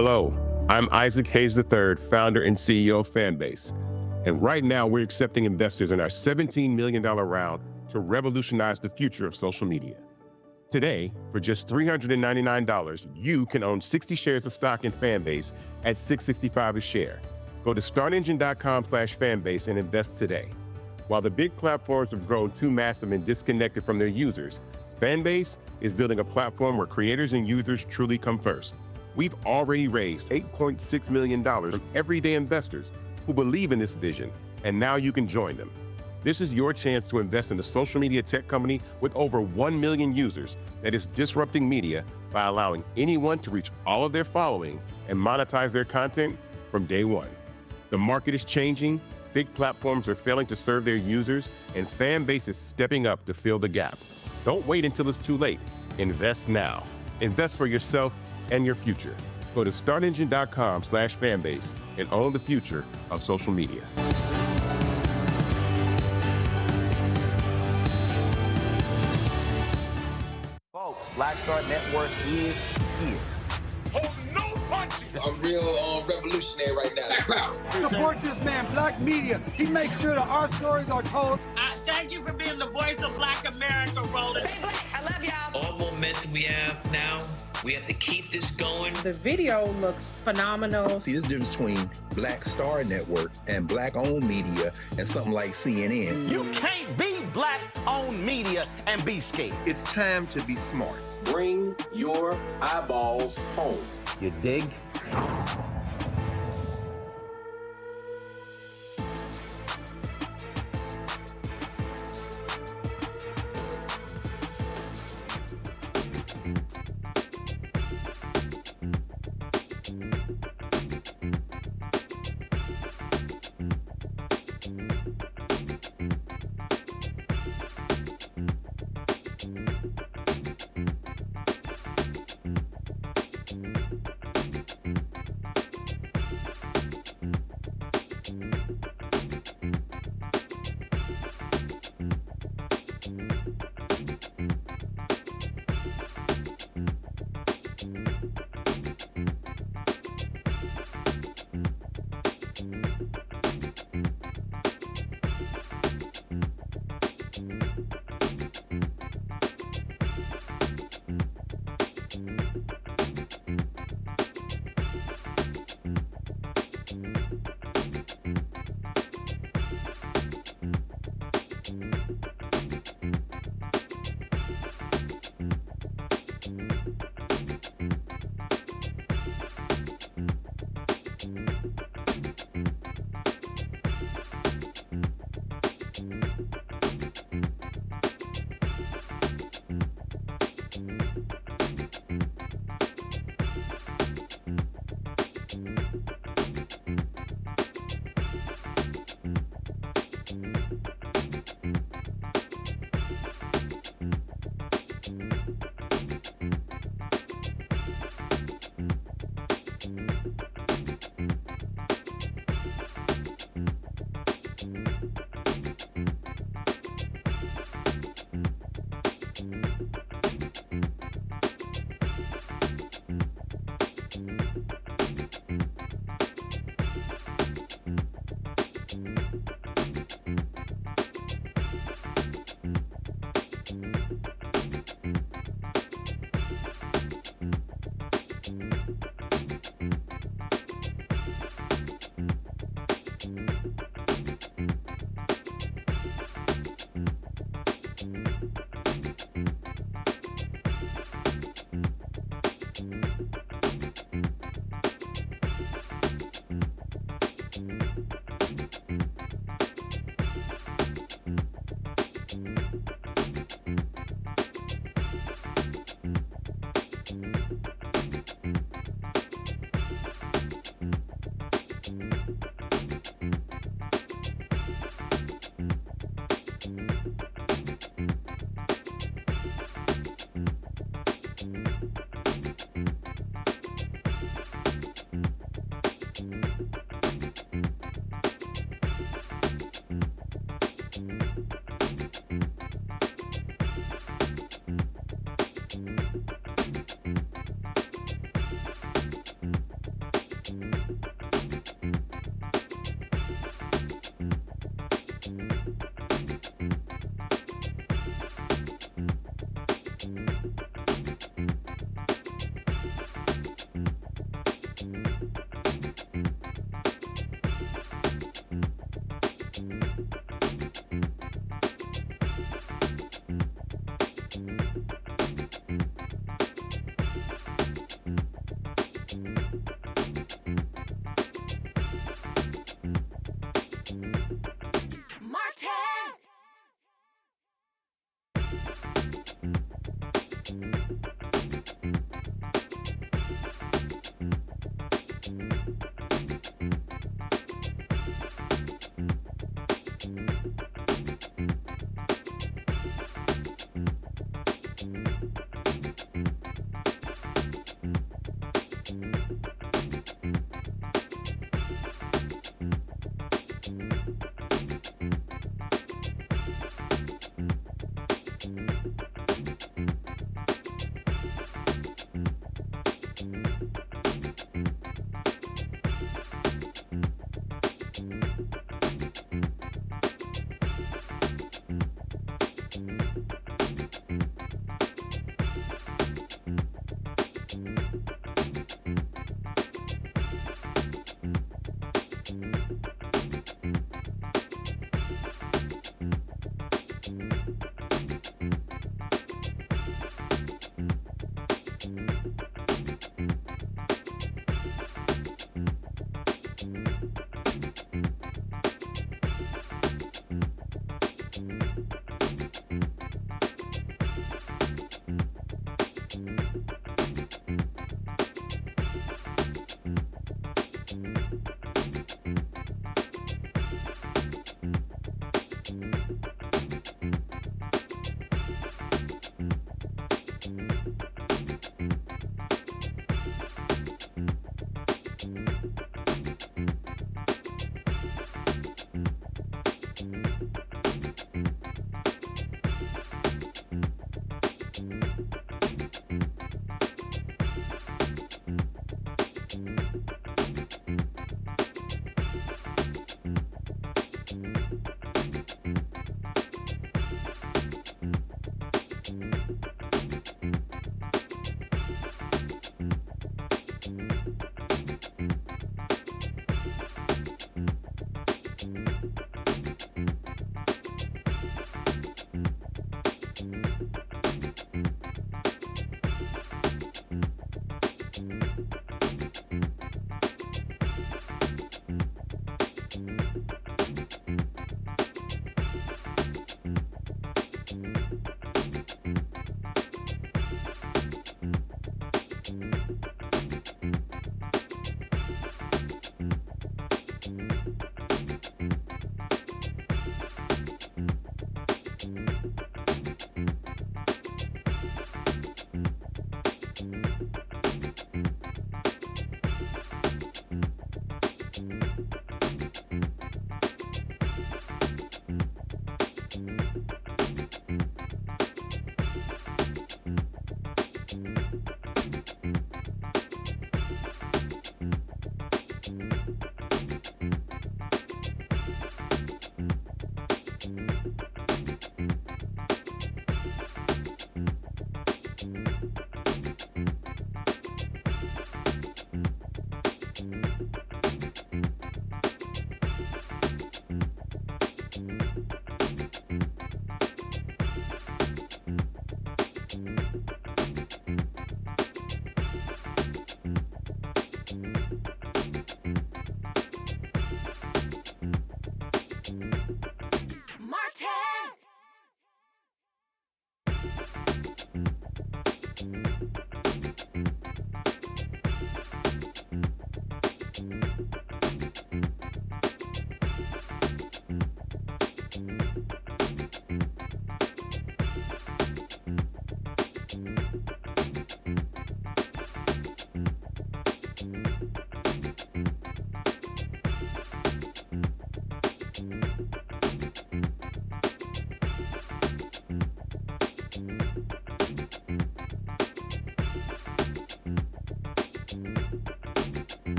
Hello, I'm Isaac Hayes III, founder and CEO of Fanbase. And right now we're accepting investors in our $17 million round to revolutionize the future of social media. Today, for just $399, you can own 60 shares of stock in Fanbase at $665 a share. Go to startengine.com/fanbase and invest today. While the big platforms have grown too massive and disconnected from their users, Fanbase is building a platform where creators and users truly come first. We've already raised $8.6 million from everyday investors who believe in this vision, and now you can join them. This is your chance to invest in a social media tech company with over 1 million users that is disrupting media by allowing anyone to reach all of their following and monetize their content from day one. The market is changing, big platforms are failing to serve their users, and Fanbase is stepping up to fill the gap. Don't wait until it's too late. Invest now. Invest for yourself and your future. Go to startengine.com/fanbase and own the future of social media. Folks, Black Star Network is here. Hold no punches. I'm real revolutionary right now. Black power. Support this man, Black media. He makes sure that our stories are told. Thank you for being the voice of Black America, Roland. Stay black. I love y'all. All momentum we have now, we have to keep this going. The video looks phenomenal. See, there's a difference between Black Star Network and Black-owned media and something like CNN. You can't be Black-owned media and be scared. It's time to be smart. Bring your eyeballs home. You dig?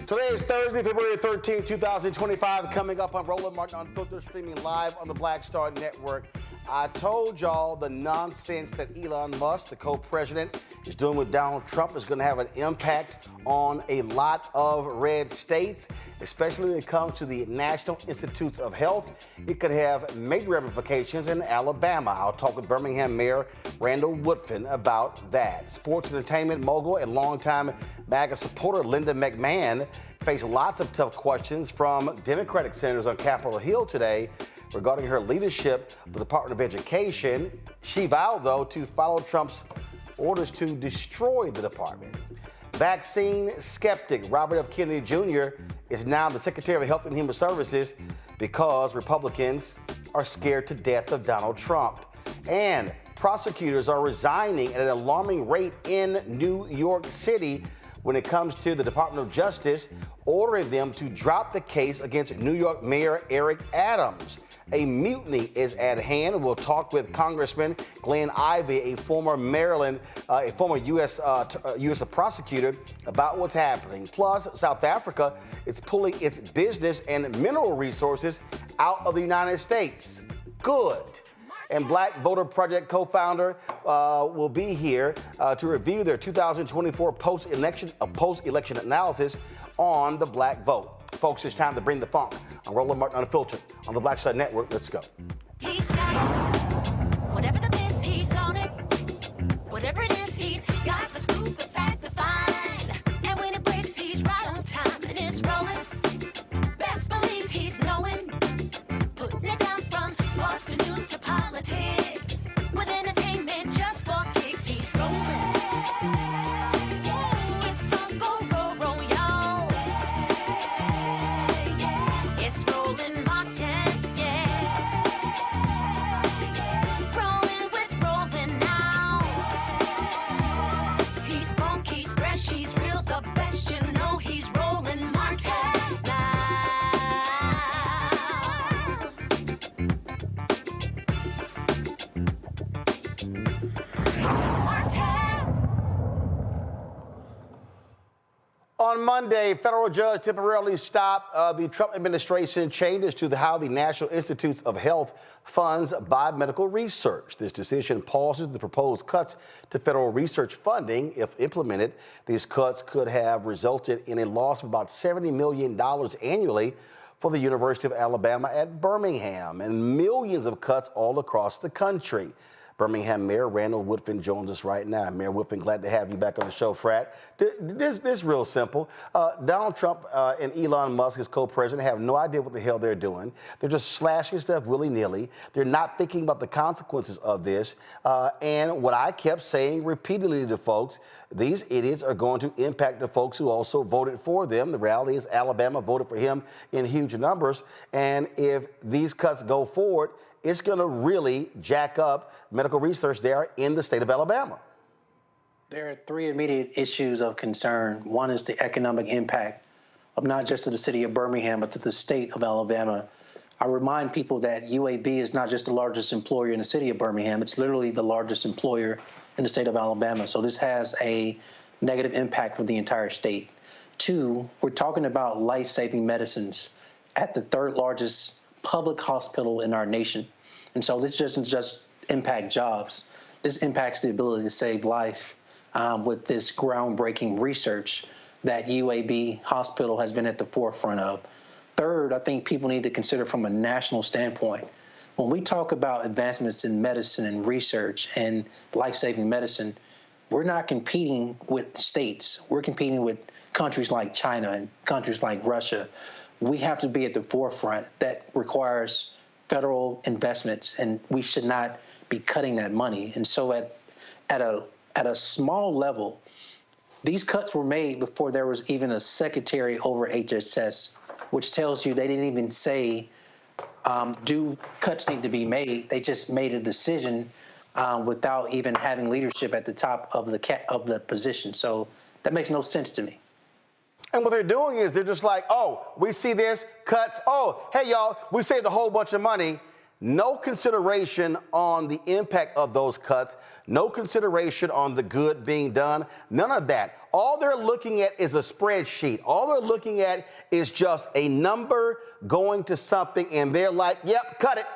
Today is Thursday, February 13, 2025. Coming up on Roland Martin Unfiltered, streaming live on the Black Star Network. I told y'all the nonsense that Elon Musk, the co-president, is doing with Donald Trump is going to have an impact on a lot of red states, especially when it comes to the National Institutes of Health. It could have major ramifications in Alabama. I'll talk with Birmingham Mayor Randall Woodfin about that. Sports entertainment mogul and longtime MAGA supporter Linda McMahon faced lots of tough questions from Democratic senators on Capitol Hill today regarding her leadership of the Department of Education. She vowed, though, to follow Trump's orders to destroy the department. Vaccine skeptic Robert F. Kennedy Jr. is now the Secretary of Health and Human Services because Republicans are scared to death of Donald Trump. And prosecutors are resigning at an alarming rate in New York City when it comes to the Department of Justice, ordering them to drop the case against New York Mayor Eric Adams. A mutiny is at hand. We'll talk with Congressman Glenn Ivey, a former U.S. prosecutor, about what's happening. Plus, South Africa is pulling its business and mineral resources out of the United States. Good. And Black Voter Project co-founder will be here to review their 2024 post-election analysis on the black vote. Folks, it's time to bring the funk. I'm Roland Martin Unfiltered on the Black Star Network. Let's go. He's got it. Whatever the miss, he's on it. Whatever it is, he's got the scoop, the fact, the find. And when it breaks, he's right on time and it's rolling. Best believe he's knowing. Putting it down from sports to news to politics. With entertainment just for kicks, he's rolling. It's on go, roll, roll, y'all. It's Roland Martin, yeah. Rolling with Roland now. He's funk, he's fresh, he's real, the best, you know he's Roland Martin now. On Monday, a federal judge temporarily stopped the Trump administration changes to how the National Institutes of Health funds biomedical research. This decision pauses the proposed cuts to federal research funding. If implemented, these cuts could have resulted in a loss of about $70 million annually for the University of Alabama at Birmingham, and millions of cuts all across the country. Birmingham Mayor Randall Woodfin joins us right now. Mayor Woodfin, glad to have you back on the show, Frat. This is real simple. Donald Trump and Elon Musk, his co-president, have no idea what the hell they're doing. They're just slashing stuff willy-nilly. They're not thinking about the consequences of this. And what I kept saying repeatedly to folks, these idiots are going to impact the folks who also voted for them. The reality is Alabama voted for him in huge numbers. And if these cuts go forward, it's going to really jack up medical research there in the state of Alabama. There are three immediate issues of concern. One is the economic impact of not just to the city of Birmingham, but to the state of Alabama. I remind people that UAB is not just the largest employer in the city of Birmingham. It's literally the largest employer in the state of Alabama. So this has a negative impact for the entire state. Two, we're talking about life-saving medicines at the third largest public hospital in our nation. And so this doesn't just impact jobs. This impacts the ability to save life with this groundbreaking research that UAB Hospital has been at the forefront of. Third, I think people need to consider from a national standpoint. when we talk about advancements in medicine and research and life-saving medicine, we're not competing with states. We're competing with countries like China and countries like Russia. We have to be at the forefront. That requires federal investments, and we should not be cutting that money. And so at a small level, these cuts were made before there was even a secretary over HHS, which tells you they didn't even say, do cuts need to be made? They just made a decision without even having leadership at the top of the position. So that makes no sense to me. And what they're doing is they're just like, oh, we see this, cuts. Oh, hey, y'all, we saved a whole bunch of money. No consideration on the impact of those cuts. No consideration on the good being done. None of that. All they're looking at is a spreadsheet. All they're looking at is just a number going to something, and they're like, yep, cut it.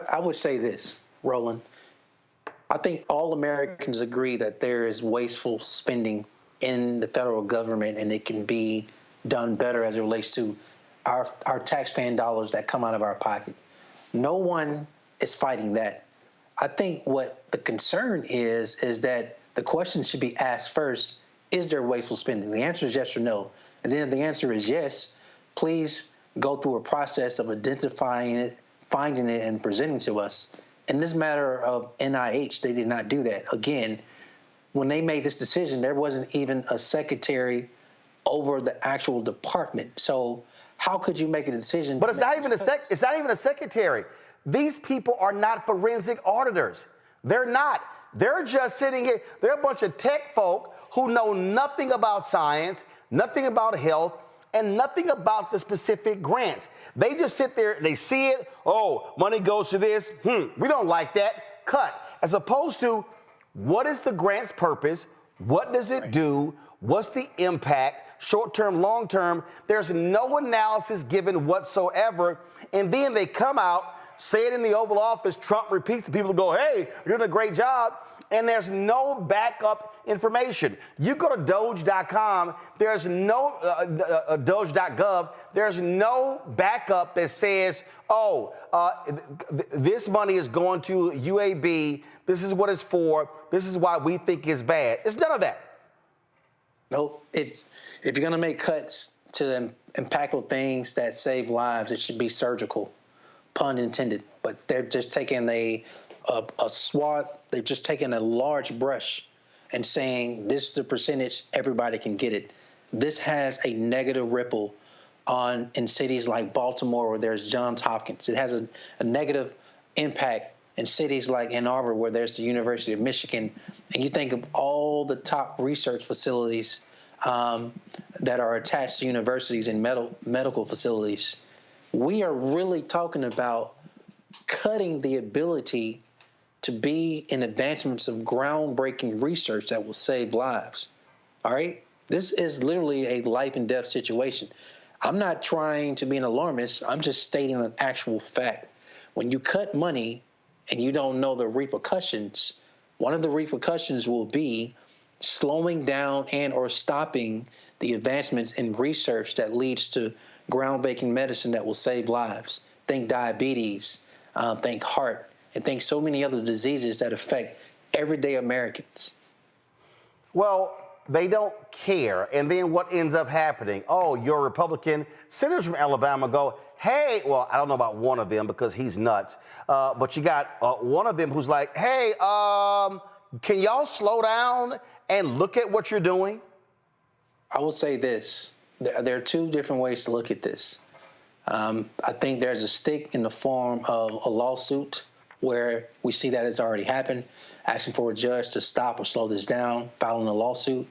I would say this, Roland. I think all Americans agree that there is wasteful spending in the federal government, and it can be done better as it relates to our taxpaying dollars that come out of our pocket. No one is fighting that. I think what the concern is that the question should be asked first, is there wasteful spending? The answer is yes or no. And then if the answer is yes, please go through a process of identifying it, finding it, and presenting to us. In this matter of NIH, they did not do that. Again, when they made this decision, there wasn't even a secretary over the actual department. So how could you make a decision? But it's not even a secretary. These people are not forensic auditors. They're not. They're just sitting here. They're a bunch of tech folk who know nothing about science, nothing about health, and nothing about the specific grants. They just sit there, they see it, oh, money goes to this, we don't like that, cut. As opposed to, what is the grant's purpose? What does it do? What's the impact? Short-term, long-term? There's no analysis given whatsoever. And then they come out, say it in the Oval Office, Trump repeats, and people go, hey, you're doing a great job. And there's no backup information. You go to Doge.com, there's no, Doge.gov, there's no backup that says, this money is going to UAB, this is what it's for, this is why we think it's bad. It's none of that. Nope. If you're going to make cuts to impactful things that save lives, it should be surgical, pun intended. But they're just taking a swath, they've just taken a large brush and saying this is the percentage, everybody can get it. This has a negative ripple in cities like Baltimore, where there's Johns Hopkins. It has a negative impact in cities like Ann Arbor, where there's the University of Michigan. And you think of all the top research facilities that are attached to universities and medical facilities. We are really talking about cutting the ability to be in advancements of groundbreaking research that will save lives. All right? This is literally a life and death situation. I'm not trying to be an alarmist. I'm just stating an actual fact. When you cut money and you don't know the repercussions, one of the repercussions will be slowing down and or stopping the advancements in research that leads to groundbreaking medicine that will save lives. Think diabetes, think heart, and think so many other diseases that affect everyday Americans. Well, they don't care. And then what ends up happening? Oh, your Republican senators from Alabama go, hey, well, I don't know about one of them because he's nuts. But you got one of them who's like, hey, can y'all slow down and look at what you're doing? I will say this. There are two different ways to look at this. I think there's a stick in the form of a lawsuit where we see that it's already happened, asking for a judge to stop or slow this down, filing a lawsuit.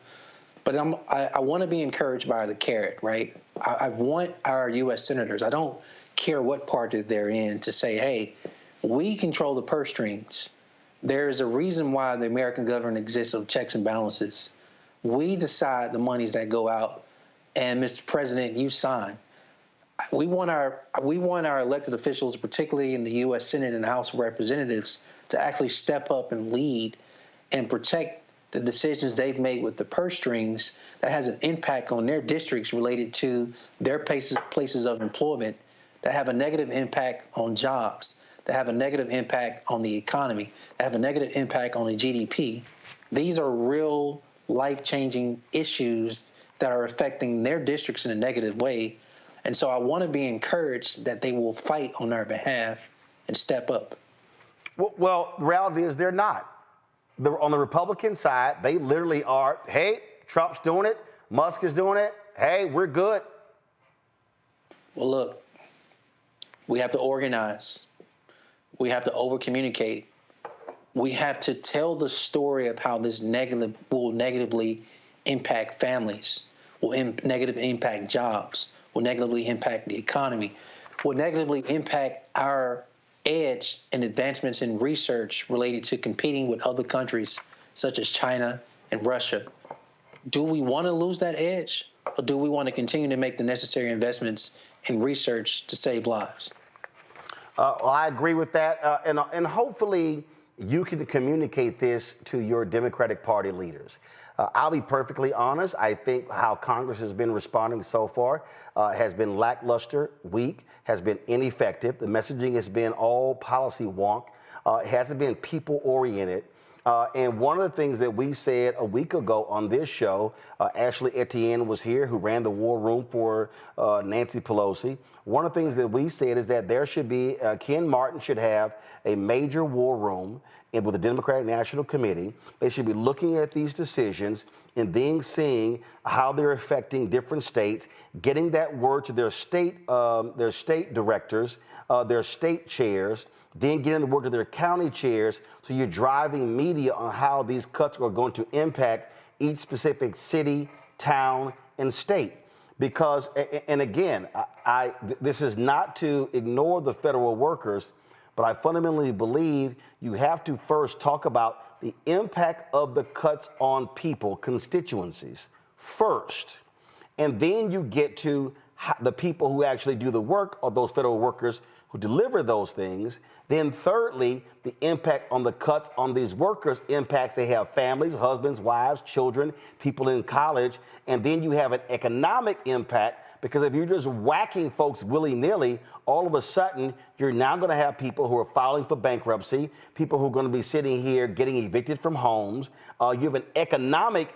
But I want to be encouraged by the carrot, right? I want our U.S. senators, I don't care what party they're in, to say, hey, we control the purse strings. There is a reason why the American government exists of checks and balances. We decide the monies that go out, and Mr. President, you sign. We want our elected officials, particularly in the U.S. Senate and the House of Representatives, to actually step up and lead and protect the decisions they've made with the purse strings that has an impact on their districts related to their places of employment, that have a negative impact on jobs, that have a negative impact on the economy, that have a negative impact on the GDP. These are real life-changing issues that are affecting their districts in a negative way. And so I want to be encouraged that they will fight on our behalf and step up. Well, the reality is they're not. On the Republican side, they literally are, hey, Trump's doing it, Musk is doing it, hey, we're good. Well, look, we have to organize. We have to over-communicate. We have to tell the story of how this will negatively impact families, will negatively impact jobs, will negatively impact the economy, will negatively impact our edge and advancements in research related to competing with other countries such as China and Russia. Do we want to lose that edge, or do we want to continue to make the necessary investments in research to save lives? Well, I agree with that, and hopefully you can communicate this to your Democratic Party leaders. I'll be perfectly honest. I think how Congress has been responding so far has been lackluster, weak, has been ineffective. The messaging has been all policy wonk. It hasn't been people-oriented. And one of the things that we said a week ago on this show, Ashley Etienne was here, who ran the war room for Nancy Pelosi. One of the things that we said is that there should be, Ken Martin should have a major war room with the Democratic National Committee. They should be looking at these decisions and then seeing how they're affecting different states, getting that word to their state directors, their state chairs, then getting the word to their county chairs, so you're driving media on how these cuts are going to impact each specific city, town, and state. Because, and again, this is not to ignore the federal workers, but I fundamentally believe you have to first talk about the impact of the cuts on people, constituencies, first. And then you get to the people who actually do the work, or those federal workers who deliver those things. Then thirdly, the impact on the cuts on these workers impacts, they have families, husbands, wives, children, people in college. And then you have an economic impact, because if you're just whacking folks willy-nilly, all of a sudden, you're now going to have people who are filing for bankruptcy, people who are going to be sitting here getting evicted from homes. You have an economic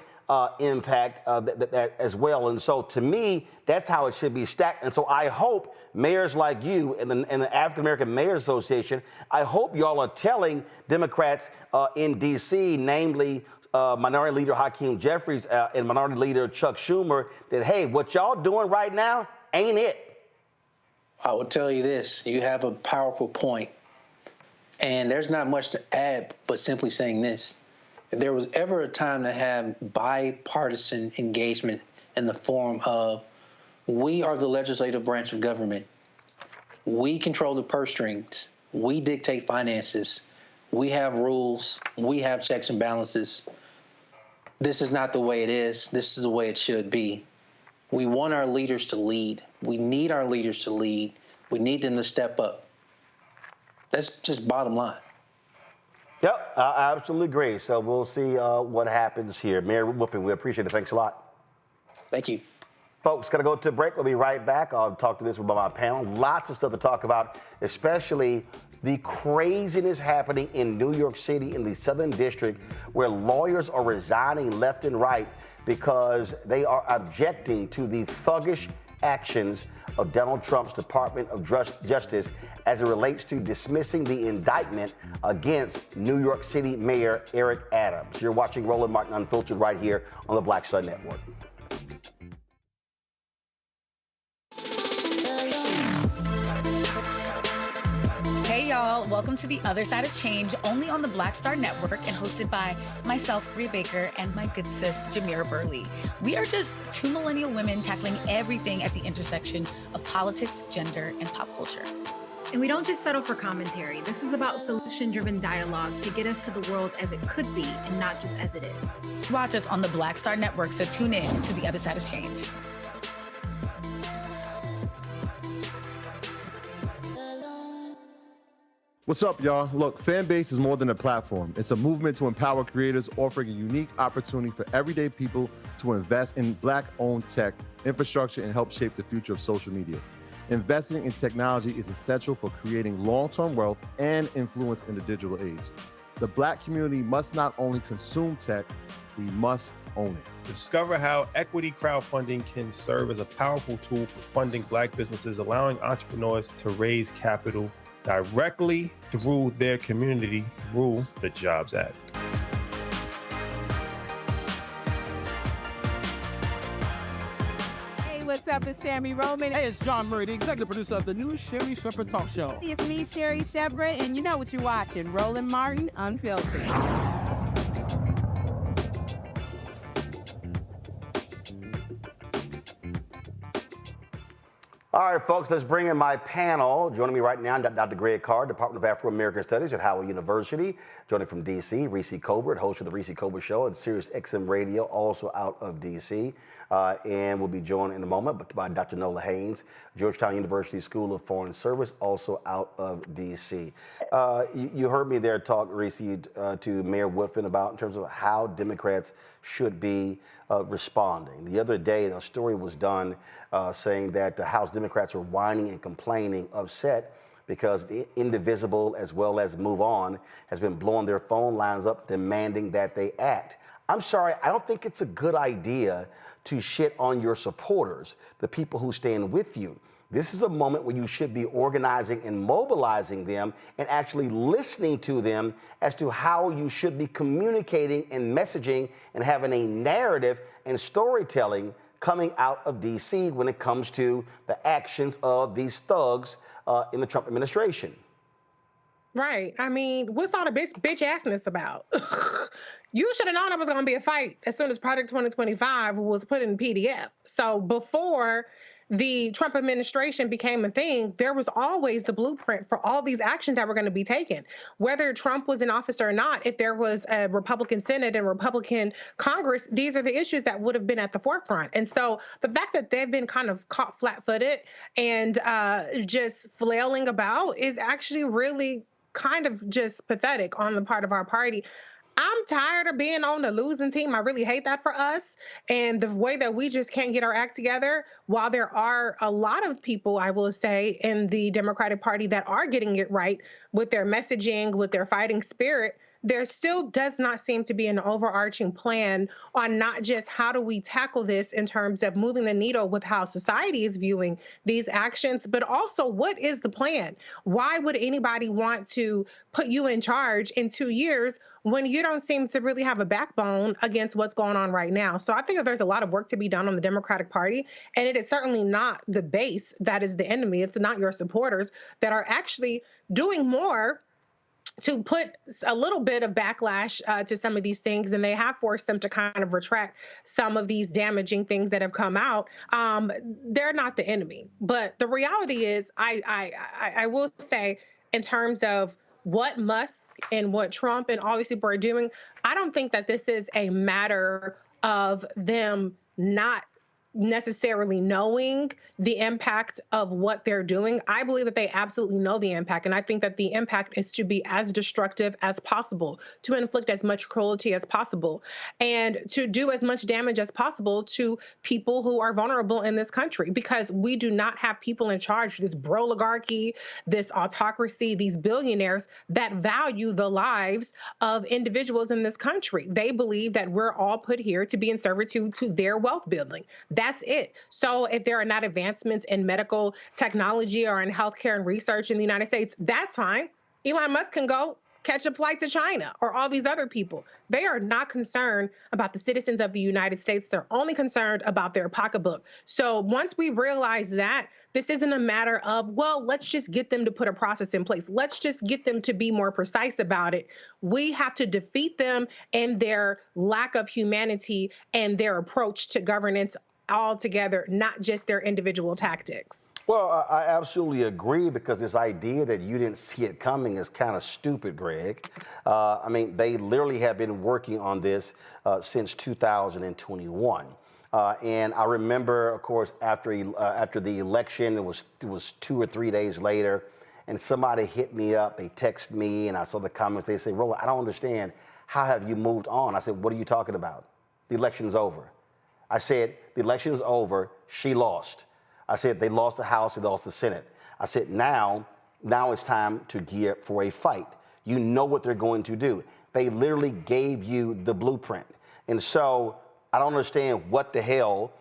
impact that as well. And so to me, that's how it should be stacked. And so I hope mayors like you and the African American Mayors Association, I hope y'all are telling Democrats in D.C., namely Minority Leader Hakeem Jeffries and Minority Leader Chuck Schumer, that, hey, what y'all doing right now ain't it. I will tell you this, you have a powerful point, and there's not much to add but simply saying this. If there was ever a time to have bipartisan engagement in the form of, we are the legislative branch of government, we control the purse strings, we dictate finances, we have rules, we have checks and balances. This is not the way it is. This is the way it should be. We want our leaders to lead. We need our leaders to lead. We need them to step up. That's just bottom line. Yep, I absolutely agree. So we'll see what happens here. Mayor Woodfin, we appreciate it. Thanks a lot. Thank you. Folks, got to go to a break. We'll be right back. I'll talk to this with my panel. Lots of stuff to talk about, especially the craziness happening in New York City in the Southern District, where lawyers are resigning left and right because they are objecting to the thuggish actions of Donald Trump's Department of Justice as it relates to dismissing the indictment against New York City Mayor Eric Adams. You're watching Roland Martin Unfiltered right here on the Black Star Network. Hey y'all, welcome to The Other Side of Change, only on the Black Star Network and hosted by myself, Rhea Baker, and my good sis, Jamira Burley. We are just two millennial women tackling everything at the intersection of politics, gender, and pop culture. And we don't just settle for commentary. This is about solution-driven dialogue to get us to the world as it could be and not just as it is. Watch us on the Black Star Network, so tune in to The Other Side of Change. What's up, y'all? Look, Fanbase is more than a platform. It's a movement to empower creators, offering a unique opportunity for everyday people to invest in Black-owned tech, infrastructure, and help shape the future of social media. Investing in technology is essential for creating long-term wealth and influence in the digital age. The Black community must not only consume tech, we must own it. Discover how equity crowdfunding can serve as a powerful tool for funding Black businesses, allowing entrepreneurs to raise capital directly through their community through the Jobs Act. What's up? It's Sammy Roman. Hey, it's John Murray, the executive producer of the new Sherry Shepherd Talk Show. It's me, Sherry Shepherd, and you know what you're watching, Roland Martin Unfiltered. All right, folks, let's bring in my panel. Joining me right now, Dr. Greg Carr, Department of Afro-American Studies at Howard University. Joining from D.C., Reese Colbert, host of the Reese Colbert Show at Sirius XM Radio, also out of D.C. And we'll be joined in a moment by Dr. Nola Haynes, Georgetown University School of Foreign Service, also out of D.C. You heard me there talk, Reese, to Mayor Woodfin about in terms of how Democrats should be responding. The other day, a story was done saying that the House Democrats are whining and complaining, upset, because the Indivisible as well as Move On has been blowing their phone lines up demanding that they act. I'm sorry, I don't think it's a good idea to shit on your supporters, the people who stand with you. This is a moment where you should be organizing and mobilizing them and actually listening to them as to how you should be communicating and messaging and having a narrative and storytelling coming out of D.C. when it comes to the actions of these thugs in the Trump administration. Right. I mean, what's all the bitch-assness about? You should have known it was going to be a fight as soon as Project 2025 was put in PDF. So before the Trump administration became a thing, there was always the blueprint for all these actions that were going to be taken. Whether Trump was in office or not, if there was a Republican Senate and Republican Congress, these are the issues that would have been at the forefront. And so the fact that they've been kind of caught flat-footed and just flailing about is actually really kind of just pathetic on the part of our party. I'm tired of being on the losing team. I really hate that for us. And the way that we just can't get our act together, while there are a lot of people, I will say, in the Democratic Party that are getting it right with their messaging, with their fighting spirit, there still does not seem to be an overarching plan on not just how do we tackle this in terms of moving the needle with how society is viewing these actions, but also what is the plan? Why would anybody want to put you in charge in 2 years when you don't seem to really have a backbone against what's going on right now? So I think that there's a lot of work to be done on the Democratic Party, and it is certainly not the base that is the enemy. It's not your supporters that are actually doing more to put a little bit of backlash to some of these things, and they have forced them to kind of retract some of these damaging things that have come out. They're not the enemy. But the reality is, I will say, in terms of what Musk and what Trump and all these people are doing, I don't think that this is a matter of them not necessarily knowing the impact of what they're doing. I believe that they absolutely know the impact, and I think that the impact is to be as destructive as possible, to inflict as much cruelty as possible, and to do as much damage as possible to people who are vulnerable in this country, because we do not have people in charge, this broligarchy, this autocracy, these billionaires that value the lives of individuals in this country. They believe that we're all put here to be in servitude to their wealth building. That's it. So if there are not advancements in medical technology or in healthcare and research in the United States, that's fine. Elon Musk can go catch a flight to China, or all these other people. They are not concerned about the citizens of the United States. They're only concerned about their pocketbook. So once we realize that, this isn't a matter of, well, let's just get them to put a process in place. Let's just get them to be more precise about it. We have to defeat them and their lack of humanity and their approach to governance altogether, not just their individual tactics. Well, I absolutely agree, because this idea that you didn't see it coming is kind of stupid, Greg. I mean, they literally have been working on this since 2021. And I remember, of course, after the election, it was 2 or 3 days later, and somebody hit me up, they texted me, and I saw the comments, they say, Roland, I don't understand, how have you moved on? I said, what are you talking about? The election's over. I said, the election's over, she lost. I said they lost the House, they lost the Senate. I said now it's time to gear up for a fight. You know what they're going to do. They literally gave you the blueprint. And so I don't understand what the hell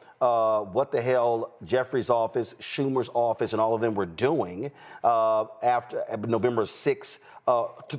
Jeffrey's office, Schumer's office, and all of them were doing after November 6th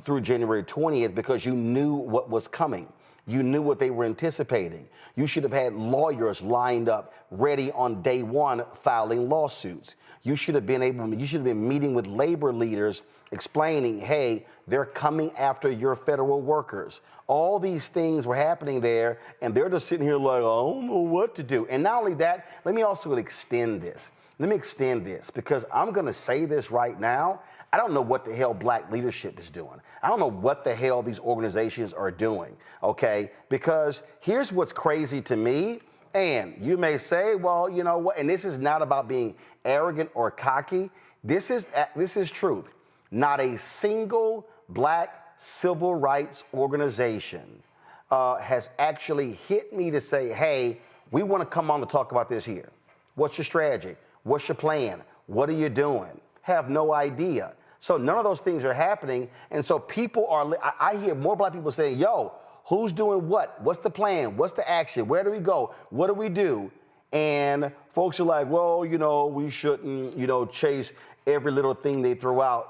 through January 20th, because you knew what was coming. You knew what they were anticipating. You should have had lawyers lined up, ready on day one, filing lawsuits. You should have been meeting with labor leaders, explaining, hey, they're coming after your federal workers. All these things were happening there, and they're just sitting here like, I don't know what to do. And not only that, let me also extend this. Let me extend this, because I'm going to say this right now. I don't know what the hell black leadership is doing. I don't know what the hell these organizations are doing, okay? Because here's what's crazy to me, and you may say, well, you know what, and this is not about being arrogant or cocky. This is truth. Not a single black civil rights organization has actually hit me to say, hey, we want to come on to talk about this here. What's your strategy? What's your plan? What are you doing? Have no idea. So none of those things are happening. And so people I hear more black people saying, yo, who's doing what? What's the plan? What's the action? Where do we go? What do we do? And folks are like, well, you know, we shouldn't, you know, chase every little thing they throw out.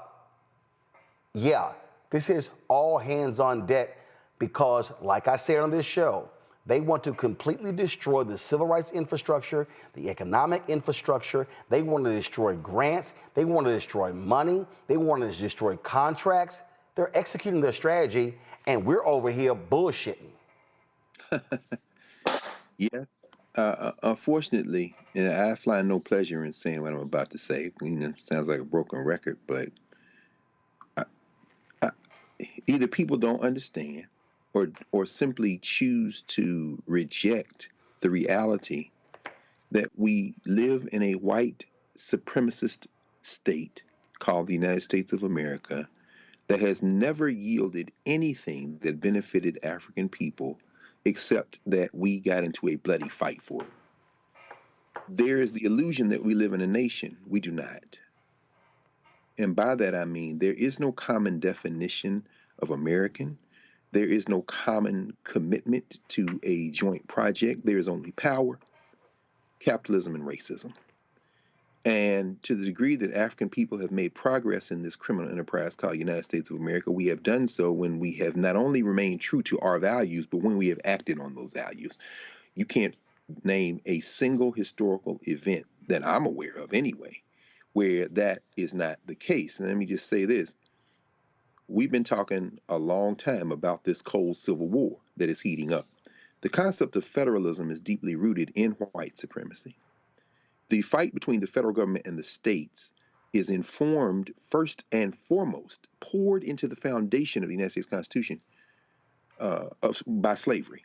Yeah, this is all hands on deck, because like I said on this show, they want to completely destroy the civil rights infrastructure, the economic infrastructure. They want to destroy grants. They want to destroy money. They want to destroy contracts. They're executing their strategy, and we're over here bullshitting. Yes. Unfortunately, and I find no pleasure in saying what I'm about to say. You know, it sounds like a broken record, but either people don't understand or simply choose to reject the reality that we live in a white supremacist state called the United States of America that has never yielded anything that benefited African people, except that we got into a bloody fight for it. There is the illusion that we live in a nation. We do not. And by that I mean there is no common definition of American. There is no common commitment to a joint project. There is only power, capitalism, and racism. And to the degree that African people have made progress in this criminal enterprise called United States of America, we have done so when we have not only remained true to our values, but when we have acted on those values. You can't name a single historical event that I'm aware of anyway, where that is not the case. And let me just say this. We've been talking a long time about this cold civil war that is heating up. The concept of federalism is deeply rooted in white supremacy. The fight between the federal government and the states is informed first and foremost, poured into the foundation of the United States Constitution by slavery.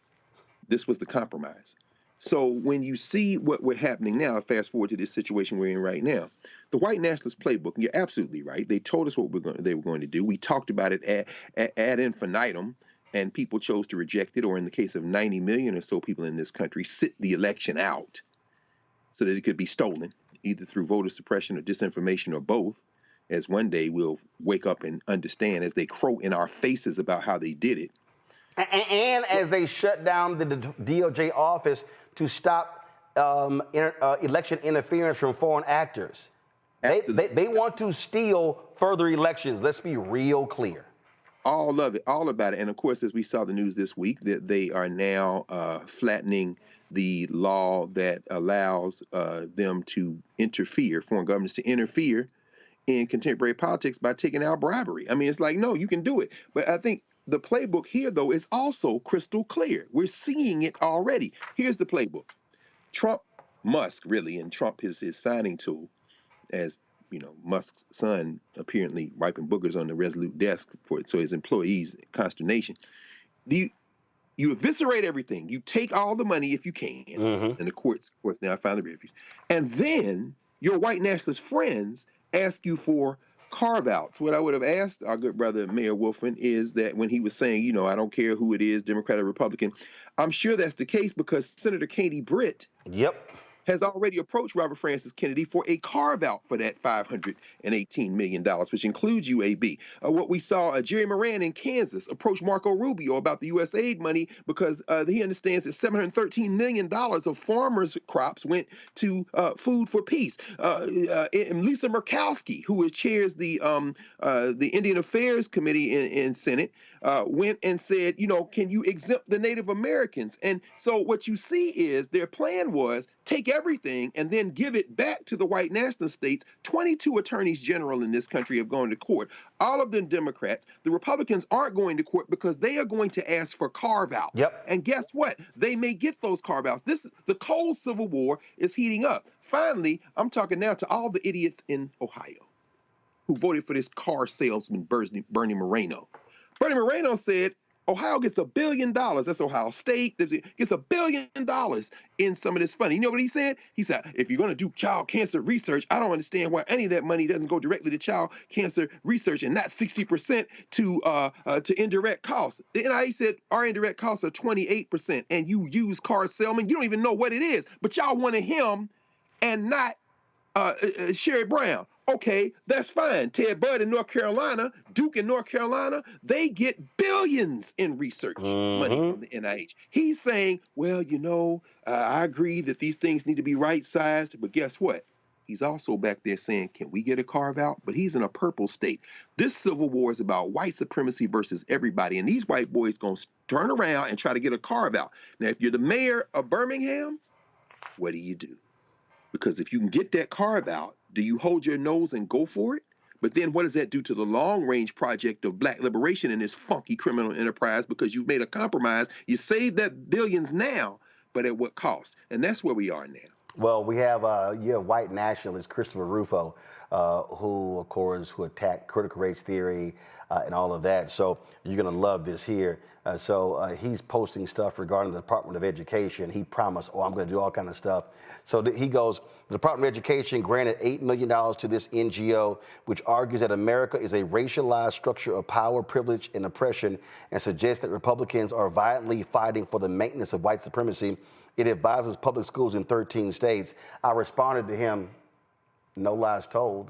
This was the compromise. So when you see what we're happening now, fast forward to this situation we're in right now, the white nationalist playbook, and you're absolutely right. They told us what they were going to do. We talked about it ad infinitum, and people chose to reject it, or in the case of 90 million or so people in this country, sit the election out so that it could be stolen, either through voter suppression or disinformation or both, as one day we'll wake up and understand as they crow in our faces about how they did it. And as they shut down the DOJ office to stop election interference from foreign actors. They want to steal further elections. Let's be real clear. All of it, all about it. And of course, as we saw the news this week, that they are now flattening the law that allows them to interfere, foreign governments to interfere in contemporary politics by taking out bribery. I mean, it's like, no, you can do it. But I think the playbook here, though, is also crystal clear. We're seeing it already. Here's the playbook. Musk, really, and Trump is his signing tool, as you know, Musk's son apparently wiping boogers on the Resolute desk so his employees' consternation. You eviscerate everything. You take all the money if you can, and the courts, of course, now found the refuge. And then your white nationalist friends ask you for carve-outs. What I would have asked our good brother Mayor Woodfin is that when he was saying, you know, I don't care who it is, Democrat or Republican, I'm sure that's the case because Senator Katie Britt has already approached Robert Francis Kennedy for a carve-out for that $518 million, which includes UAB. What we saw, Jerry Moran in Kansas approach Marco Rubio about the USAID money because he understands that $713 million of farmers' crops went to Food for Peace. And Lisa Murkowski, who chairs the Indian Affairs Committee in Senate, went and said, can you exempt the Native Americans? And so what you see is their plan was take everything and then give it back to the white national states. 22 attorneys general in this country have gone to court, all of them Democrats. The Republicans aren't going to court because they are going to ask for carve-out. Yep. And guess what? They may get those carve-outs. The cold civil war is heating up. Finally, I'm talking now to all the idiots in Ohio who voted for this car salesman, Bernie Moreno. Bernie Moreno said Ohio gets $1 billion. That's Ohio State. Gets $1 billion in some of this funding. You know what he said? He said, if you're going to do child cancer research, I don't understand why any of that money doesn't go directly to child cancer research and not 60% to indirect costs. The NIH said our indirect costs are 28%, and you use car salesman. You don't even know what it is, but y'all wanted him and not Sherry Brown. Okay, that's fine. Ted Budd in North Carolina, Duke in North Carolina, they get billions in research money from the NIH. He's saying, well, I agree that these things need to be right-sized, but guess what? He's also back there saying, can we get a carve-out? But he's in a purple state. This civil war is about white supremacy versus everybody, and these white boys going to turn around and try to get a carve-out. Now, if you're the mayor of Birmingham, what do? Because if you can get that carve-out, do you hold your nose and go for it? But then what does that do to the long-range project of black liberation in this funky criminal enterprise? Because you've made a compromise. You saved that billions now, but at what cost? And that's where we are now. Well, we have white nationalist Christopher Rufo, who attacked critical race theory and all of that. So you're going to love this here. He's posting stuff regarding the Department of Education. He promised, I'm going to do all kind of stuff. So he goes, the Department of Education granted $8 million to this NGO, which argues that America is a racialized structure of power, privilege, and oppression, and suggests that Republicans are violently fighting for the maintenance of white supremacy. It advises public schools in 13 states. I responded to him, no lies told.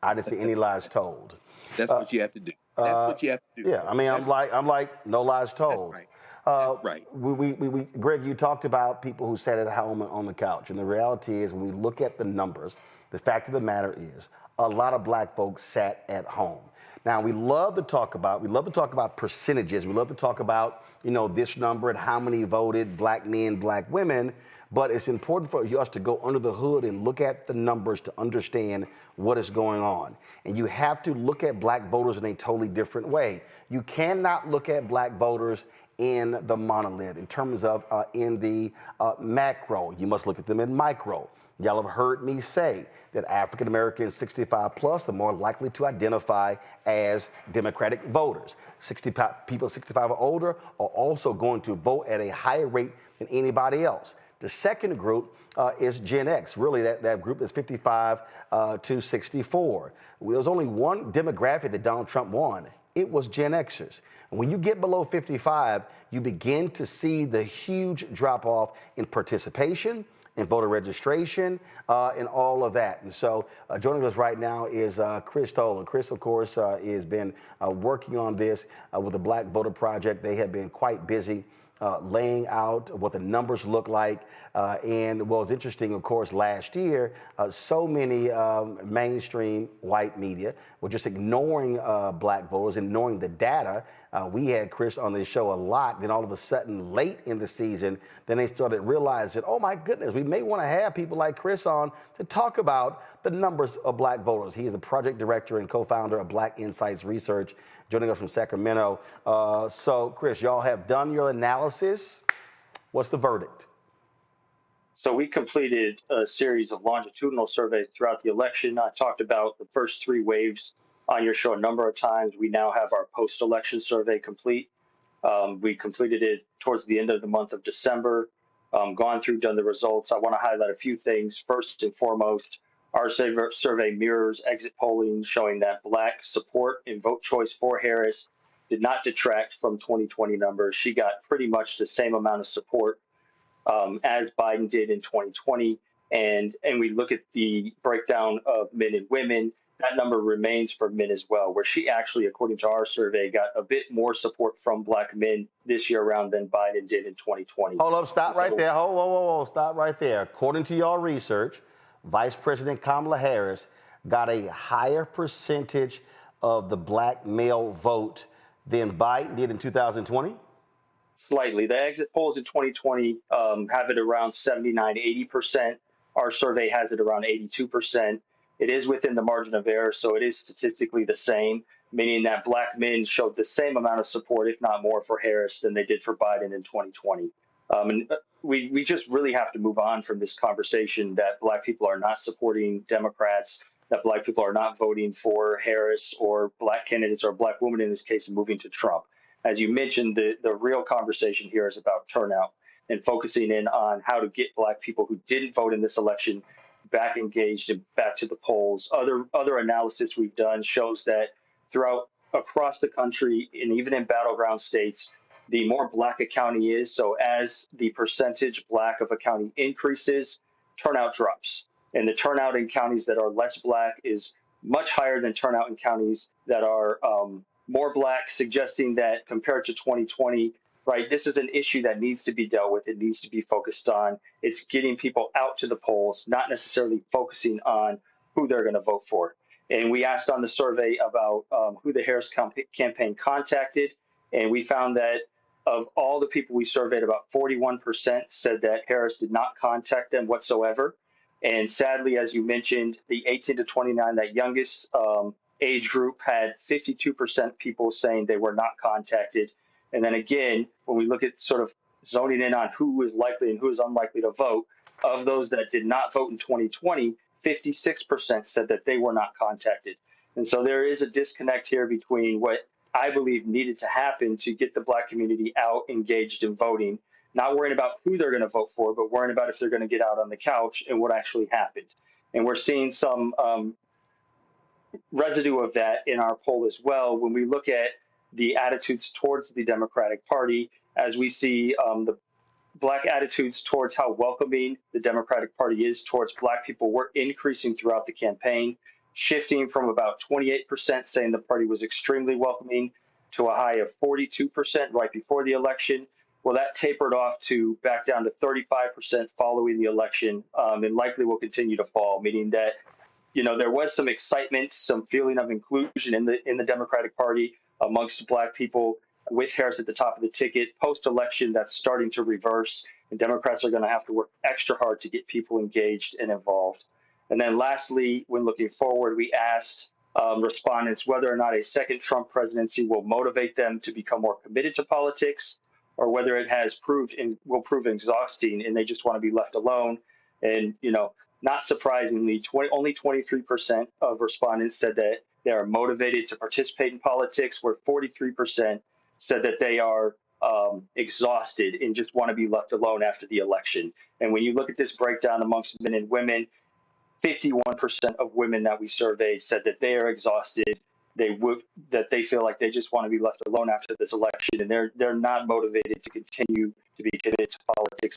I didn't see any lies told. That's what you have to do. That's what you have to do. Yeah, I mean, I'm like, no lies told. That's right. We Greg, you talked about people who sat at home on the couch, and the reality is, when we look at the numbers, the fact of the matter is, a lot of black folks sat at home. Now, we love to talk about percentages. We love to talk about, this number and how many voted, black men, black women. But it's important for us to go under the hood and look at the numbers to understand what is going on. And you have to look at black voters in a totally different way. You cannot look at black voters in the monolith, in terms of in the macro. You must look at them in micro. Y'all have heard me say that African Americans 65 plus are more likely to identify as Democratic voters. People 65 or older are also going to vote at a higher rate than anybody else. The second group is Gen X, really that group is 55 to 64. There was only one demographic that Donald Trump won. It was Gen Xers. And when you get below 55, you begin to see the huge drop off in participation, in voter registration, and all of that. And so joining us right now is Chris Tolan. Chris, of course, has been working on this with the Black Voter Project. They have been quite busy laying out what the numbers look like. And what was interesting, of course, last year, so many mainstream white media were just ignoring black voters, ignoring the data. We had Chris on this show a lot. Then all of a sudden, late in the season, then they started realizing, oh my goodness, we may want to have people like Chris on to talk about the numbers of black voters. He is the project director and co-founder of Black Insights Research, joining us from Sacramento. So Chris, y'all have done your analysis. What's the verdict? So we completed a series of longitudinal surveys throughout the election. I talked about the first three waves on your show a number of times. We now have our post-election survey complete. We completed it towards the end of the month of December, gone through, done the results. I want to highlight a few things. First and foremost, our survey mirrors exit polling showing that black support in vote choice for Harris did not detract from 2020 numbers. She got pretty much the same amount of support as Biden did in 2020. And we look at the breakdown of men and women, that number remains for men as well, where she actually, according to our survey, got a bit more support from Black men this year around than Biden did in 2020. Hold up, stop right there. Whoa, stop right there. According to your research, Vice President Kamala Harris got a higher percentage of the Black male vote than Biden did in 2020? Slightly. The exit polls in 2020 have it around 79, 80%. Our survey has it around 82%. It is within the margin of error, so it is statistically the same, meaning that Black men showed the same amount of support, if not more, for Harris than they did for Biden in 2020. And we just really have to move on from this conversation that Black people are not supporting Democrats, that Black people are not voting for Harris or Black candidates or Black women in this case moving to Trump. As you mentioned, the real conversation here is about turnout and focusing in on how to get Black people who didn't vote in this election back engaged and back to the polls. Other analysis we've done shows that across the country and even in battleground states, the more Black a county is, so as the percentage Black of a county increases, turnout drops. And the turnout in counties that are less Black is much higher than turnout in counties that are more Black, suggesting that compared to 2020, right, this is an issue that needs to be dealt with. It needs to be focused on. It's getting people out to the polls, not necessarily focusing on who they're going to vote for. And we asked on the survey about who the Harris campaign contacted, and we found that of all the people we surveyed, about 41% said that Harris did not contact them whatsoever. And sadly, as you mentioned, the 18 to 29, that youngest age group, had 52% people saying they were not contacted. And then again, when we look at sort of zoning in on who is likely and who is unlikely to vote, of those that did not vote in 2020, 56% said that they were not contacted. And so there is a disconnect here between what I believe needed to happen to get the Black community out engaged in voting, not worrying about who they're going to vote for, but worrying about if they're going to get out on the couch and what actually happened. And we're seeing some residue of that in our poll as well when we look at the attitudes towards the Democratic Party, as we see the Black attitudes towards how welcoming the Democratic Party is towards Black people were increasing throughout the campaign, shifting from about 28% saying the party was extremely welcoming to a high of 42% right before the election. Well, that tapered off to back down to 35% following the election, and likely will continue to fall, meaning that, you know, there was some excitement, some feeling of inclusion in the Democratic Party amongst Black people with Harris at the top of the ticket. Post-election, that's starting to reverse, and Democrats are going to have to work extra hard to get people engaged and involved. And then lastly, when looking forward, we asked respondents whether or not a second Trump presidency will motivate them to become more committed to politics, or whether it has will prove exhausting and they just want to be left alone. And, you know, not surprisingly, only 23% of respondents said that they are motivated to participate in politics, where 43% said that they are exhausted and just want to be left alone after the election. And when you look at this breakdown amongst men and women, 51% of women that we surveyed said that they are exhausted. That they feel like they just want to be left alone after this election, and they're not motivated to continue to be committed to politics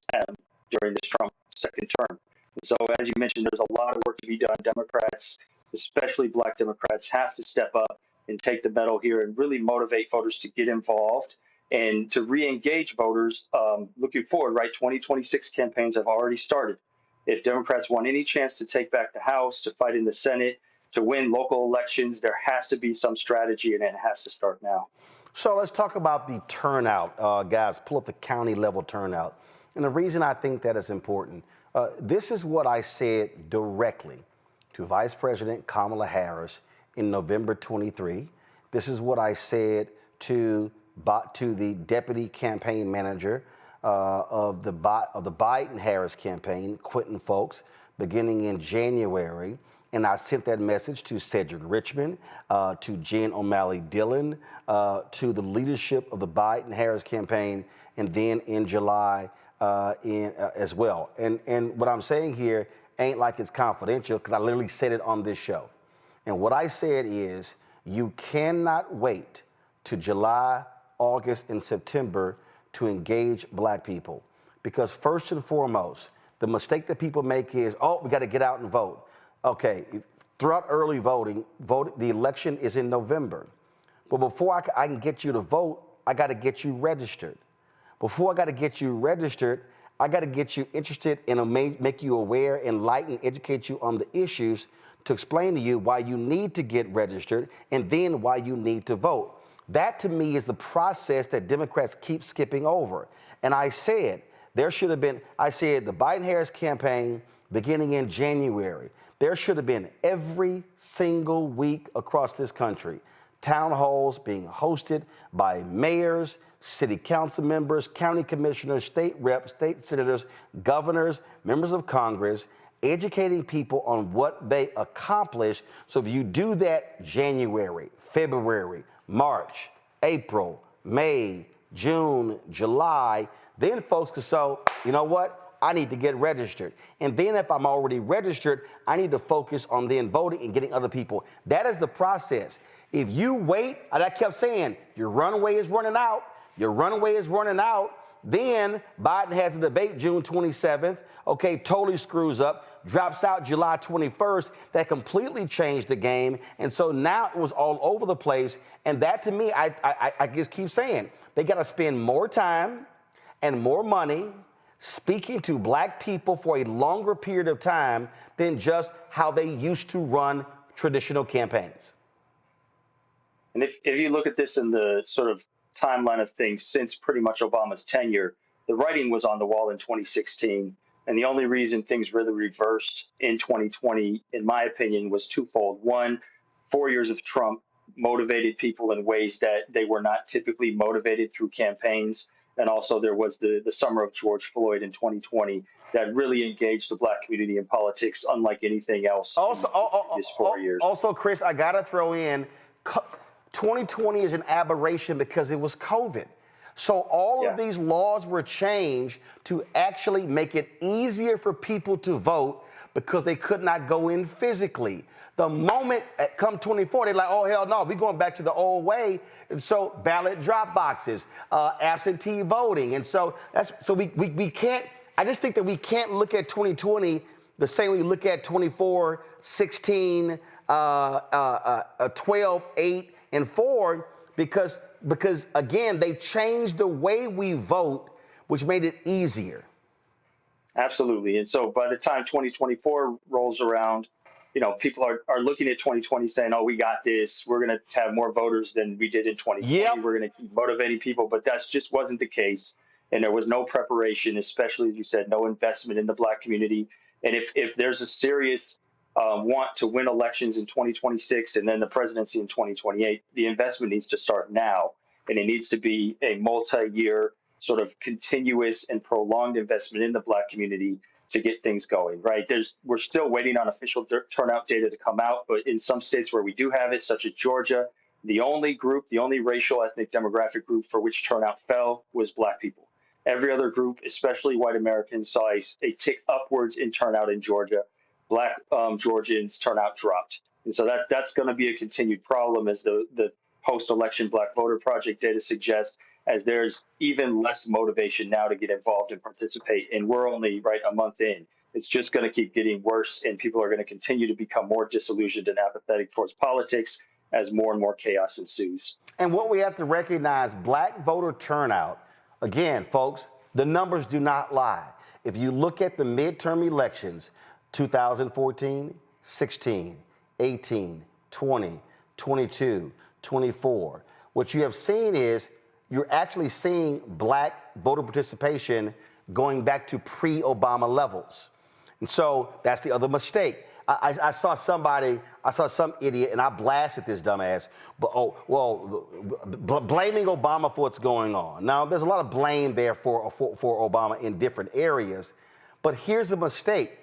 during this Trump second term. And so, as you mentioned, there's a lot of work to be done. Democrats, especially Black Democrats, have to step up and take the medal here and really motivate voters to get involved and to re-engage voters looking forward, right? 2026 campaigns have already started. If Democrats want any chance to take back the House, to fight in the Senate, to win local elections, there has to be some strategy, and it has to start now. So let's talk about the turnout, guys. Pull up the county level turnout. And the reason I think that is important, this is what I said directly to Vice President Kamala Harris in November 23. This is what I said to the deputy campaign manager of the Biden-Harris campaign, Quentin Folks, beginning in January. And I sent that message to Cedric Richmond, to Jen O'Malley Dillon, to the leadership of the Biden-Harris campaign, and then in July as well. And what I'm saying here ain't like it's confidential, because I literally said it on this show. And what I said is, you cannot wait to July, August, and September to engage Black people. because first and foremost, the mistake that people make is, oh, we got to get out and vote. Okay, throughout early voting, the election is in November. But before I can get you to vote, I got to get you registered. Before I got to get you registered, I got to get you interested and make you aware, enlighten, educate you on the issues to explain to you why you need to get registered and then why you need to vote. That to me is the process that Democrats keep skipping over. And I said, there should have been, I said the Biden-Harris campaign beginning in January, there should have been every single week across this country, town halls being hosted by mayors, city council members, county commissioners, state reps, state senators, governors, members of Congress, educating people on what they accomplished. So if you do that January, February, March, April, May, June, July, then folks can say, you know what? I need to get registered. And then if I'm already registered, I need to focus on then voting and getting other people. That is the process. If you wait, and I kept saying, your runway is running out, your runway is running out, then Biden has a debate June 27th, okay, totally screws up, drops out July 21st. That completely changed the game. And so now it was all over the place. And that to me, I just keep saying, they got to spend more time and more money speaking to black people for a longer period of time than just how they used to run traditional campaigns. And if you look at this in the sort of timeline of things since pretty much Obama's tenure, the writing was on the wall in 2016. And the only reason things really reversed in 2020, in my opinion, was twofold. One, 4 years of Trump motivated people in ways that they were not typically motivated through campaigns. And also there was the summer of George Floyd in 2020 that really engaged the black community in politics unlike anything else also, in these 4 years. Also, Chris, I got to throw in, 2020 is an aberration because it was COVID. So all of these laws were changed to actually make it easier for people to vote because they could not go in physically. The moment come 24, they're like, oh, hell no, we're going back to the old way. And so ballot drop boxes, absentee voting. And so we can't, I just think that we can't look at 2020 the same way we look at 24, 16, 12, 8, and 4, because again, they changed the way we vote, which made it easier. Absolutely. And so by the time 2024 rolls around, you know, people are looking at 2020 saying, oh, we got this. We're going to have more voters than we did in 2020. We're going to keep motivating people. But that just wasn't the case. And there was no preparation, especially, as you said, no investment in the black community. And if there's a serious want to win elections in 2026 and then the presidency in 2028, the investment needs to start now. And it needs to be a multi-year sort of continuous and prolonged investment in the black community to get things going, right? We're still waiting on official turnout data to come out, but in some states where we do have it, such as Georgia, the only racial ethnic demographic group for which turnout fell was black people. Every other group, especially white Americans, saw a tick upwards in turnout in Georgia. Black Georgians turnout dropped. And so that's going to be a continued problem, as the post-election Black Voter Project data suggests, as there's even less motivation now to get involved and participate. And we're only a month in. It's just going to keep getting worse, and people are going to continue to become more disillusioned and apathetic towards politics as more and more chaos ensues. And what we have to recognize, black voter turnout, again, folks, the numbers do not lie. If you look at the midterm elections, 2014, 16, 18, 20, 22, 24, what you have seen is you're actually seeing black voter participation going back to pre-Obama levels. And so that's the other mistake. I saw some idiot, and I blasted this dumbass, but blaming Obama for what's going on. Now, there's a lot of blame there for Obama in different areas, but here's the mistake.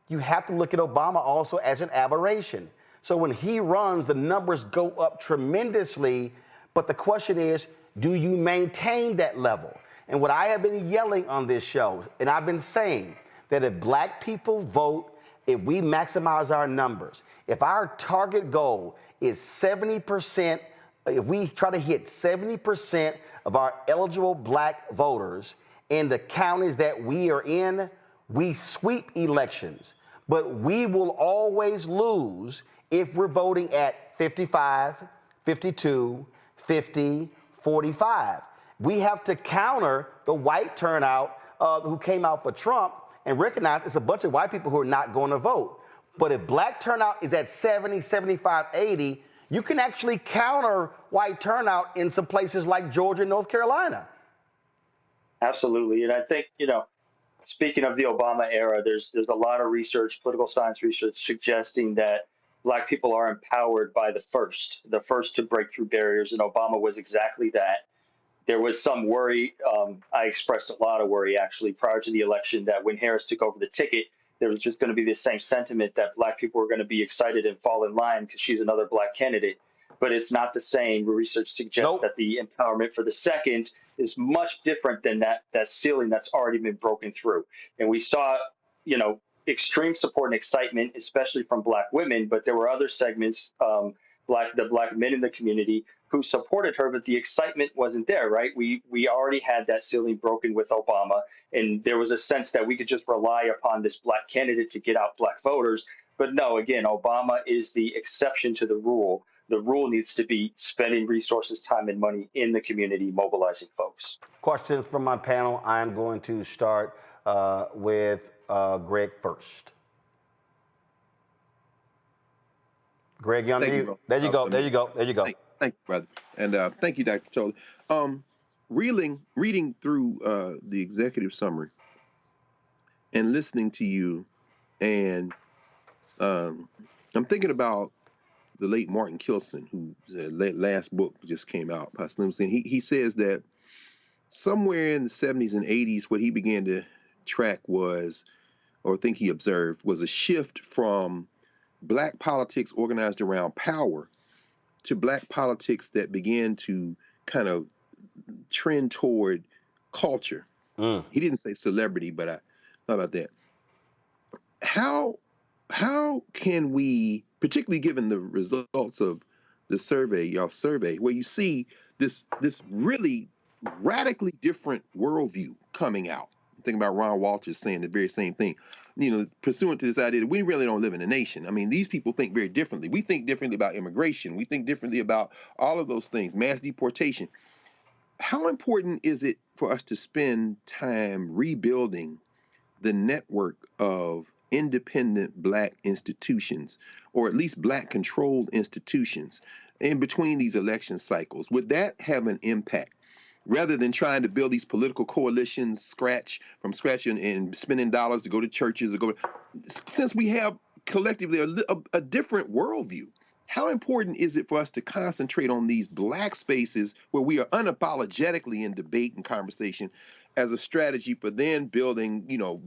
You have to look at Obama also as an aberration. So when he runs, the numbers go up tremendously, but the question is, do you maintain that level? And what I have been yelling on this show, and I've been saying that if black people vote, if we maximize our numbers, if our target goal is 70%, if we try to hit 70% of our eligible black voters, in the counties that we are in, we sweep elections, but we will always lose if we're voting at 55, 52, 50, 45. We have to counter the white turnout who came out for Trump and recognize it's a bunch of white people who are not going to vote. But if black turnout is at 70, 75, 80, you can actually counter white turnout in some places like Georgia and North Carolina. Absolutely. And I think, speaking of the Obama era, there's a lot of research, political science research, suggesting that Black people are empowered by the first to break through barriers. And Obama was exactly that. There was some worry. I expressed a lot of worry, actually, prior to the election, that when Harris took over the ticket, there was just going to be the same sentiment that Black people were going to be excited and fall in line because she's another Black candidate. But it's not the same. Research suggests that the empowerment for the second is much different than that ceiling that's already been broken through. And we saw, extreme support and excitement, especially from Black women, but there were other segments, the Black men in the community, who supported her, but the excitement wasn't there, right? We already had that ceiling broken with Obama, and there was a sense that we could just rely upon this Black candidate to get out Black voters. But no, again, Obama is the exception to the rule. The rule needs to be spending resources, time, and money in the community, mobilizing folks. Questions from my panel. I'm going to start with Greg first. Greg, you on mute? There you go. Thank you, brother. And thank you, Dr. Tolley. Reading through the executive summary and listening to you, and I'm thinking about the late Martin Kilson, whose last book just came out, by Slim Sin. He says that somewhere in the 70s and 80s, what he began to track was, or think he observed, was a shift from Black politics organized around power to Black politics that began to kind of trend toward culture. He didn't say celebrity, but I thought about that. How can we, particularly given the results of the survey, y'all survey, where you see this really radically different worldview coming out? I'm thinking about Ron Walters saying the very same thing. Pursuant to this idea that we really don't live in a nation. I mean, these people think very differently. We think differently about immigration. We think differently about all of those things, mass deportation. How important is it for us to spend time rebuilding the network of independent Black institutions, or at least Black-controlled institutions, in between these election cycles? Would that have an impact? Rather than trying to build these political coalitions from scratch and spending dollars to go to churches, since we have collectively a different worldview, how important is it for us to concentrate on these Black spaces where we are unapologetically in debate and conversation as a strategy for then building,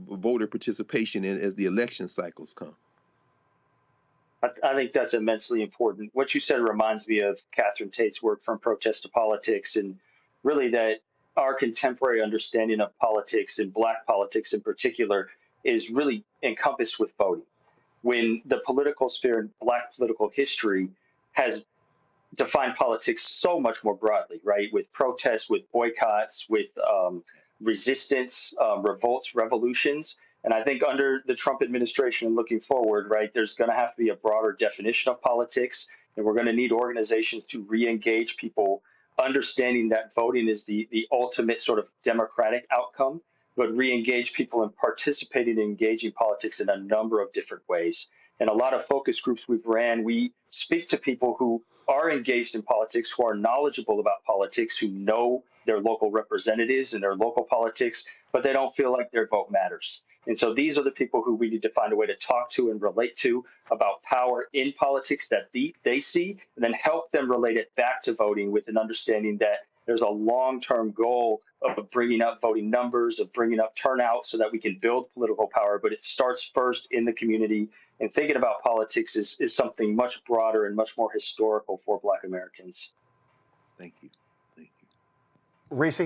voter participation as the election cycles come? I think that's immensely important. What you said reminds me of Catherine Tate's work, From Protest to Politics, and really that our contemporary understanding of politics, and Black politics in particular, is really encompassed with voting. When the political sphere and Black political history has defined politics so much more broadly, right? With protests, with boycotts, with resistance, revolts, revolutions. And I think under the Trump administration and looking forward, right, there's going to have to be a broader definition of politics, and we're going to need organizations to re-engage people, understanding that voting is the ultimate sort of democratic outcome, but re-engage people in participating and engaging politics in a number of different ways. And a lot of focus groups we've ran, we speak to people who are engaged in politics, who are knowledgeable about politics, who know their local representatives and their local politics, but they don't feel like their vote matters. And so these are the people who we need to find a way to talk to and relate to about power in politics that they see, and then help them relate it back to voting with an understanding that there's a long-term goal of bringing up voting numbers, of bringing up turnout so that we can build political power. But it starts first in the community, and thinking about politics is something much broader and much more historical for Black Americans. Thank you. Reese?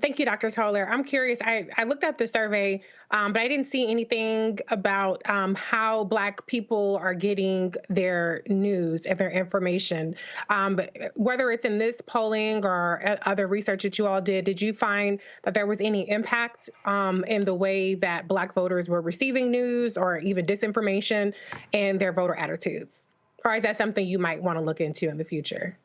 Thank you, Dr. Toller. I'm curious. I looked at the survey, but I didn't see anything about how Black people are getting their news and their information. But whether it's in this polling or other research that you all did you find that there was any impact in the way that Black voters were receiving news or even disinformation and their voter attitudes? Or is that something you might want to look into in the future?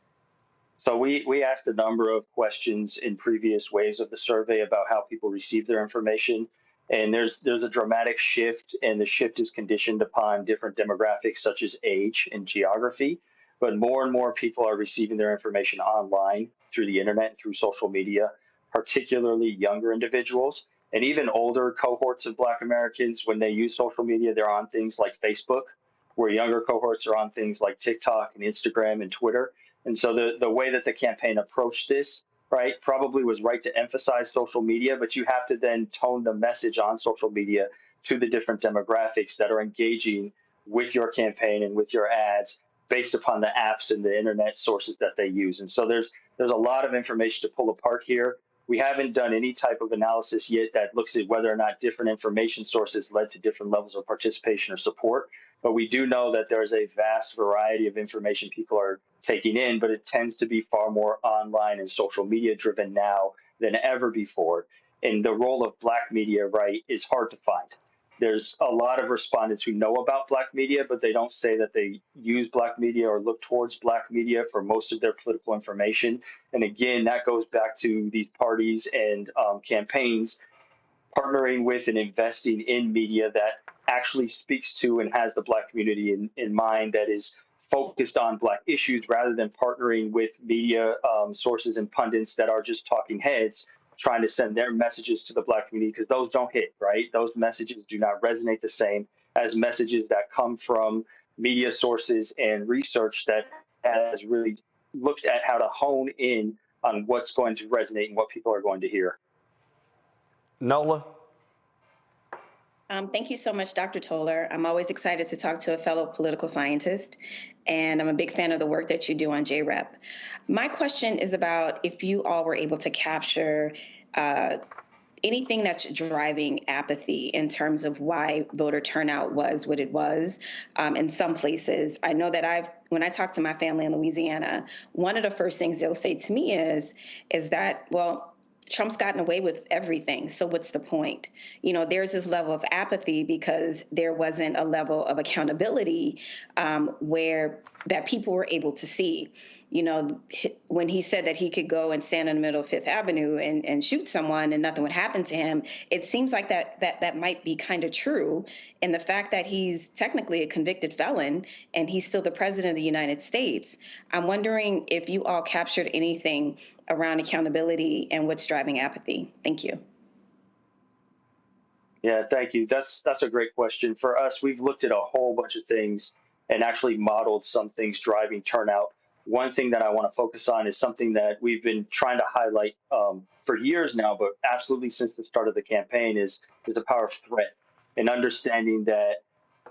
So we asked a number of questions in previous waves of the survey about how people receive their information. And there's a dramatic shift, and the shift is conditioned upon different demographics such as age and geography. But more and more people are receiving their information online through the internet and through social media, particularly younger individuals. And even older cohorts of Black Americans, when they use social media, they're on things like Facebook, where younger cohorts are on things like TikTok and Instagram and Twitter. And so the way that the campaign approached this, right, probably was right to emphasize social media, but you have to then tone the message on social media to the different demographics that are engaging with your campaign and with your ads based upon the apps and the internet sources that they use. And so there's a lot of information to pull apart here. We haven't done any type of analysis yet that looks at whether or not different information sources led to different levels of participation or support. But we do know that there's a vast variety of information people are taking in, but it tends to be far more online and social media driven now than ever before. And the role of Black media, right, is hard to find. There's a lot of respondents who know about Black media, but they don't say that they use Black media or look towards Black media for most of their political information. And again, that goes back to these parties and campaigns partnering with and investing in media that actually speaks to and has the Black community in mind, that is focused on Black issues, rather than partnering with media sources and pundits that are just talking heads, trying to send their messages to the Black community, because those don't hit, right? Those messages do not resonate the same as messages that come from media sources and research that has really looked at how to hone in on what's going to resonate and what people are going to hear. Nola? Thank you so much, Dr. Toller. I'm always excited to talk to a fellow political scientist, and I'm a big fan of the work that you do on JREP. My question is about if you all were able to capture anything that's driving apathy in terms of why voter turnout was what it was in some places. I know that when I talk to my family in Louisiana, one of the first things they'll say to me is that, well, Trump's gotten away with everything, so what's the point? You know, there's this level of apathy because there wasn't a level of accountability where that people were able to see. You know, when he said that he could go and stand in the middle of Fifth Avenue and shoot someone and nothing would happen to him, it seems like that might be kind of true. And the fact that he's technically a convicted felon and he's still the president of the United States, I'm wondering if you all captured anything around accountability and what's driving apathy. Thank you. Yeah, thank you. That's a great question. For us, we've looked at a whole bunch of things and actually modeled some things driving turnout. One thing that I want to focus on is something that we've been trying to highlight for years now, but absolutely since the start of the campaign, is the power of threat, and understanding that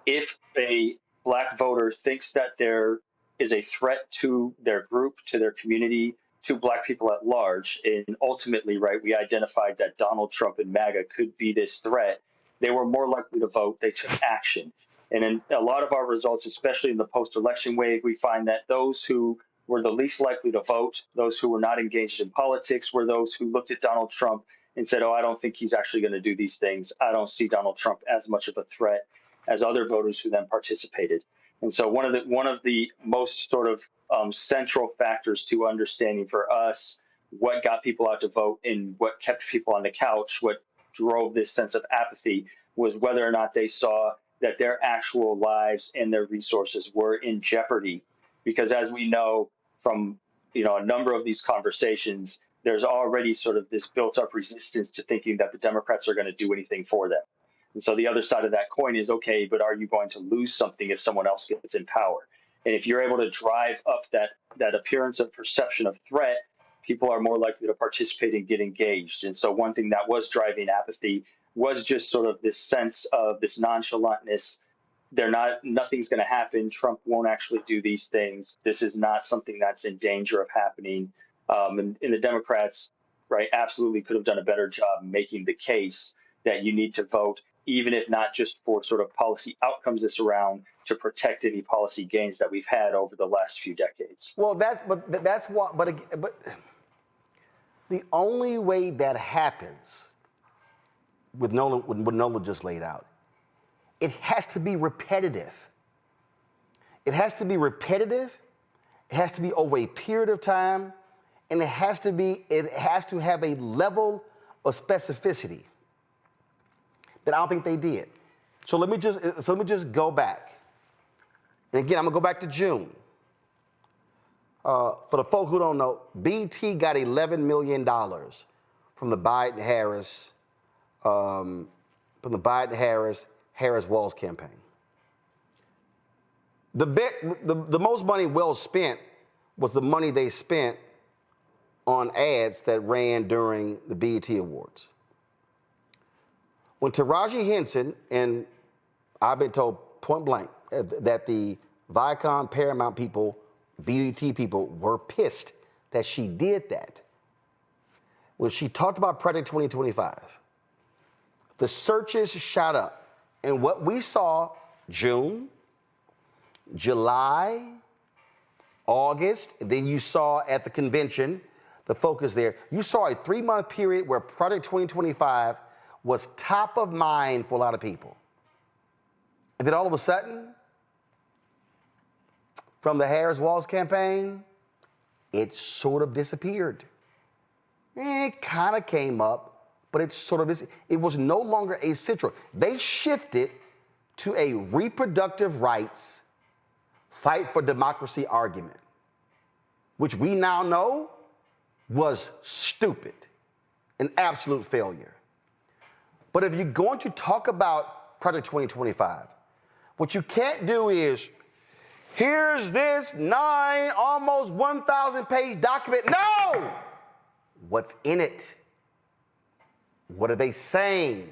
if a Black voter thinks that there is a threat to their group, to their community, to Black people at large, and ultimately, right, we identified that Donald Trump and MAGA could be this threat, they were more likely to vote. They took action. And in a lot of our results, especially in the post-election wave, we find that those who were the least likely to vote, those who were not engaged in politics, were those who looked at Donald Trump and said, oh, I don't think he's actually going to do these things. I don't see Donald Trump as much of a threat as other voters who then participated. And so one of the most sort of central factors to understanding for us what got people out to vote and what kept people on the couch, what drove this sense of apathy, was whether or not they saw that their actual lives and their resources were in jeopardy. Because as we know from a number of these conversations, there's already sort of this built-up resistance to thinking that the Democrats are going to do anything for them. And so the other side of that coin is, okay, but are you going to lose something if someone else gets in power? And if you're able to drive up that appearance of perception of threat, people are more likely to participate and get engaged. And so one thing that was driving apathy was just sort of this sense of this nonchalantness. Nothing's going to happen. Trump won't actually do these things. This is not something that's in danger of happening. And the Democrats, right, absolutely could have done a better job making the case that you need to vote, even if not just for sort of policy outcomes this around, to protect any policy gains that we've had over the last few decades. Well, that's what. But the only way that happens, with what Nola just laid out, it has to be repetitive. It has to be repetitive. It has to be over a period of time, and it has to have a level of specificity that I don't think they did. So let me just go back. And again, I'm gonna go back to June. For the folk who don't know, BT got $11 million from the Biden-Harris Harris-Walz campaign. The most money well spent was the money they spent on ads that ran during the BET Awards. When Taraji Henson, and I've been told point blank that the Viacom, Paramount people, BET people were pissed that she did that. When she talked about Project 2025, the searches shot up. And what we saw June, July, August, and then you saw at the convention, the focus there, you saw a 3-month period where Project 2025 was top of mind for a lot of people. And then all of a sudden, from the Harris-Walz campaign, it sort of disappeared. It kind of came up, but it was no longer a central. They shifted to a reproductive rights, fight for democracy argument, which we now know was stupid, an absolute failure. But if you're going to talk about Project 2025, what you can't do is, here's this almost 1,000 page document. No! What's in it? What are they saying?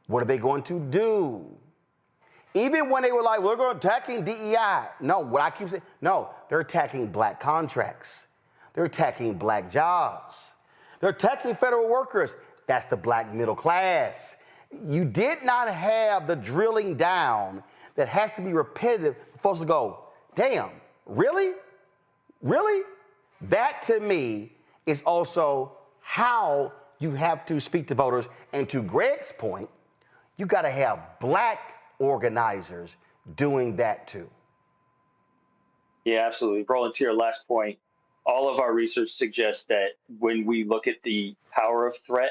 What are they going to do? Even when they were like, we're going to attacking DEI. No, what I keep saying, no, they're attacking black contracts. They're attacking black jobs. They're attacking federal workers. That's the black middle class. You did not have the drilling down that has to be repetitive for folks to go, damn, really? Really? That to me is also how you have to speak to voters. And to Greg's point, you got to have black organizers doing that too. Yeah, absolutely. Roland, to your last point, all of our research suggests that when we look at the power of threat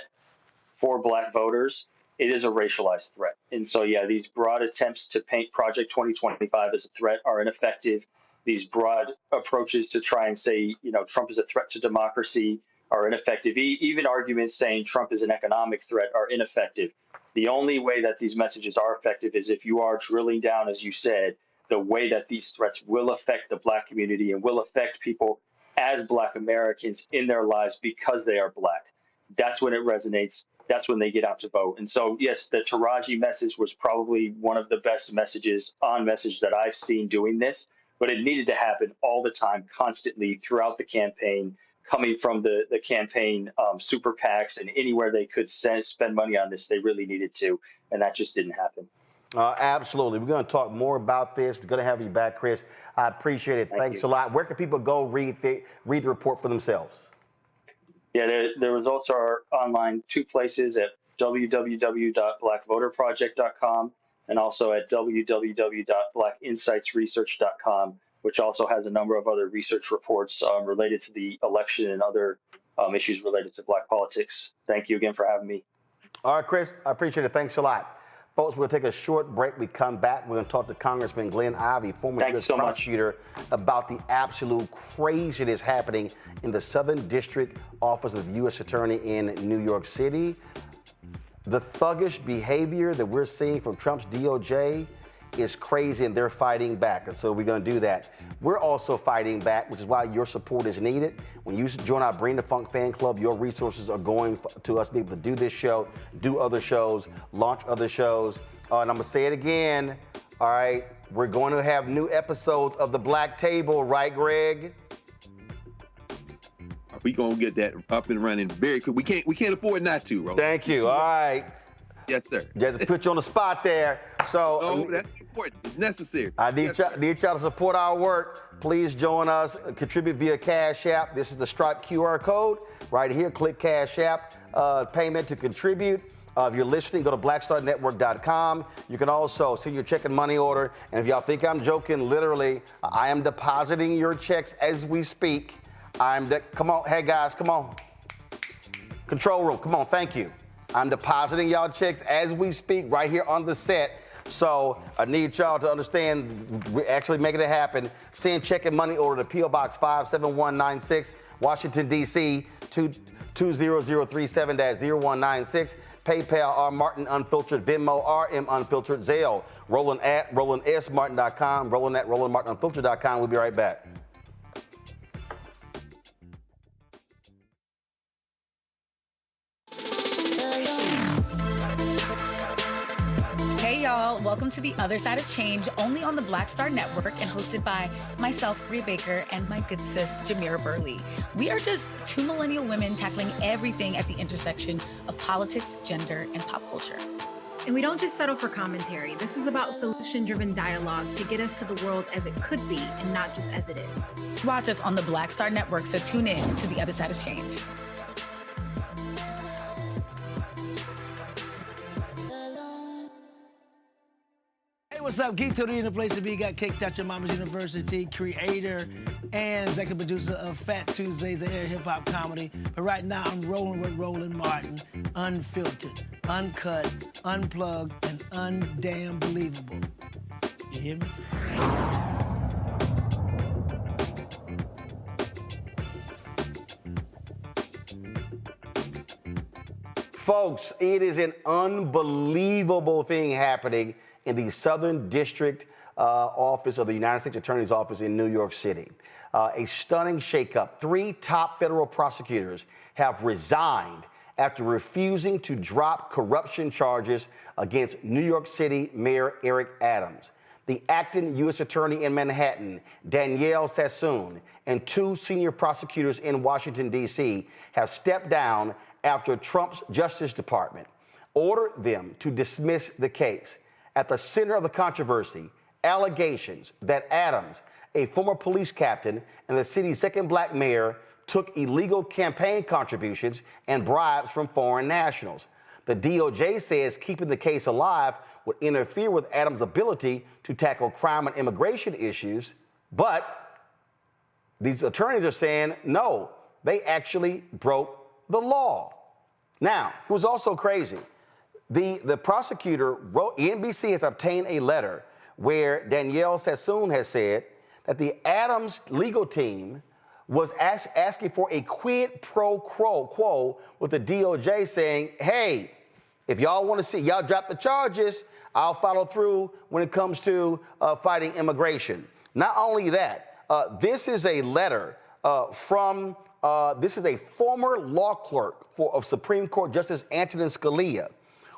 for black voters, it is a racialized threat. And so, yeah, these broad attempts to paint Project 2025 as a threat are ineffective. These broad approaches to try and say, Trump is a threat to democracy are ineffective. Even arguments saying Trump is an economic threat are ineffective. The only way that these messages are effective is if you are drilling down, as you said, the way that these threats will affect the black community and will affect people as black Americans in their lives because they are black. That's when it resonates. That's when they get out to vote. And so, yes, the Taraji message was probably one of the best messages that I've seen doing this, but it needed to happen all the time, constantly throughout the campaign, coming from the campaign super PACs, and anywhere they could spend money on this, they really needed to, and that just didn't happen. Absolutely. We're going to talk more about this. We're going to have you back, Chris. I appreciate it. Thanks a lot. Where can people go read the report for themselves? Yeah, the results are online 2 places, at www.blackvoterproject.com and also at www.blackinsightsresearch.com, which also has a number of other research reports related to the election and other issues related to black politics. Thank you again for having me. All right, Chris, I appreciate it. Thanks a lot. Folks, we'll take a short break. We come back. We're going to talk to Congressman Glenn Ivey, former U.S. prosecutor, about the absolute craziness happening in the Southern District Office of the U.S. Attorney in New York City. The thuggish behavior that we're seeing from Trump's DOJ is crazy, and they're fighting back. And so we're going to do that. We're also fighting back, which is why your support is needed. When you join our Bring the Funk fan club, your resources are going to us to be able to do this show, do other shows, launch other shows. And I'm going to say it again. All right. We're going to have new episodes of The Black Table, right, Greg? we gonna get that up and running very quick. We can't afford not to, Roland. Thank you. All right. Yes, sir. Just to put you on the spot there. So oh, that's important. It's necessary. I need y'all to support our work. Please join us. Contribute via Cash App. This is the Stripe QR code right here. Click Cash App payment to contribute. If you're listening, go to blackstarnetwork.com. You can also send your check and money order. And if y'all think I'm joking, literally, I am depositing your checks as we speak. Come on, hey guys, come on. Control room, come on, thank you. I'm depositing y'all checks as we speak right here on the set. So I need y'all to understand we're actually making it happen. Send check and money order to P.O. Box 57196, Washington, D.C. 20037-0196. PayPal, R. Martin Unfiltered. Venmo, RM Unfiltered. Zelle, Roland at RolandSMartin.com. Roland at RolandMartinUnfiltered.com. We'll be right back. Hey y'all, welcome to The Other Side of Change, only on the Black Star Network and hosted by myself, Rhea Baker, and my good sis, Jamira Burley. We are just two millennial women tackling everything at the intersection of politics, gender, and pop culture. And we don't just settle for commentary. This is about solution-driven dialogue to get us to the world as it could be and not just as it is. Watch us on the Black Star Network, so tune in to The Other Side of Change. What's up? Geek Tony in the place to be. Got Cake Touch at Mama's University, creator and executive producer of Fat Tuesdays, the air hip-hop comedy. But right now, I'm rolling with Roland Martin, unfiltered, uncut, unplugged, and undamn believable. You hear me? Folks, it is an unbelievable thing happening in the Southern District Office of the United States Attorney's Office in New York City. A stunning shakeup. 3 top federal prosecutors have resigned after refusing to drop corruption charges against New York City Mayor Eric Adams. The acting U.S. Attorney in Manhattan, Danielle Sassoon, and 2 senior prosecutors in Washington, D.C. have stepped down after Trump's Justice Department ordered them to dismiss the case. At the center of the controversy, allegations that Adams, a former police captain and the city's second black mayor, took illegal campaign contributions and bribes from foreign nationals. The DOJ says keeping the case alive would interfere with Adams' ability to tackle crime and immigration issues, but these attorneys are saying, no, they actually broke the law. Now, it was also crazy. The prosecutor wrote, NBC has obtained a letter where Danielle Sassoon has said that the Adams legal team was asking for a quid pro quo with the DOJ saying, hey, if y'all want to see, y'all drop the charges, I'll follow through when it comes to fighting immigration. Not only that, this is a letter this is a former law clerk of Supreme Court Justice Antonin Scalia,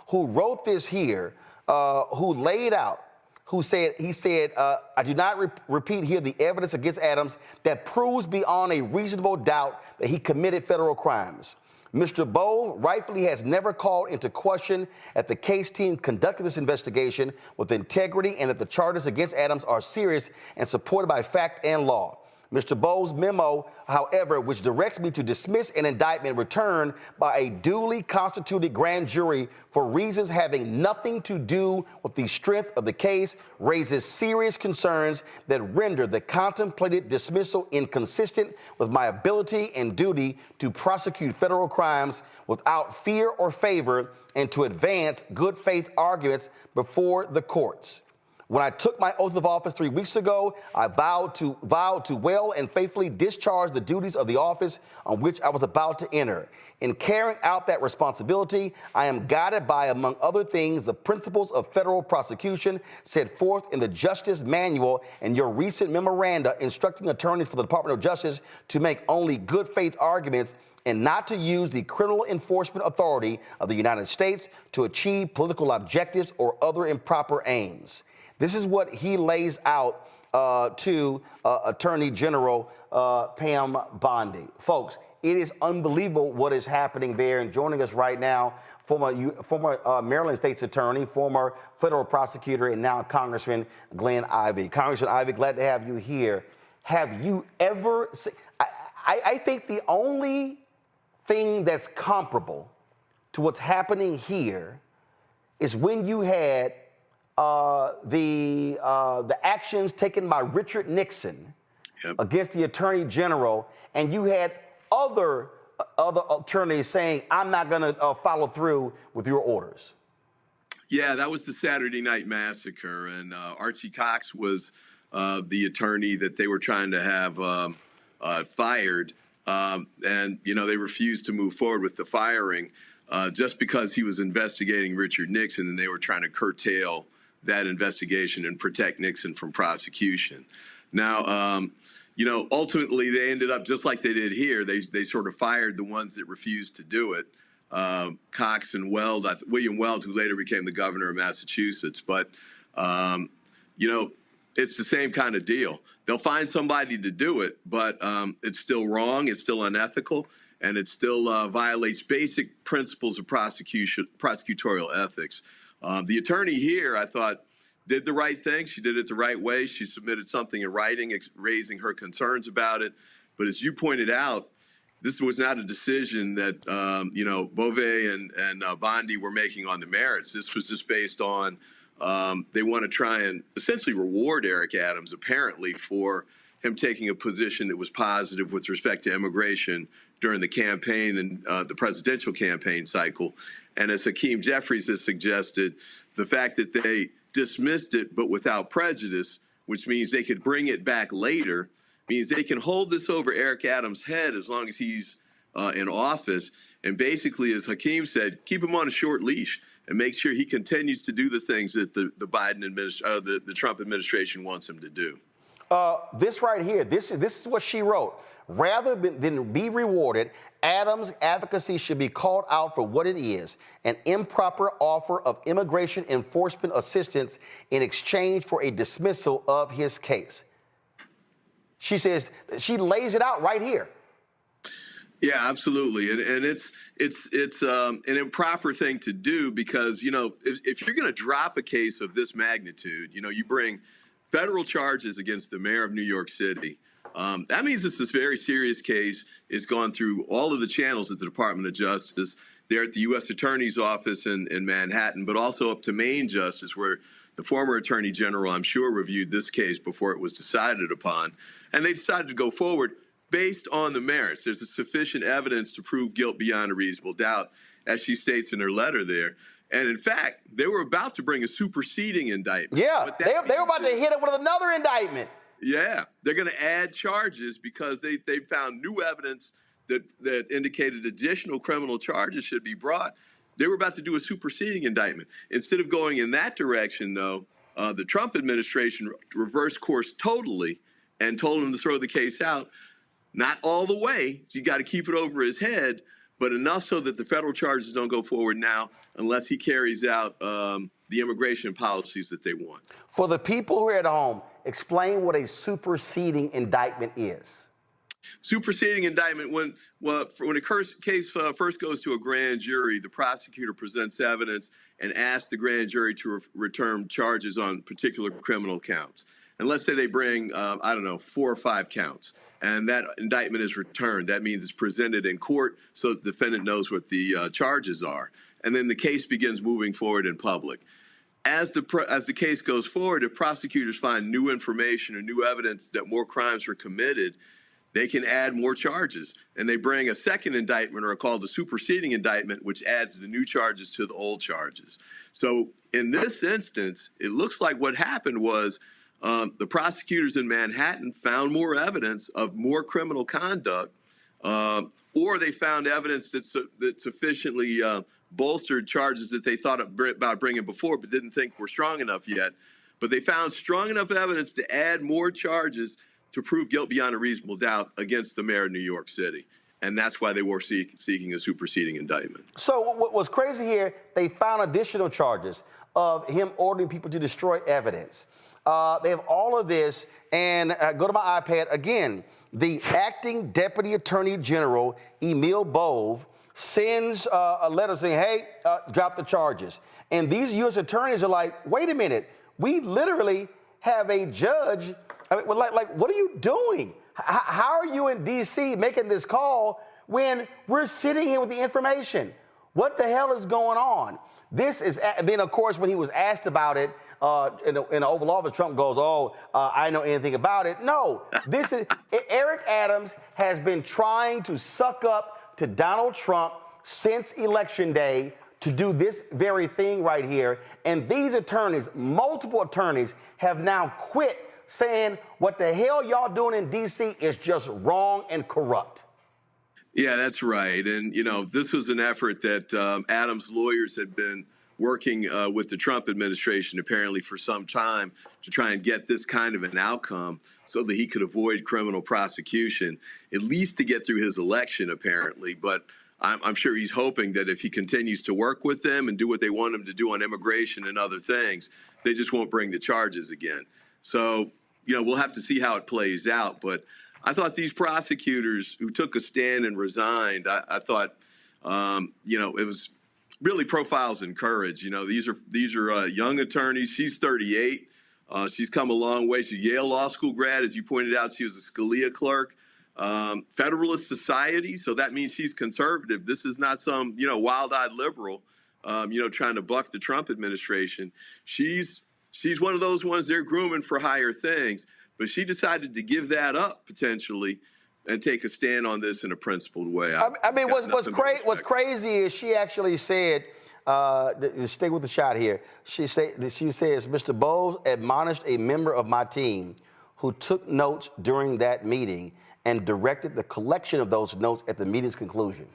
who wrote this here, who laid out, he said, I do not repeat here the evidence against Adams that proves beyond a reasonable doubt that he committed federal crimes. Mr. Bowe rightfully has never called into question that the case team conducted this investigation with integrity and that the charges against Adams are serious and supported by fact and law. Mr. Bowe's memo, however, which directs me to dismiss an indictment returned by a duly constituted grand jury for reasons having nothing to do with the strength of the case, raises serious concerns that render the contemplated dismissal inconsistent with my ability and duty to prosecute federal crimes without fear or favor and to advance good faith arguments before the courts. When I took my oath of office 3 weeks ago, I vowed to well and faithfully discharge the duties of the office on which I was about to enter. In carrying out that responsibility, I am guided by, among other things, the principles of federal prosecution set forth in the Justice Manual and your recent memoranda instructing attorneys for the Department of Justice to make only good faith arguments and not to use the criminal enforcement authority of the United States to achieve political objectives or other improper aims. This is what he lays out to Attorney General Pam Bondi. Folks, it is unbelievable what is happening there. And joining us right now, former Maryland State's Attorney, former federal prosecutor, and now Congressman Glenn Ivey. Congressman Ivey, glad to have you here. Have you ever seen, I think the only thing that's comparable to what's happening here is when you had the actions taken by Richard Nixon against the Attorney General, and you had other attorneys saying, I'm not going to follow through with your orders. Yeah, that was the Saturday Night Massacre, and Archie Cox was the attorney that they were trying to have fired, and they refused to move forward with the firing just because he was investigating Richard Nixon, and they were trying to curtail that investigation and protect Nixon from prosecution. Now, ultimately they ended up just like they did here. They sort of fired the ones that refused to do it. Cox and Weld, William Weld, who later became the governor of Massachusetts. But, it's the same kind of deal. They'll find somebody to do it, but it's still wrong. It's still unethical, and it still violates basic principles of prosecutorial ethics. The attorney here, I thought, did the right thing. She did it the right way. She submitted something in writing, raising her concerns about it. But as you pointed out, this was not a decision that, Beauvais and Bondi were making on the merits. This was just based on they want to try and essentially reward Eric Adams, apparently, for him taking a position that was positive with respect to immigration during the campaign and the presidential campaign cycle. And as Hakeem Jeffries has suggested, the fact that they dismissed it but without prejudice, which means they could bring it back later, means they can hold this over Eric Adams' head as long as he's in office. And basically, as Hakeem said, keep him on a short leash and make sure he continues to do the things that the Biden administration, the Trump administration wants him to do. This right here, this is what she wrote. Rather than be rewarded, Adams' advocacy should be called out for what it is, an improper offer of immigration enforcement assistance in exchange for a dismissal of his case. She says, she lays it out right here. Yeah, absolutely. And it's an improper thing to do because, if you're going to drop a case of this magnitude, you bring federal charges against the mayor of New York City. That means it's this very serious case. It's gone through all of the channels at the Department of Justice. They're at the U.S. Attorney's Office in Manhattan, but also up to Maine Justice, where the former Attorney General, I'm sure, reviewed this case before it was decided upon. And they decided to go forward based on the merits. There's sufficient evidence to prove guilt beyond a reasonable doubt, as she states in her letter there. And in fact, they were about to bring a superseding indictment. Yeah, they were about to hit it with another indictment. Yeah, they're going to add charges because they found new evidence that indicated additional criminal charges should be brought. They were about to do a superseding indictment. Instead of going in that direction, though, the Trump administration reversed course totally and told him to throw the case out. Not all the way. So you got to keep it over his head, but enough so that the federal charges don't go forward now unless he carries out the immigration policies that they want. For the people who are at home, explain what a superseding indictment is. Superseding indictment, when a case first goes to a grand jury, the prosecutor presents evidence and asks the grand jury to return charges on particular criminal counts. And let's say they bring, 4 or 5 counts. And that indictment is returned. That means it's presented in court so the defendant knows what the charges are. And then the case begins moving forward in public. As the case goes forward, if prosecutors find new information or new evidence that more crimes were committed, they can add more charges. And they bring a second indictment, or called the superseding indictment, which adds the new charges to the old charges. So in this instance, it looks like what happened was the prosecutors in Manhattan found more evidence of more criminal conduct, or they found evidence that sufficiently bolstered charges that they thought about bringing before but didn't think were strong enough yet. But they found strong enough evidence to add more charges to prove guilt beyond a reasonable doubt against the mayor of New York City. And that's why they were seeking a superseding indictment. So what was crazy here, they found additional charges of him ordering people to destroy evidence. They have all of this. And go to my iPad. Again, the acting Deputy Attorney General, Emil Bove, sends a letter saying, hey, drop the charges. And these U.S. attorneys are like, wait a minute. We literally have a judge. I mean, like, what are you doing? How are you in D.C. making this call when we're sitting here with the information? What the hell is going on? This is, then of course, when he was asked about it in the Oval Office, Trump goes, I know anything about it. No, this is, Eric Adams has been trying to suck up to Donald Trump since Election Day to do this very thing right here. And these attorneys, multiple attorneys, have now quit saying what the hell y'all doing in D.C. is just wrong and corrupt. Yeah, that's right. And, you know, this was an effort that Adams' lawyers had been working with the Trump administration apparently for some time to try and get this kind of an outcome so that he could avoid criminal prosecution, at least to get through his election, apparently. But I'm sure he's hoping that if he continues to work with them and do what they want him to do on immigration and other things, they just won't bring the charges again. So, you know, we'll have to see how it plays out. But I thought these prosecutors who took a stand and resigned, I thought, you know, it was really profiles in courage. You know, these are young attorneys. She's 38. She's come a long way. She's a Yale Law School grad. As you pointed out, she was a Scalia clerk. Federalist Society, so that means she's conservative. This is not some, you know, wild-eyed liberal, you know, trying to buck the Trump administration. She's one of those ones they're grooming for higher things. But she decided to give that up potentially and take a stand on this in a principled way. I mean, what's crazy is she actually said, stay with the shot here. She says, Mr. Bowles admonished a member of my team who took notes during that meeting and directed the collection of those notes at the meeting's conclusion.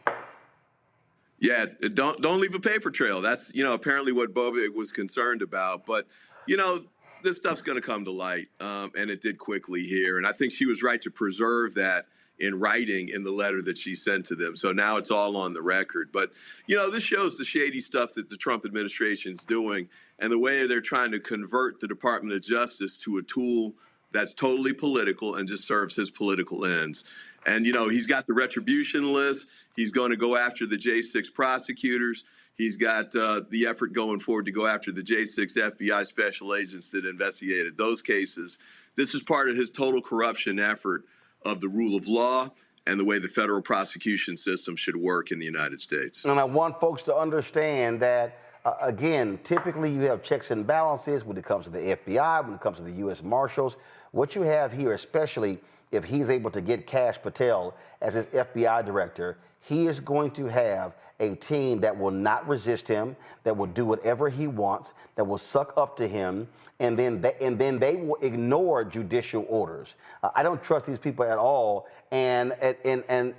Yeah, don't leave a paper trail. That's, you know, apparently what Bovig was concerned about. But, you know, this stuff's going to come to light, and it did quickly here. And I think she was right to preserve that in writing in the letter that she sent to them. So now it's all on the record. But, you know, this shows the shady stuff that the Trump administration's doing and the way they're trying to convert the Department of Justice to a tool that's totally political and just serves his political ends. And, you know, he's got the retribution list. He's going to go after the J6 prosecutors. He's got the effort going forward to go after the J6 FBI special agents that investigated those cases. This is part of his total corruption effort of the rule of law and the way the federal prosecution system should work in the United States. And I want folks to understand that, again, typically you have checks and balances when it comes to the FBI, when it comes to the U.S. Marshals. What you have here, especially if he's able to get Kash Patel as his FBI director, he is going to have a team that will not resist him, that will do whatever he wants, that will suck up to him, and then they will ignore judicial orders. I don't trust these people at all. And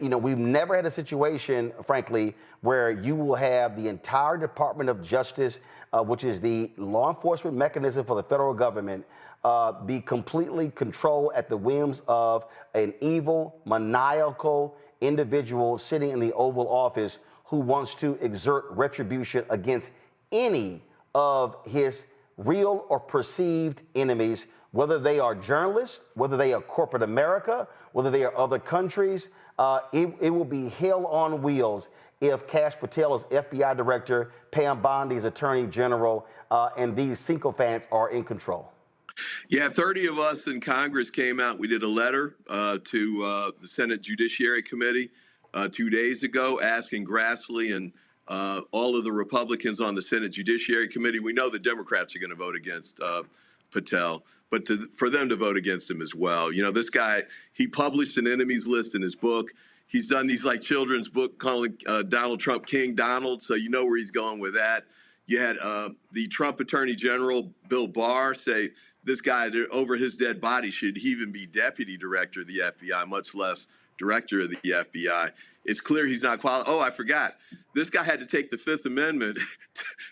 you know, we've never had a situation, frankly, where you will have the entire Department of Justice, which is the law enforcement mechanism for the federal government, be completely controlled at the whims of an evil, maniacal individual sitting in the Oval Office who wants to exert retribution against any of his real or perceived enemies, whether they are journalists, whether they are corporate America, whether they are other countries. It will be hell on wheels if Kash Patel is FBI director, Pam Bondi is attorney general, and these sycophants are in control. Yeah, 30 of us in Congress came out. We did a letter to the Senate Judiciary Committee 2 days ago asking Grassley and all of the Republicans on the Senate Judiciary Committee. We know the Democrats are going to vote against Patel, but for them to vote against him as well. You know, this guy, he published an enemies list in his book. He's done these like children's book calling Donald Trump King Donald, so you know where he's going with that. You had the Trump Attorney General, Bill Barr, say this guy over his dead body should he even be deputy director of the FBI, much less director of the FBI. It's clear he's not qualified. Oh, I forgot. This guy had to take the Fifth Amendment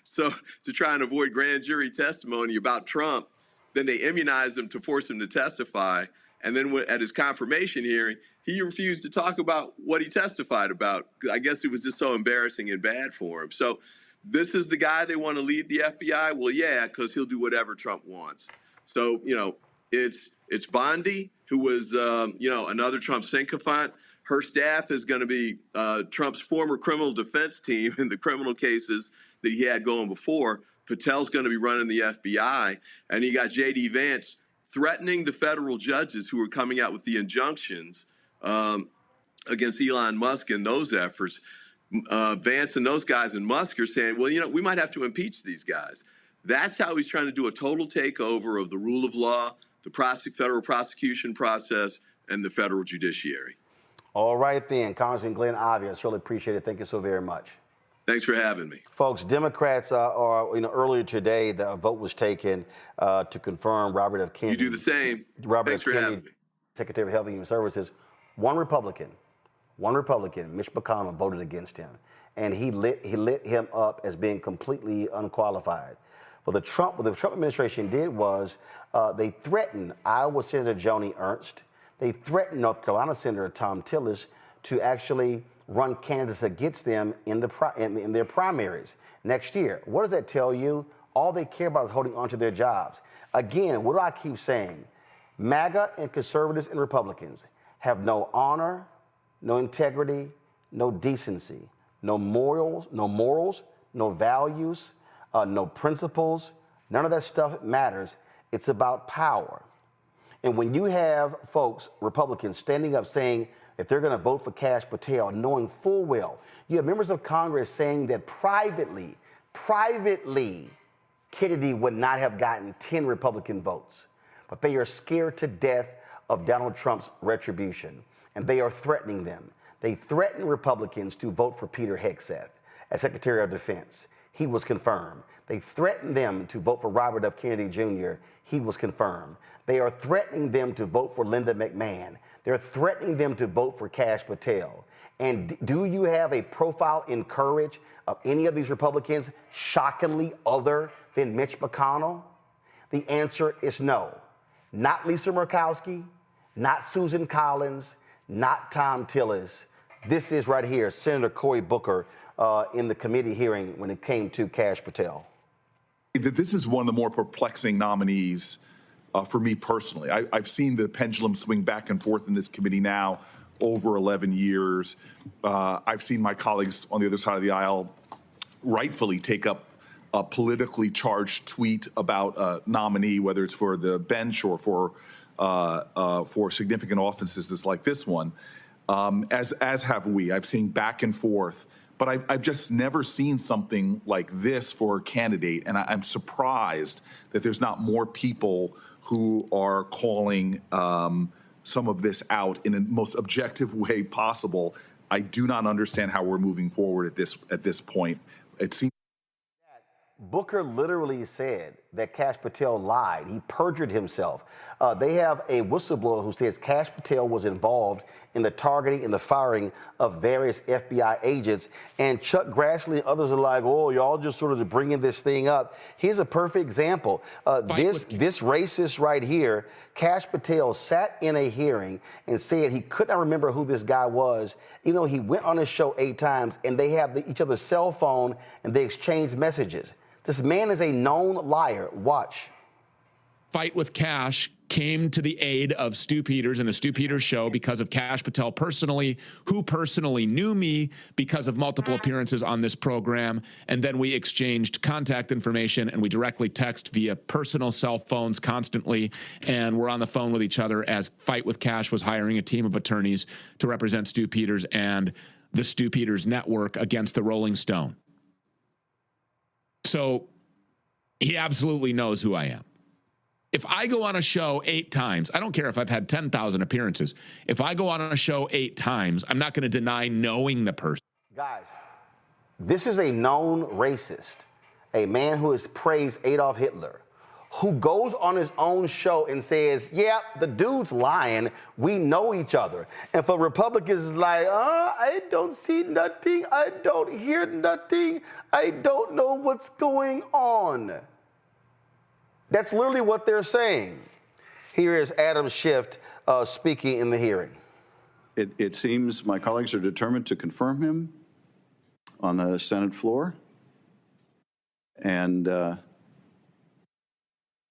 so to try and avoid grand jury testimony about Trump. Then they immunized him to force him to testify. And then at his confirmation hearing, he refused to talk about what he testified about. I guess it was just so embarrassing and bad for him. So this is the guy they want to lead the FBI? Well, yeah, because he'll do whatever Trump wants. So, it's Bondi, who was, another Trump sycophant. Her staff is going to be Trump's former criminal defense team in the criminal cases that he had going before. Patel's going to be running the FBI. And you got J.D. Vance threatening the federal judges who are coming out with the injunctions against Elon Musk and those efforts. Vance and those guys and Musk are saying, well, we might have to impeach these guys. That's how he's trying to do a total takeover of the rule of law, the federal prosecution process, and the federal judiciary. All right, then. Congressman Glenn Ivey, I really appreciate it. Thank you so very much. Thanks for having me. Folks, Democrats earlier today, the vote was taken to confirm Robert F. Kennedy. You do the same. Robert Thanks F. for Kennedy, having me. Secretary of Health and Human Services. One Republican, Mitch McConnell, voted against him. And he lit him up as being completely unqualified. What the Trump administration did was they threatened Iowa Senator Joni Ernst. They threatened North Carolina Senator Tom Tillis to actually run candidates against them in their primaries next year. What does that tell you? All they care about is holding on to their jobs. Again, what do I keep saying? MAGA and conservatives and Republicans have no honor, no integrity, no decency, no morals, no values, no principles. None of that stuff matters. It's about power. And when you have folks, Republicans, standing up saying that they're going to vote for Kash Patel, knowing full well, you have members of Congress saying that privately, Kennedy would not have gotten 10 Republican votes. But they are scared to death of Donald Trump's retribution, and they are threatening them. They threaten Republicans to vote for Peter Hegseth as Secretary of Defense. He was confirmed. They threatened them to vote for Robert F. Kennedy Jr. He was confirmed. They are threatening them to vote for Linda McMahon. They're threatening them to vote for Kash Patel. And do you have a profile in courage of any of these Republicans shockingly other than Mitch McConnell? The answer is no. Not Lisa Murkowski, not Susan Collins, not Tom Tillis. This is right here, Senator Cory Booker in the committee hearing when it came to Kash Patel. This is one of the more perplexing nominees for me personally. I've seen the pendulum swing back and forth in this committee now over 11 years. I've seen my colleagues on the other side of the aisle rightfully take up a politically charged tweet about a nominee, whether it's for the bench or for significant offices like this one, as have we. I've seen back and forth, but I've just never seen something like this for a candidate, and I'm surprised that there's not more people who are calling some of this out in the most objective way possible. I do not understand how we're moving forward at this point. It seems Booker literally said that Kash Patel lied. He perjured himself. They have a whistleblower who says Kash Patel was involved in the targeting and the firing of various FBI agents. And Chuck Grassley and others are like, oh, y'all just sort of bringing this thing up. Here's a perfect example. This racist right here, Kash Patel sat in a hearing and said he could not remember who this guy was, even though he went on his show 8 times, and they have each other's cell phone and they exchanged messages. This man is a known liar. Watch. Fight with Kash came to the aid of Stu Peters and the Stu Peters show because of Kash Patel personally, who personally knew me because of multiple appearances on this program. And then we exchanged contact information and we directly text via personal cell phones constantly. And we're on the phone with each other as Fight with Kash was hiring a team of attorneys to represent Stu Peters and the Stu Peters network against the Rolling Stone. So he absolutely knows who I am. If I go on a show 8 times, I don't care if I've had 10,000 appearances. If I go on a show 8 times, I'm not going to deny knowing the person. Guys, this is a known racist, a man who has praised Adolf Hitler, who goes on his own show and says, yeah, the dude's lying. We know each other. And for Republicans, it's like, I don't see nothing. I don't hear nothing. I don't know what's going on. That's literally what they're saying. Here is Adam Schiff speaking in the hearing. It seems my colleagues are determined to confirm him on the Senate floor. And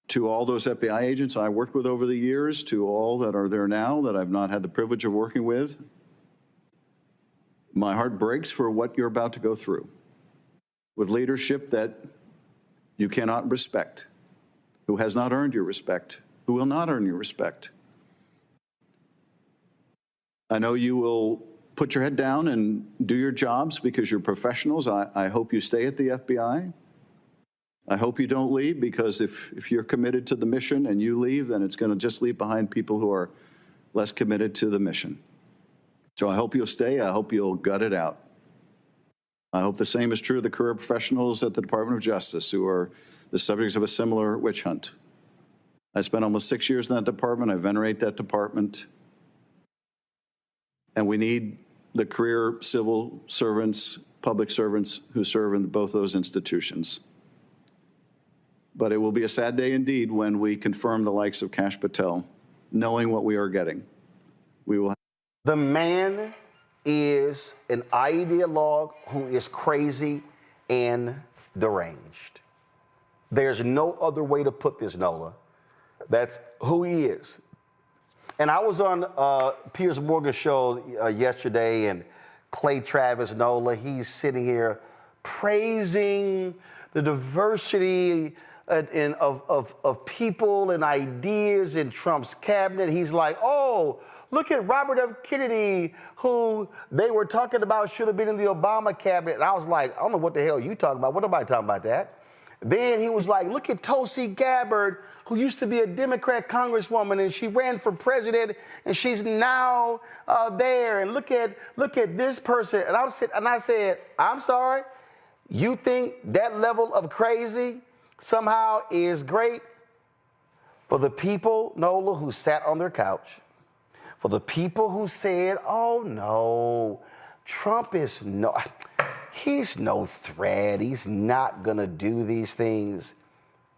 To all those FBI agents I worked with over the years, to all that are there now that I've not had the privilege of working with, my heart breaks for what you're about to go through with leadership that you cannot respect, who has not earned your respect, who will not earn your respect. I know you will put your head down and do your jobs because you're professionals. I hope you stay at the FBI. I hope you don't leave, because if you're committed to the mission and you leave, then it's going to just leave behind people who are less committed to the mission. So I hope you'll stay. I hope you'll gut it out. I hope the same is true of the career professionals at the Department of Justice who are the subjects of a similar witch hunt. I spent almost 6 years in that department. I venerate that department. And we need the career civil servants, public servants who serve in both those institutions. But it will be a sad day indeed when we confirm the likes of Kash Patel, knowing what we are getting. We will. The man is an ideologue who is crazy and deranged. There's no other way to put this, Nola. That's who he is. And I was on Piers Morgan's show yesterday, and Clay Travis, Nola, he's sitting here praising the diversity of people and ideas in Trump's cabinet. He's like, oh, look at Robert F. Kennedy, who they were talking about should have been in the Obama cabinet. And I was like, I don't know what the hell you talking about. What am I talking about that? Then he was like, look at Tulsi Gabbard, who used to be a Democrat congresswoman, and she ran for president, and she's now there. And look at this person. And I said, I'm sorry, you think that level of crazy somehow is great? For the people, Nola, who sat on their couch, for the people who said, oh no, Trump is he's no threat, he's not gonna do these things.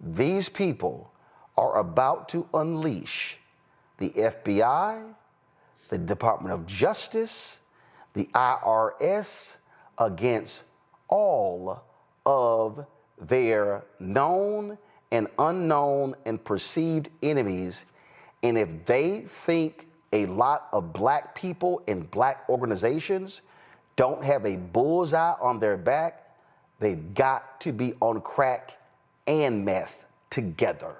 These people are about to unleash the FBI, the Department of Justice, the IRS against all of their known and unknown and perceived enemies. And if they think a lot of black people and black organizations don't have a bullseye on their back, they've got to be on crack and meth together.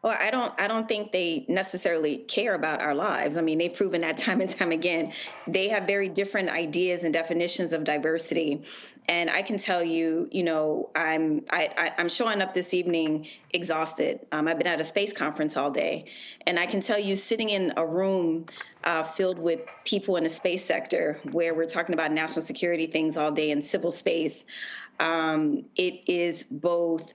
Well, I don't think they necessarily care about our lives. I mean, they've proven that time and time again. They have very different ideas and definitions of diversity. And I can tell you, I'm showing up this evening exhausted. I've been at a space conference all day, and I can tell you, sitting in a room filled with people in the space sector, where we're talking about national security things all day in civil space, it is both.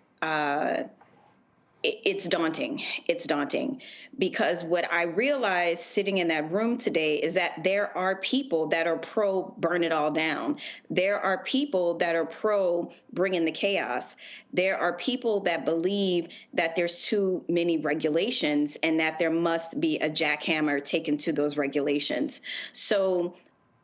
It's daunting. It's daunting, because what I realized sitting in that room today is that there are people that are pro burn it all down. There are people that are pro bringing the chaos. There are people that believe that there's too many regulations and that there must be a jackhammer taken to those regulations. So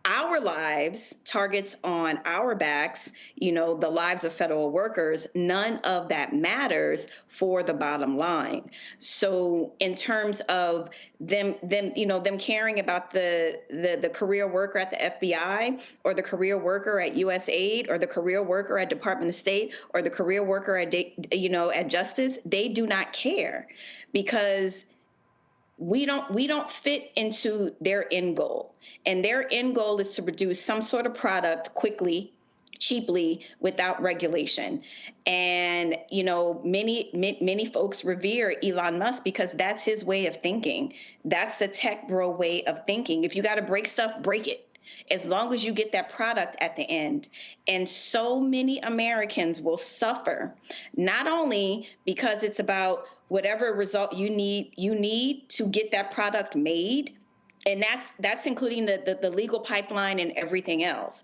our lives, targets on our backs, the lives of federal workers, none of that matters for the bottom line. So in terms of them caring about the career worker at the FBI, or the career worker at USAID, or the career worker at Department of State, or the career worker at Justice, they do not care, because we don't fit into their end goal. And their end goal is to produce some sort of product quickly, cheaply, without regulation. And, many folks revere Elon Musk because that's his way of thinking. That's the tech bro way of thinking. If you got to break stuff, break it, as long as you get that product at the end. And so many Americans will suffer, not only because it's about whatever result you need to get that product made, and that's including the legal pipeline and everything else.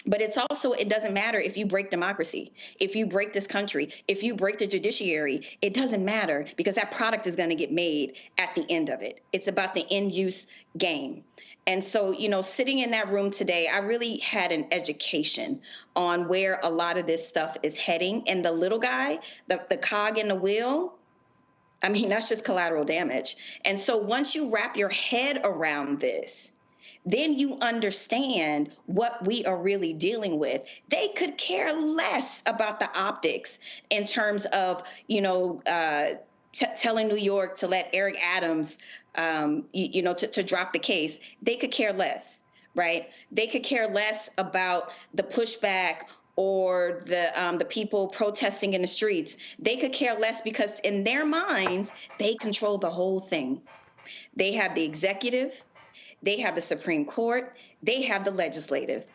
But it's also, it doesn't matter if you break democracy, if you break this country, if you break the judiciary, it doesn't matter, because that product is going to get made at the end of it. It's about the end use game. And so, you know, sitting in that room today, I really had an education on where a lot of this stuff is heading. And the little guy, the cog in the wheel, I mean, that's just collateral damage. And so once you wrap your head around this, then you understand what we are really dealing with. They could care less about the optics in terms of, you know, telling New York to let Eric Adams, you know, to drop the case. They could care less, right? They could care less about the pushback or the people protesting in the streets. They could care less because in their minds, they control the whole thing. They have the executive, they have the Supreme Court, they have the legislative.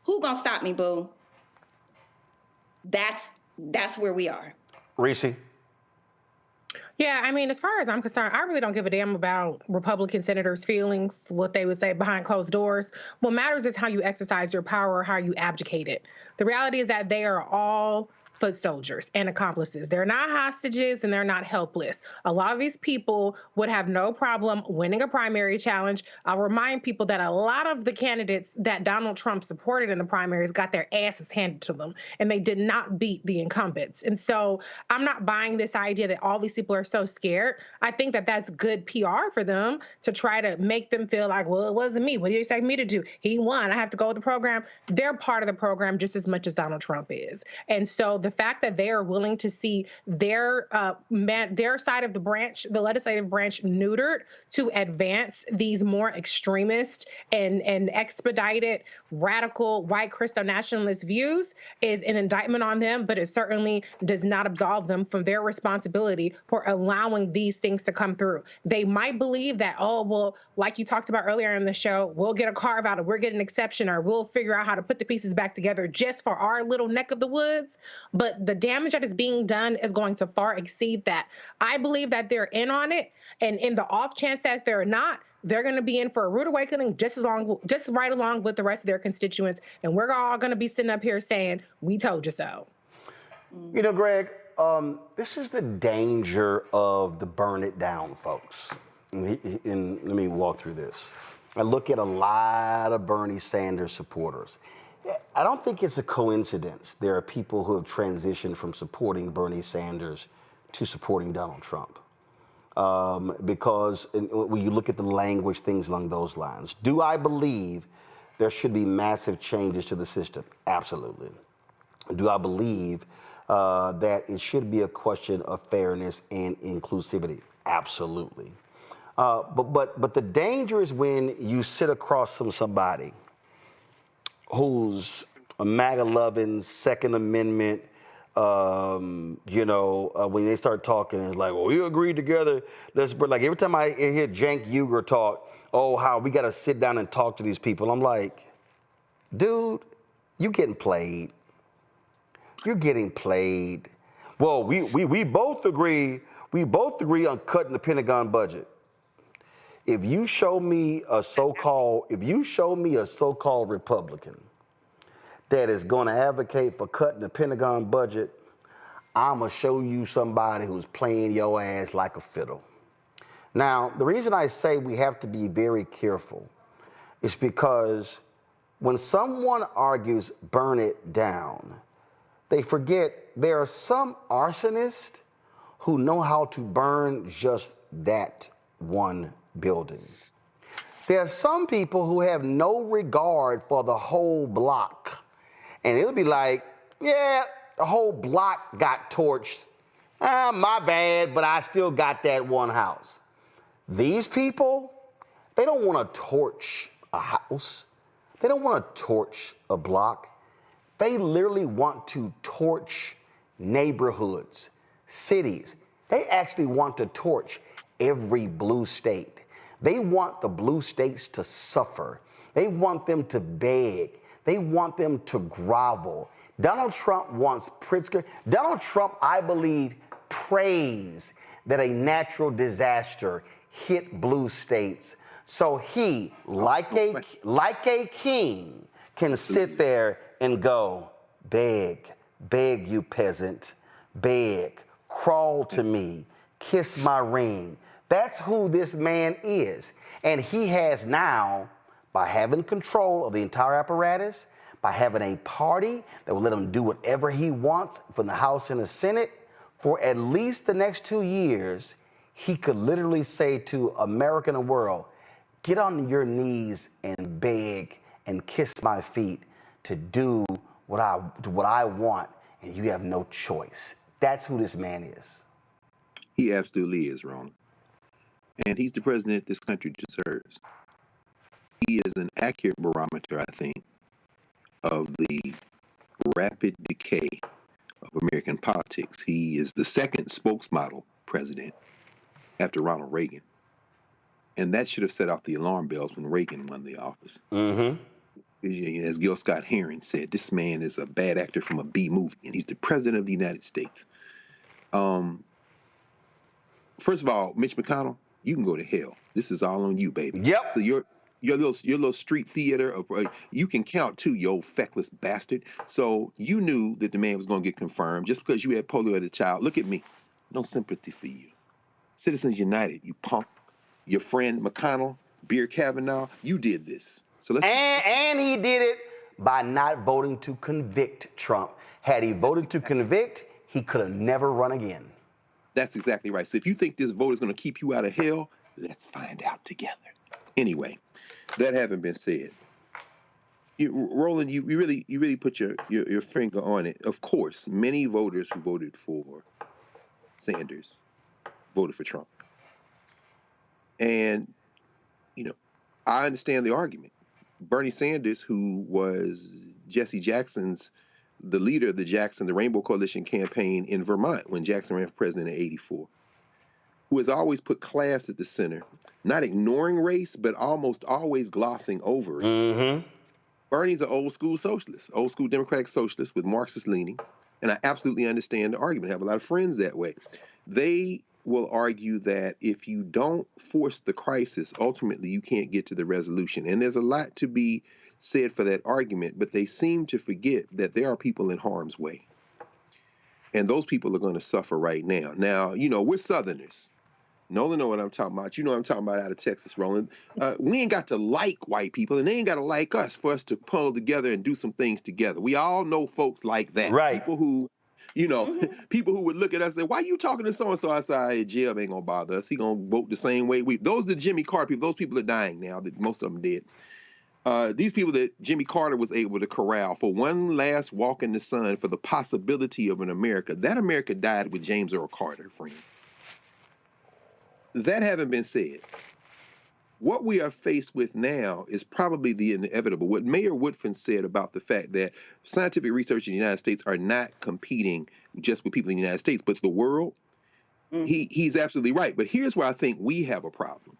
Who gonna stop me, boo? That's where we are. Reese? Yeah, I mean, as far as I'm concerned, I really don't give a damn about Republican senators' feelings, what they would say behind closed doors. What matters is how you exercise your power or how you abdicate it. The reality is that they are all foot soldiers and accomplices. They're not hostages and they're not helpless. A lot of these people would have no problem winning a primary challenge. I'll remind people that a lot of the candidates that Donald Trump supported in the primaries got their asses handed to them, and they did not beat the incumbents. And so I'm not buying this idea that all these people are so scared. I think that that's good PR for them to try to make them feel like, well, it wasn't me. What do you expect me to do? He won. I have to go with the program. They're part of the program just as much as Donald Trump is. And so the fact that they are willing to see their side of the branch, the legislative branch, neutered to advance these more extremist and expedited radical white Christo nationalist views is an indictment on them, but it certainly does not absolve them from their responsibility for allowing these things to come through. They might believe that, oh, well, like you talked about earlier in the show, we'll get a carve out or we'll get an exception or we'll figure out how to put the pieces back together just for our little neck of the woods. But the damage that is being done is going to far exceed that. I believe that they're in on it, and in the off chance that they're not, they're going to be in for a rude awakening just right along with the rest of their constituents, and we're all going to be sitting up here saying, we told you so. You know, Greg, this is the danger of the burn it down folks. And let me walk through this. I look at a lot of Bernie Sanders supporters. I don't think it's a coincidence there are people who have transitioned from supporting Bernie Sanders to supporting Donald Trump. Because when you look at the language, things along those lines. Do I believe there should be massive changes to the system? Absolutely. Do I believe that it should be a question of fairness and inclusivity? Absolutely. But the danger is when you sit across from somebody who's a MAGA-loving, Second Amendment, when they start talking, it's like, well, we agreed together. Like every time I hear Cenk Uygur talk, oh, how we got to sit down and talk to these people. I'm like, dude, you getting played. You're getting played. Well, we both agree on cutting the Pentagon budget. If you show me a so-called Republican that is going to advocate for cutting the Pentagon budget, I'm going to show you somebody who's playing your ass like a fiddle. Now, the reason I say we have to be very careful is because when someone argues burn it down, they forget there are some arsonists who know how to burn just that one building. There are some people who have no regard for the whole block. And it'll be like, yeah, the whole block got torched. My bad, but I still got that one house. These people, they don't want to torch a house. They don't want to torch a block. They literally want to torch neighborhoods, cities. They actually want to torch every blue state. They want the blue states to suffer. They want them to beg. They want them to grovel. Donald Trump wants Pritzker. Donald Trump, I believe, prays that a natural disaster hit blue states so he, like a king, can sit there and go, beg, you peasant, beg, crawl to me, kiss my ring. That's who this man is. And he has now by having control of the entire apparatus, by having a party that will let him do whatever he wants from the House and the Senate, for at least the next 2 years, he could literally say to America and the world, get on your knees and beg and kiss my feet to do what I want, and you have no choice. That's who this man is. He absolutely is, Ron. And he's the president this country deserves. He is an accurate barometer, I think, of the rapid decay of American politics. He is the second spokesmodel president after Ronald Reagan. And that should have set off the alarm bells when Reagan won the office. As Gil Scott Heron said, this man is a bad actor from a B movie, and he's the president of the United States. First of all, Mitch McConnell, you can go to hell. This is all on you, baby. Yep. So your little street theater, you can count too, you old feckless bastard. So you knew that the man was going to get confirmed just because you had polio as a child. Look at me. No sympathy for you. Citizens United, you punk. Your friend McConnell, Beer Kavanaugh, you did this. So let's and he did it by not voting to convict Trump. Had he voted to convict, he could have never run again. That's exactly right. So if you think this vote is going to keep you out of hell, let's find out together. Anyway, that having been said, Roland, you really put your finger on it. Of course, many voters who voted for Sanders voted for Trump. And, I understand the argument. Bernie Sanders, who was Jesse Jackson's, the leader of the Rainbow Coalition campaign in Vermont when Jackson ran for president in '84, who has always put class at the center, not ignoring race, but almost always glossing over it. Bernie's an old school socialist, old school democratic socialist with Marxist leanings, and I absolutely understand the argument. I have a lot of friends that way. They will argue that if you don't force the crisis, ultimately you can't get to the resolution. And there's a lot to be said for that argument, but they seem to forget that there are people in harm's way. And those people are going to suffer right now. Now, we're Southerners. Nolan know what I'm talking about. You know what I'm talking about out of Texas, Roland. We ain't got to like white people, and they ain't got to like us for us to pull together and do some things together. We all know folks like that. Right. People who people who would look at us and say, why are you talking to so-and-so outside? Hey, Jim ain't going to bother us. He going to vote the same way. Those are the Jimmy Carter people. Those people are dying now. Most of them dead. These people that Jimmy Carter was able to corral for one last walk in the sun for the possibility of an America. That America died with James Earl Carter, friends. That having been said, what we are faced with now is probably the inevitable. What Mayor Woodfin said about the fact that scientific research in the United States are not competing just with people in the United States, but the world, he's absolutely right. But here's where I think we have a problem.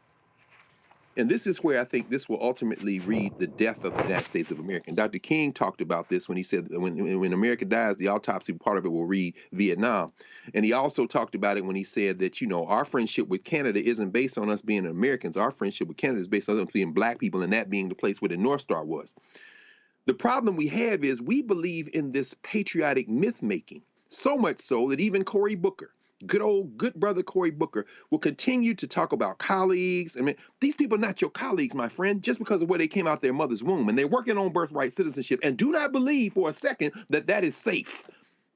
And this is where I think this will ultimately read the death of the United States of America. And Dr. King talked about this when he said that when America dies, the autopsy part of it will read Vietnam. And he also talked about it when he said that, our friendship with Canada isn't based on us being Americans. Our friendship with Canada is based on us being black people and that being the place where the North Star was. The problem we have is we believe in this patriotic myth-making, so much so that even Cory Booker, good brother Cory Booker, will continue to talk about colleagues. I mean, these people are not your colleagues, my friend, just because of where they came out their mother's womb. And they're working on birthright citizenship. And do not believe for a second that that is safe.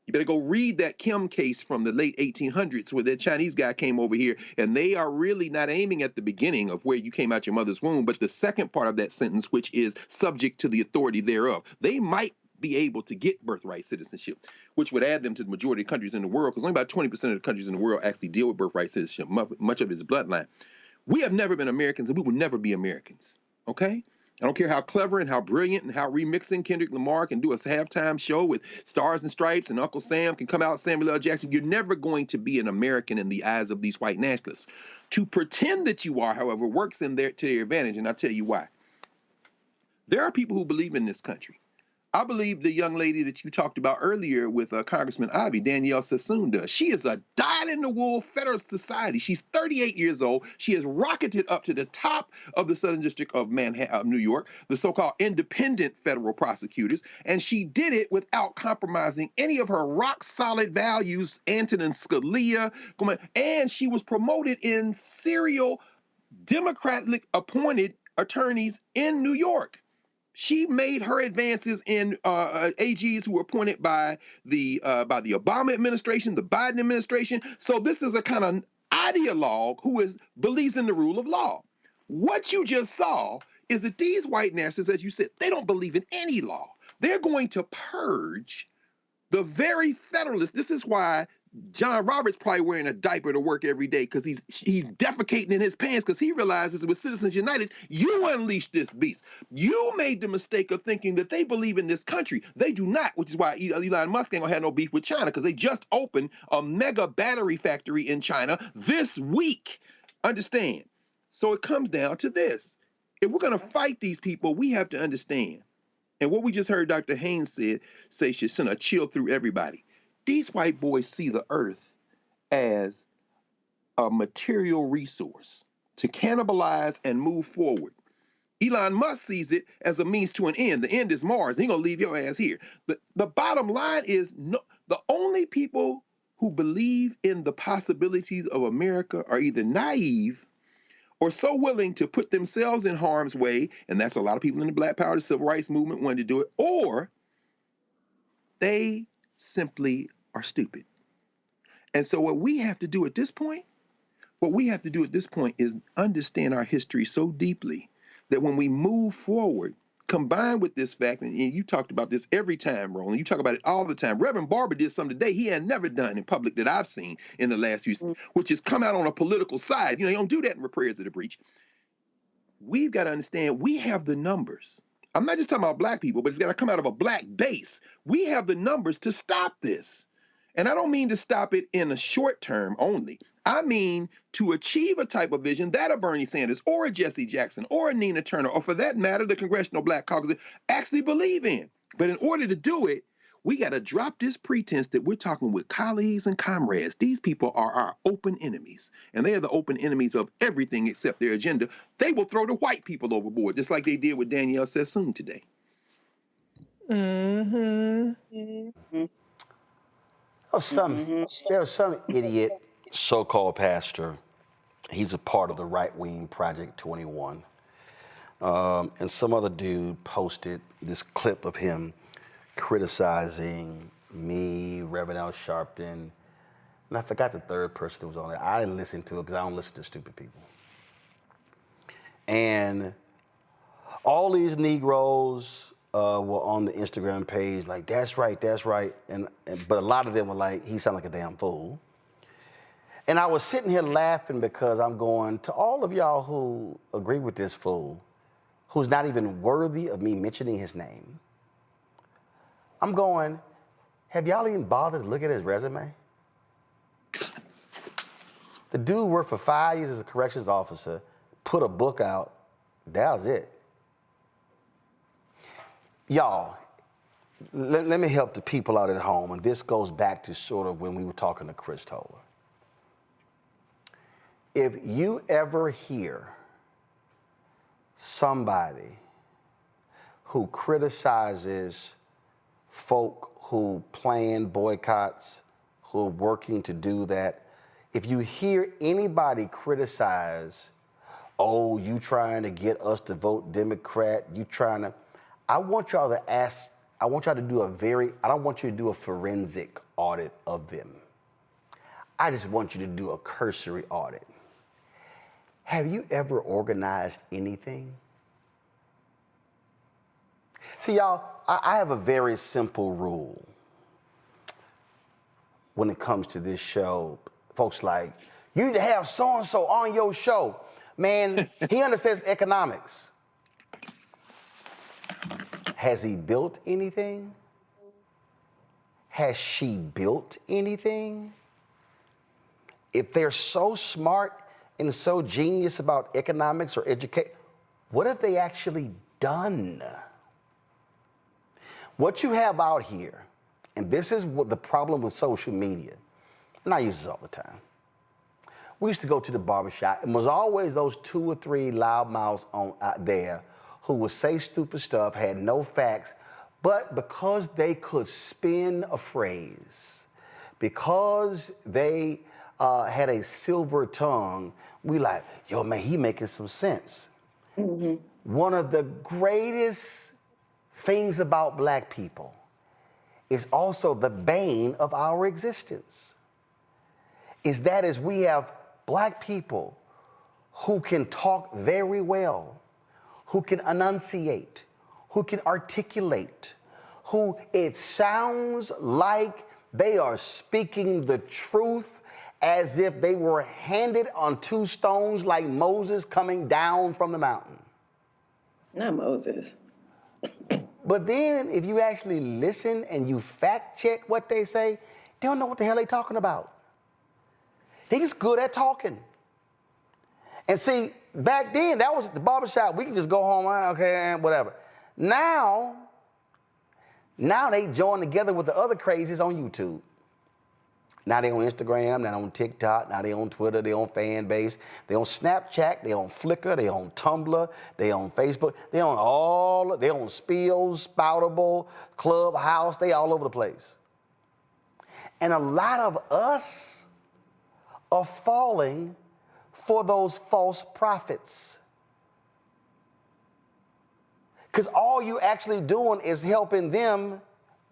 You better go read that Kim case from the late 1800s where that Chinese guy came over here. And they are really not aiming at the beginning of where you came out your mother's womb, but the second part of that sentence, which is subject to the authority thereof. They might be able to get birthright citizenship, which would add them to the majority of countries in the world, because only about 20% of the countries in the world actually deal with birthright citizenship. Much of it is bloodline. We have never been Americans, and we will never be Americans, okay? I don't care how clever and how brilliant and how remixing Kendrick Lamar can do a halftime show with Stars and Stripes and Uncle Sam can come out, Samuel L. Jackson. You're never going to be an American in the eyes of these white nationalists. To pretend that you are, however, works to their advantage, and I'll tell you why. There are people who believe in this country. I believe the young lady that you talked about earlier with Congressman Ivey, Danielle Sassoon, does. She is a dyed-in-the-wool Federalist Society. She's 38 years old. She has rocketed up to the top of the Southern District of New York, the so-called independent federal prosecutors, and she did it without compromising any of her rock-solid values, Antonin Scalia, and she was promoted in serial Democratic appointed attorneys in New York. She made her advances in AGs who were appointed by the Obama administration, the Biden administration. So this is a kind of ideologue who believes in the rule of law. What you just saw is that these white nationalists, as you said, they don't believe in any law. They're going to purge the very Federalists. This is why John Roberts probably wearing a diaper to work every day, because he's defecating in his pants, because he realizes with Citizens United, you unleashed this beast. You made the mistake of thinking that they believe in this country. They do not, which is why Elon Musk ain't gonna have no beef with China, because they just opened a mega battery factory in China this week. Understand? So it comes down to this. If we're gonna fight these people, we have to understand. And what we just heard Dr. Haynes say should send a chill through everybody. These white boys see the earth as a material resource to cannibalize and move forward. Elon Musk sees it as a means to an end. The end is Mars. He's gonna leave your ass here. The bottom line is, no, the only people who believe in the possibilities of America are either naive or so willing to put themselves in harm's way, and that's a lot of people in the Black Power, the Civil Rights Movement wanted to do it, or they simply are stupid. And so what we have to do at this point, is understand our history so deeply that when we move forward, combined with this fact, and you talked about this every time, Roland, you talk about it all the time. Reverend Barber did something today he had never done in public that I've seen in the last few years, which is come out on a political side. You don't do that in Repairs of the Breach. We've got to understand we have the numbers. I'm not just talking about black people, but it's got to come out of a black base. We have the numbers to stop this. And I don't mean to stop it in a short term only. I mean to achieve a type of vision that a Bernie Sanders or a Jesse Jackson or a Nina Turner, or for that matter, the Congressional Black Caucus actually believe in. But in order to do it, we got to drop this pretense that we're talking with colleagues and comrades. These people are our open enemies, and they are the open enemies of everything except their agenda. They will throw the white people overboard, just like they did with Danielle Sassoon today. There was some idiot so-called pastor. He's a part of the right-wing Project 21. And some other dude posted this clip of him criticizing me, Reverend Al Sharpton, and I forgot the third person that was on there. I didn't listen to it because I don't listen to stupid people. And all these Negroes were on the Instagram page like, that's right, but a lot of them were like, he sounded like a damn fool. And I was sitting here laughing because I'm going, to all of y'all who agree with this fool, who's not even worthy of me mentioning his name, I'm going, have y'all even bothered to look at his resume? The dude worked for 5 years as a corrections officer, put a book out, that was it. Y'all, let me help the people out at home, and this goes back to sort of when we were talking to Chris Toller. If you ever hear somebody who criticizes folk who plan boycotts, who are working to do that, if you hear anybody criticize, oh, you trying to get us to vote Democrat, you trying to, I want y'all to ask, I want y'all to do I don't want you to do a forensic audit of them. I just want you to do a cursory audit. Have you ever organized anything? See, y'all, I have a very simple rule when it comes to this show. Folks like, you need to have so-and-so on your show. Man, he understands economics. Has he built anything? Has she built anything? If they're so smart and so genius about economics or education, what have they actually done? What you have out here, and this is what the problem with social media, and I use this all the time. We used to go to the barbershop, and was always those 2 or 3 loudmouths out there who would say stupid stuff, had no facts, but because they could spin a phrase, because they had a silver tongue, we like, yo, man, he making some sense. One of the greatest things about black people is also the bane of our existence. Is that as we have black people who can talk very well, who can enunciate, who can articulate, who it sounds like they are speaking the truth as if they were handed on two stones like Moses coming down from the mountain. Not Moses. But then if you actually listen and you fact check what they say, they don't know what the hell they're talking about. They just good at talking. And see, back then, that was the barbershop. We can just go home, okay, whatever. Now they join together with the other crazies on YouTube. Now they on Instagram, now they on TikTok, now they on Twitter, they on Fanbase, they on Snapchat, they on Flickr, they on Tumblr, they on Facebook, they on Spills, Spoutable, Clubhouse, they all over the place. And a lot of us are falling for those false prophets. Because all you actually doing is helping them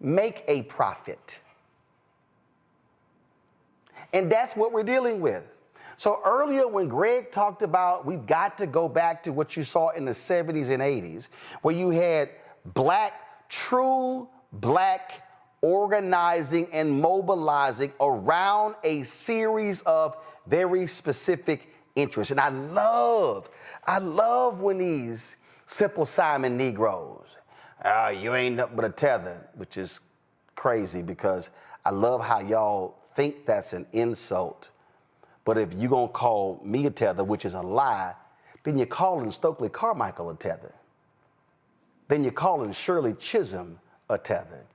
make a profit. And that's what we're dealing with. So earlier when Greg talked about we've got to go back to what you saw in the 70s and 80s, where you had true black organizing and mobilizing around a series of very specific interests. And I love when these Simple Simon Negroes, you ain't nothing but a tether, which is crazy because I love how y'all think that's an insult. But if you're going to call me a tether, which is a lie, then you're calling Stokely Carmichael a tether. Then you're calling Shirley Chisholm a tether.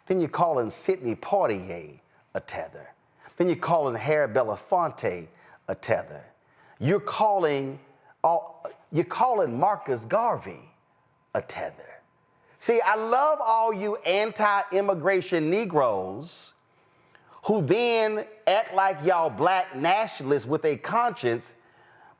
Then you're calling Sidney Poitier a tether. Then you're calling Harry Belafonte a tether. You're calling Marcus Garvey a tether. See, I love all you anti-immigration Negroes who then act like y'all black nationalists with a conscience,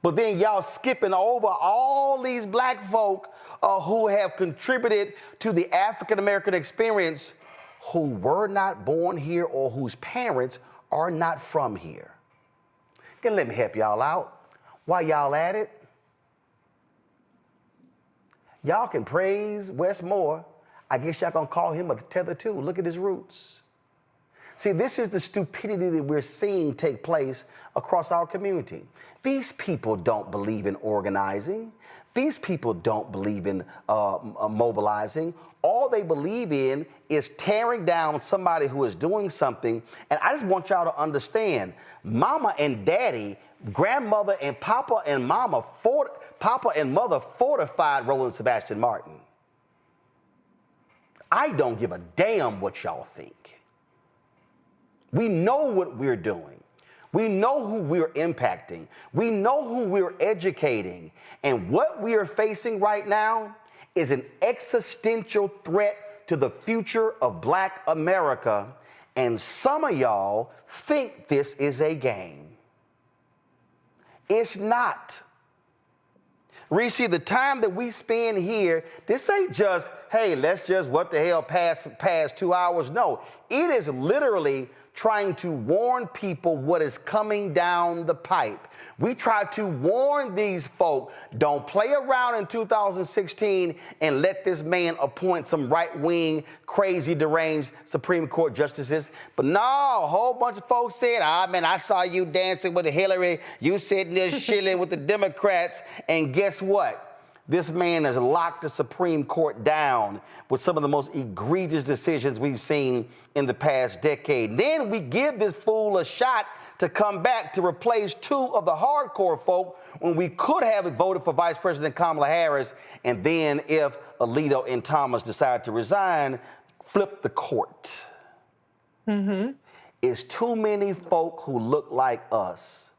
but then y'all skipping over all these black folk who have contributed to the African-American experience who were not born here or whose parents are not from here. Let me help y'all out. While y'all at it, y'all can praise Wes Moore. I guess y'all gonna call him a tether too. Look at his roots. See, this is the stupidity that we're seeing take place across our community. These people don't believe in organizing. These people don't believe in mobilizing. All they believe in is tearing down somebody who is doing something. And I just want y'all to understand, mama and daddy, grandmother and papa and mama, papa and mother fortified Roland Sebastian Martin. I don't give a damn what y'all think. We know what we're doing. We know who we're impacting. We know who we're educating. And what we are facing right now is an existential threat to the future of Black America. And some of y'all think this is a game. It's not. Reese, the time that we spend here, this ain't just, hey, let's just, what the hell, pass 2 hours. No, it is literally trying to warn people what is coming down the pipe. We try to warn these folk, don't play around in 2016 and let this man appoint some right-wing, crazy, deranged Supreme Court justices. But no, a whole bunch of folks said, man, I saw you dancing with Hillary, you sitting there shilling with the Democrats, and guess what? This man has locked the Supreme Court down with some of the most egregious decisions we've seen in the past decade. Then we give this fool a shot to come back to replace two of the hardcore folk when we could have voted for Vice President Kamala Harris. And then if Alito and Thomas decide to resign, flip the court. It's too many folk who look like us,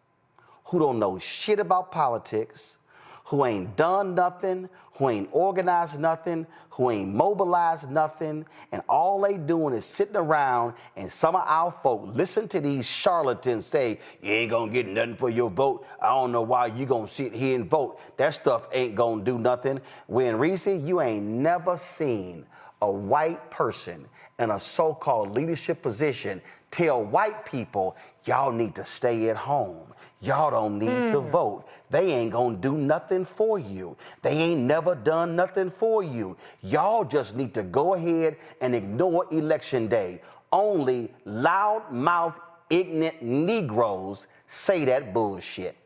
who don't know shit about politics, who ain't done nothing, who ain't organized nothing, who ain't mobilized nothing, and all they doing is sitting around, and some of our folk listen to these charlatans say, you ain't gonna get nothing for your vote. I don't know why you gonna sit here and vote. That stuff ain't gonna do nothing. When Reese, you ain't never seen a white person in a so-called leadership position tell white people, y'all need to stay at home. Y'all don't need to vote. They ain't gonna do nothing for you. They ain't never done nothing for you. Y'all just need to go ahead and ignore election day. Only loudmouth, ignorant Negroes say that bullshit.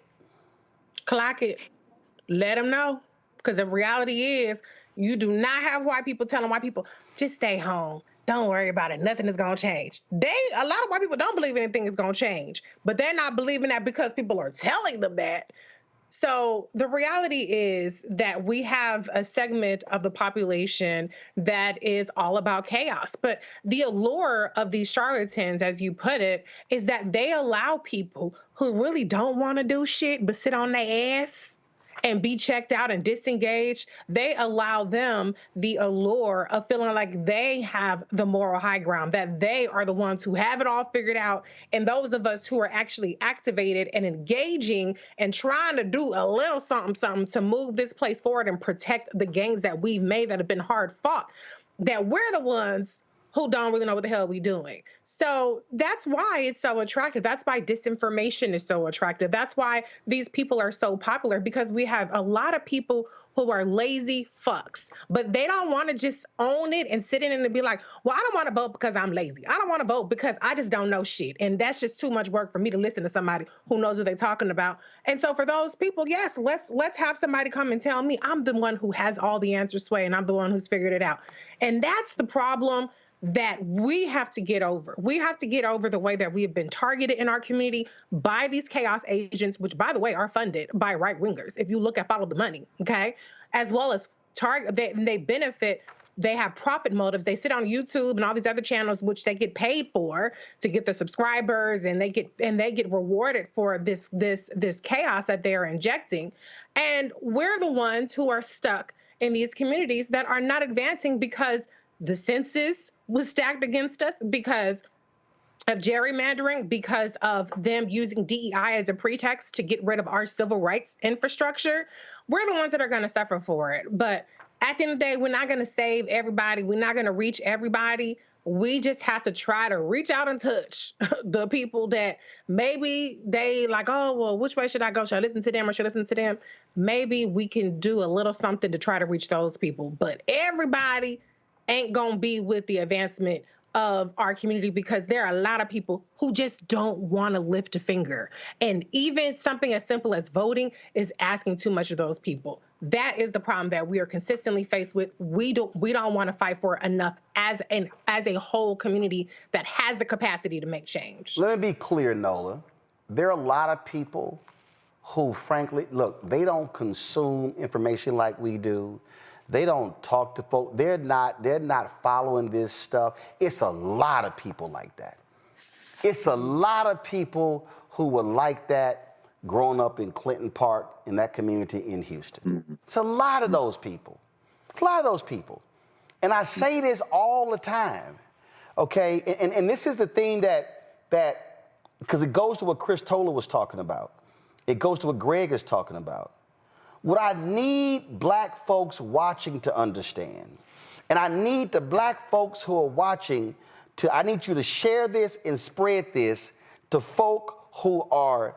Clock it. Let them know. Because the reality is, you do not have white people telling white people, just stay home. Don't worry about it. Nothing is going to change. A lot of white people don't believe anything is going to change, but they're not believing that because people are telling them that. So the reality is that we have a segment of the population that is all about chaos. But the allure of these charlatans, as you put it, is that they allow people who really don't want to do shit but sit on their ass and be checked out and disengaged. They allow them the allure of feeling like they have the moral high ground, that they are the ones who have it all figured out. And those of us who are actually activated and engaging and trying to do a little something to move this place forward and protect the gains that we've made that have been hard fought, that we're the ones who don't really know what the hell we're doing. So that's why it's so attractive. That's why disinformation is so attractive. That's why these people are so popular, because we have a lot of people who are lazy fucks, but they don't want to just own it and sit in and be like, well, I don't want to vote because I'm lazy. I don't want to vote because I just don't know shit. And that's just too much work for me to listen to somebody who knows what they're talking about. And so for those people, yes, let's have somebody come and tell me I'm the one who has all the answers, Sway, and I'm the one who's figured it out. And that's the problem that we have to get over. We have to get over the way that we have been targeted in our community by these chaos agents, which, by the way, are funded by right-wingers. If you look at Follow the Money, okay, as well as they benefit. They have profit motives. They sit on YouTube and all these other channels, which they get paid for to get the subscribers, and they get rewarded for this chaos that they're injecting. And we're the ones who are stuck in these communities that are not advancing because the census was stacked against us, because of gerrymandering, because of them using DEI as a pretext to get rid of our civil rights infrastructure. We're the ones that are going to suffer for it. But at the end of the day, we're not going to save everybody. We're not going to reach everybody. We just have to try to reach out and touch the people that maybe they like, oh, well, which way should I go? Should I listen to them or should I listen to them? Maybe we can do a little something to try to reach those people. But everybody ain't gonna be with the advancement of our community, because there are a lot of people who just don't want to lift a finger. And even something as simple as voting is asking too much of those people. That is the problem that we are consistently faced with. We don't want to fight for enough as a whole community that has the capacity to make change. Let me be clear, Nola. There are a lot of people who, frankly, look, they don't consume information like we do. They don't talk to folks. They're not following this stuff. It's a lot of people like that. It's a lot of people who were like that growing up in Clinton Park, in that community in Houston. It's a lot of those people. It's a lot of those people. And I say this all the time, okay? And this is the thing that because it goes to what Chris Toller was talking about. It goes to what Greg is talking about. What I need black folks watching to understand, and I need the black folks who are watching I need you to share this and spread this to folk who are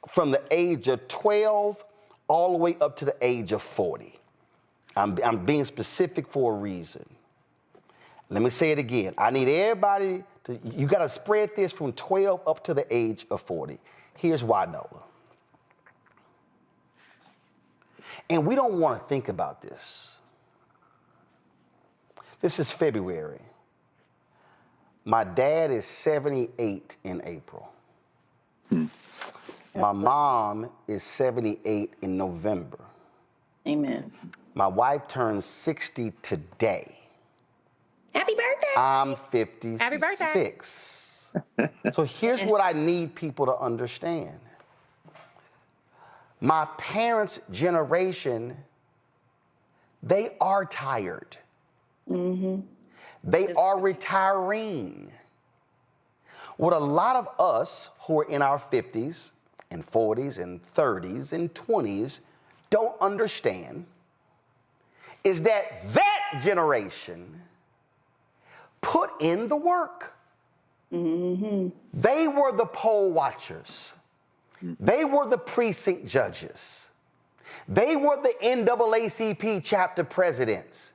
from the age of 12 all the way up to the age of 40. I'm being specific for a reason. Let me say it again. I need everybody you got to spread this from 12 up to the age of 40. Here's why, Nola. And we don't want to think about this. This is February. My dad is 78 in April. My mom is 78 in November. Amen. My wife turns 60 today. Happy birthday. I'm 56. Happy birthday. So here's what I need people to understand. My parents' generation, they are tired. They are retiring. What a lot of us who are in our 50s and 40s and 30s and 20s don't understand is that generation put in the work. They were the poll watchers. They were the precinct judges. They were the NAACP chapter presidents.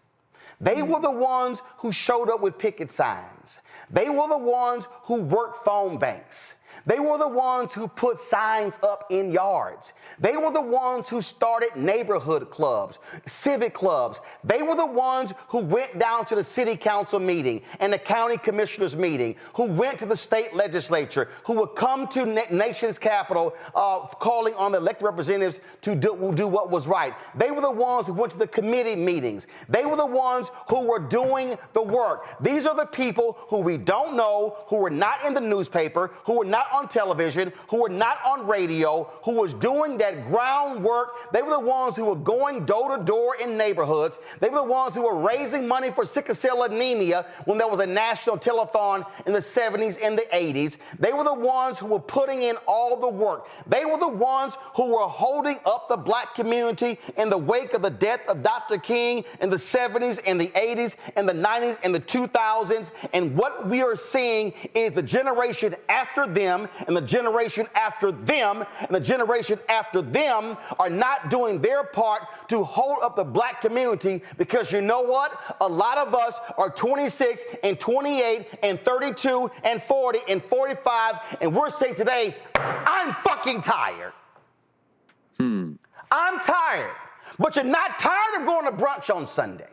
They were the ones who showed up with picket signs. They were the ones who worked phone banks. They were the ones who put signs up in yards. They were the ones who started neighborhood clubs, civic clubs. They were the ones who went down to the city council meeting and the county commissioners meeting, who went to the state legislature, who would come to nation's capital calling on the elected representatives to do what was right. They were the ones who went to the committee meetings. They were the ones who were doing the work. These are the people who we don't know, who were not in the newspaper, who were not on television, who were not on radio, who was doing that groundwork. They were the ones who were going door to door in neighborhoods. They were the ones who were raising money for sickle cell anemia when there was a national telethon in the 70s and the 80s. They were the ones who were putting in all the work. They were the ones who were holding up the black community in the wake of the death of Dr. King in the 70s and the 80s and the 90s and the 2000s. And what we are seeing is the generation after them and the generation after them and the generation after them are not doing their part to hold up the black community, because you know what? A lot of us are 26 and 28 and 32 and 40 and 45, and we're saying today, I'm fucking tired. I'm tired. But you're not tired of going to brunch on Sunday.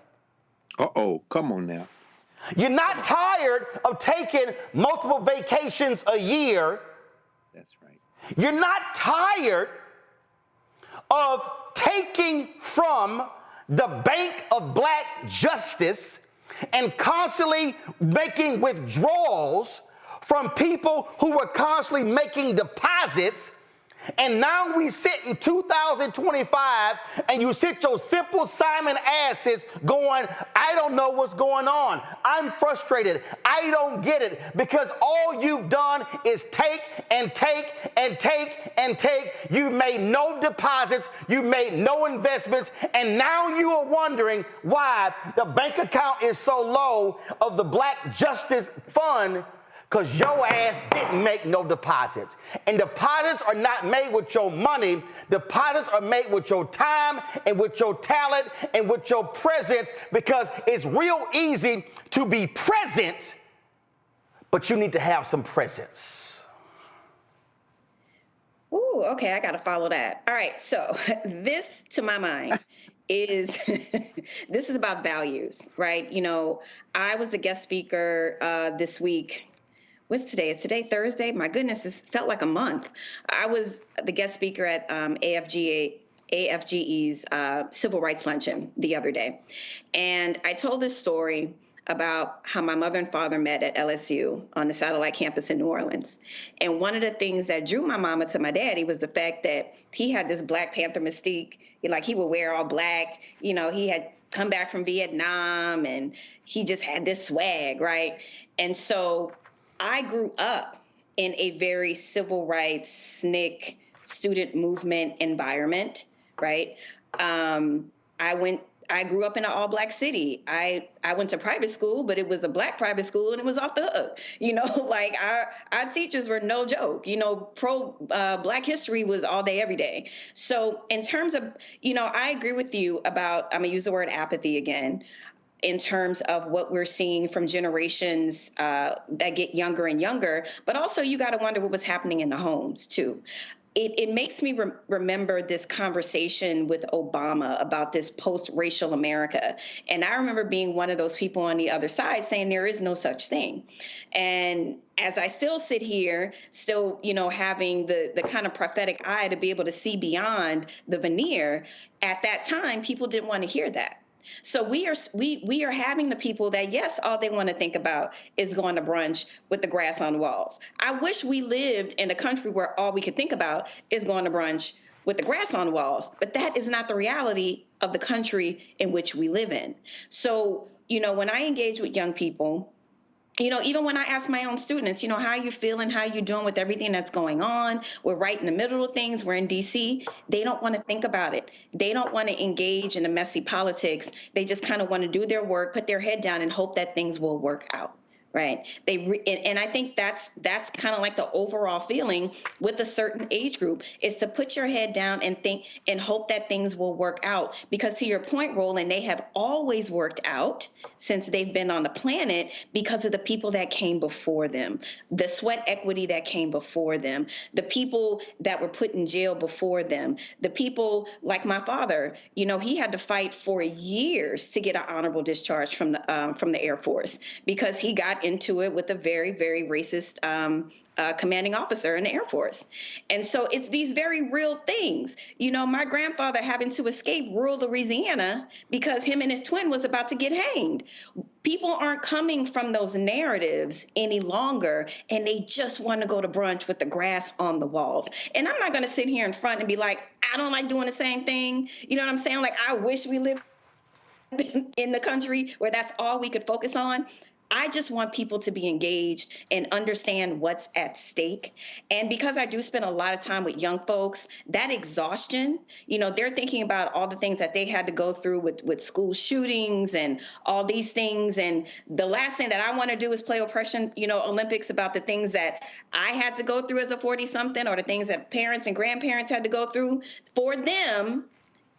Come on now. You're not tired of taking multiple vacations a year. That's right. You're not tired of taking from the bank of black justice and constantly making withdrawals from people who were constantly making deposits. And now we sit in 2025 and you sit your simple Simon asses going, I don't know what's going on. I'm frustrated. I don't get it, because all you've done is take and take and take and take. You've made no deposits. You've made no investments. And now you are wondering why the bank account is so low of the Black Justice Fund, because your ass didn't make no deposits. And deposits are not made with your money. Deposits are made with your time and with your talent and with your presence, because it's real easy to be present, but you need to have some presence. Ooh, okay, I got to follow that. All right, so this, to my mind, is this is about values, right? You know, I was a guest speaker this week. What's today? Is today Thursday? My goodness, it felt like a month. I was the guest speaker at AFGE's Civil Rights Luncheon the other day. And I told this story about how my mother and father met at LSU on the satellite campus in New Orleans. And one of the things that drew my mama to my daddy was the fact that he had this Black Panther mystique. Like, he would wear all black. You know, he had come back from Vietnam and he just had this swag, right? And so I grew up in a very civil rights, SNCC, student movement environment, right? I grew up in an all-black city. I went to private school, but it was a Black private school, and it was off the hook. You know, like our teachers were no joke. You know, Black history was all day, every day. So in terms of, you know, I agree with you about, I'm gonna use the word apathy again, in terms of what we're seeing from generations that get younger and younger, but also you got to wonder what was happening in the homes too. It makes me remember this conversation with Obama about this post-racial America. And I remember being one of those people on the other side saying there is no such thing. And as I still sit here, still, you know, having the kind of prophetic eye to be able to see beyond the veneer, at that time, people didn't want to hear that. So we are having the people that, yes, all they want to think about is going to brunch with the grass on the walls. I wish we lived in a country where all we could think about is going to brunch with the grass on the walls, but that is not the reality of the country in which we live in. So, when I engage with young people, even when I ask my own students, how you feeling, how you doing with everything that's going on? We're right in the middle of things. We're in DC. They don't want to think about it. They don't want to engage in the messy politics. They just kind of want to do their work, put their head down, and hope that things will work out. Right. And I think that's kind of like the overall feeling with a certain age group, is to put your head down and think and hope that things will work out. Because to your point, Roland, they have always worked out since they've been on the planet because of the people that came before them, the sweat equity that came before them, the people that were put in jail before them, the people like my father. He had to fight for years to get an honorable discharge from the Air Force because he got into it with a very, very racist commanding officer in the Air Force. And so it's these very real things. My grandfather having to escape rural Louisiana because him and his twin was about to get hanged. People aren't coming from those narratives any longer, and they just want to go to brunch with the grass on the walls. And I'm not going to sit here in front and be like, I don't like doing the same thing. You know what I'm saying? Like, I wish we lived in the country where that's all we could focus on. I just want people to be engaged and understand what's at stake. And because I do spend a lot of time with young folks, that exhaustion, they're thinking about all the things that they had to go through with school shootings and all these things. And the last thing that I want to do is play oppression, Olympics about the things that I had to go through as a 40-something or the things that parents and grandparents had to go through. For them,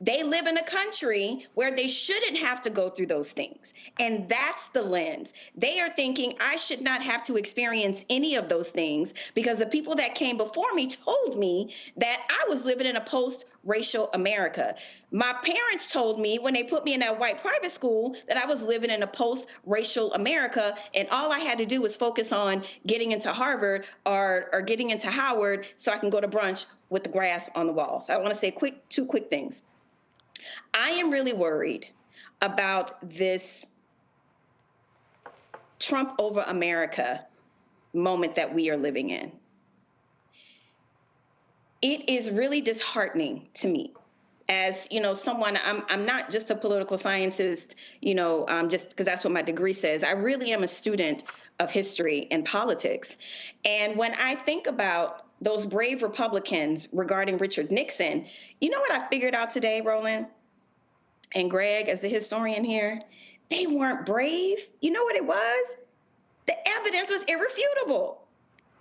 they live in a country where they shouldn't have to go through those things. And that's the lens. They are thinking, I should not have to experience any of those things because the people that came before me told me that I was living in a post-racial America. My parents told me when they put me in that white private school that I was living in a post-racial America, and all I had to do was focus on getting into Harvard or getting into Howard so I can go to brunch with the grass on the walls. I want to say two quick things. I am really worried about this Trump over America moment that we are living in. It is really disheartening to me as, someone, I'm not just a political scientist, just because that's what my degree says. I really am a student of history and politics. And when I think about those brave Republicans regarding Richard Nixon, you know what I figured out today, Roland and Greg, as the historian here? They weren't brave. You know what it was? The evidence was irrefutable.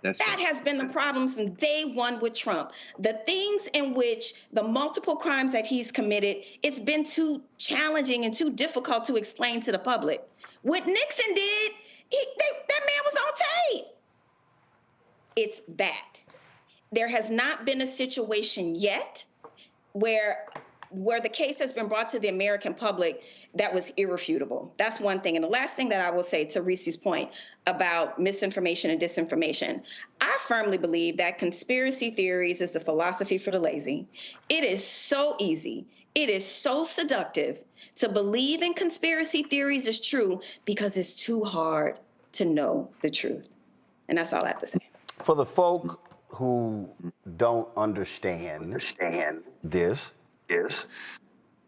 That has been the problem from day one with Trump. The things in which the multiple crimes that he's committed, it's been too challenging and too difficult to explain to the public. What Nixon did, that man was on tape. It's that. There has not been a situation yet where the case has been brought to the American public that was irrefutable. That's one thing. And the last thing that I will say to Reese's point about misinformation and disinformation, I firmly believe that conspiracy theories is the philosophy for the lazy. It is so easy. It is so seductive to believe in conspiracy theories is true because it's too hard to know the truth. And that's all I have to say. For the folk who don't understand this,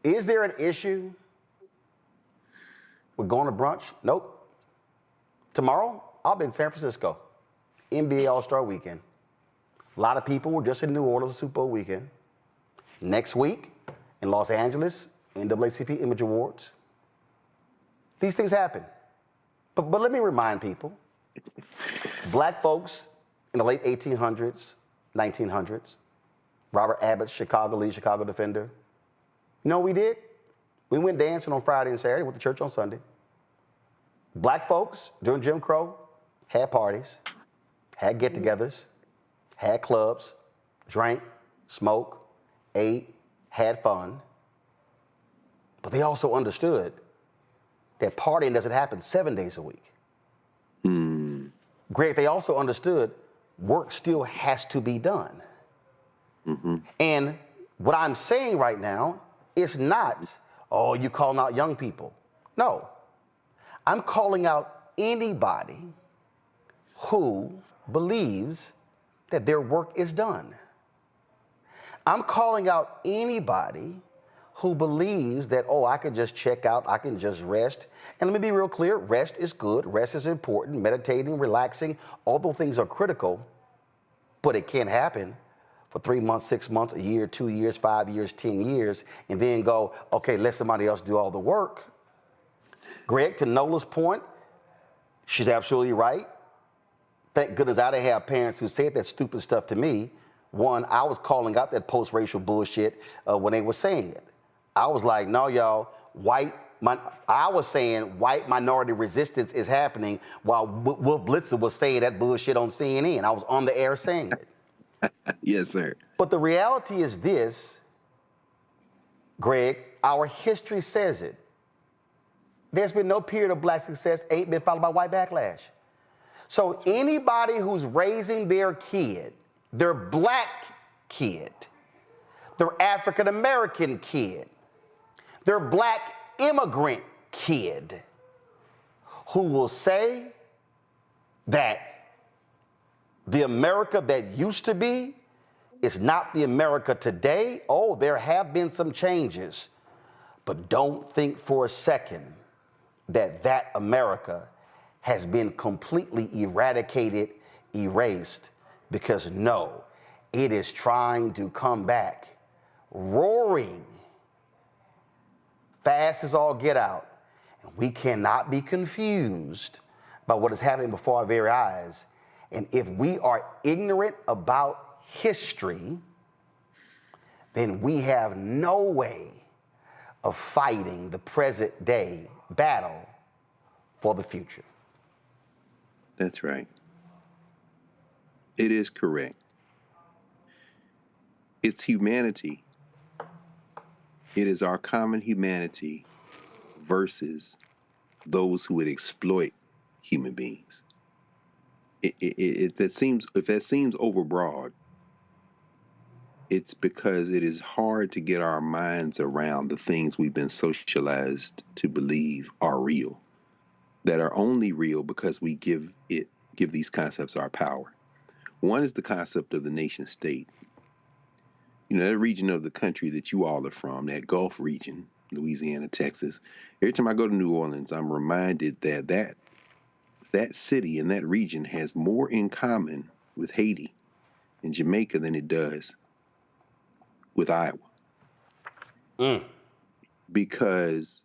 is there an issue with going to brunch? Nope. Tomorrow, I'll be in San Francisco, NBA All-Star Weekend. A lot of people were just in New Orleans Super Bowl weekend. Next week, in Los Angeles, NAACP Image Awards. These things happen. But let me remind people, black folks in the late 1800s, 1900s, Robert Abbott's Chicago lead, Chicago Defender. You know what we did? We went dancing on Friday and Saturday, went to church on Sunday. Black folks, during Jim Crow, had parties, had get-togethers, had clubs, drank, smoked, ate, had fun. But they also understood that partying doesn't happen 7 days a week. Greg, they also understood work still has to be done. And what I'm saying right now is not, oh, you calling out young people. No, I'm calling out anybody who believes that their work is done. I'm calling out anybody who believes that, oh, I can just check out, I can just rest. And let me be real clear, rest is good, rest is important, meditating, relaxing, all those things are critical, but it can't happen for 3 months, 6 months, a year, 2 years, 5 years, 10 years, and then go, okay, let somebody else do all the work. Greg, to Nola's point, she's absolutely right. Thank goodness I didn't have parents who said that stupid stuff to me. One, I was calling out that post-racial bullshit when they were saying it. I was like, no, y'all, I was saying white minority resistance is happening while Wolf Blitzer was saying that bullshit on CNN. I was on the air saying it. Yes, sir. But the reality is this, Greg, our history says it. There's been no period of black success ain't been followed by white backlash. So anybody who's raising their kid, their black kid, their African-American kid, their black immigrant kid, who will say that the America that used to be is not the America today. Oh, there have been some changes, but don't think for a second that that America has been completely eradicated, erased, because no, it is trying to come back, roaring, fast as all get out. And we cannot be confused by what is happening before our very eyes. And if we are ignorant about history, then we have no way of fighting the present day battle for the future. That's right. It is correct. It's humanity. It is our common humanity versus those who would exploit human beings. If that seems overbroad, it's because it is hard to get our minds around the things we've been socialized to believe are real, that are only real because we give these concepts our power. One is the concept of the nation state. You know, that region of the country that you all are from, that Gulf region, Louisiana, Texas. Every time I go to New Orleans, I'm reminded that city and that region has more in common with Haiti and Jamaica than it does with Iowa. Because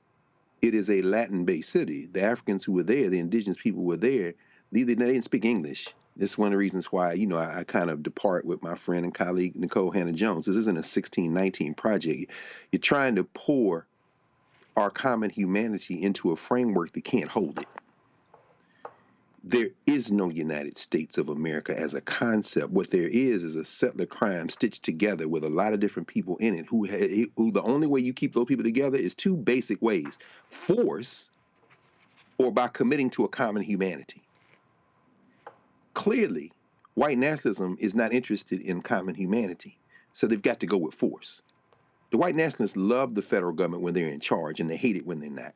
it is a Latin-based city. The Africans who were there, the indigenous people who were there, they didn't speak English. This is one of the reasons why, you know, I kind of depart with my friend and colleague, Nicole Hannah-Jones. This isn't a 1619 project. You're trying to pour our common humanity into a framework that can't hold it. There is no United States of America as a concept. What there is a settler crime stitched together with a lot of different people in it who the only way you keep those people together is two basic ways: force or by committing to a common humanity. Clearly, white nationalism is not interested in common humanity, so they've got to go with force. The white nationalists love the federal government when they're in charge, and they hate it when they're not.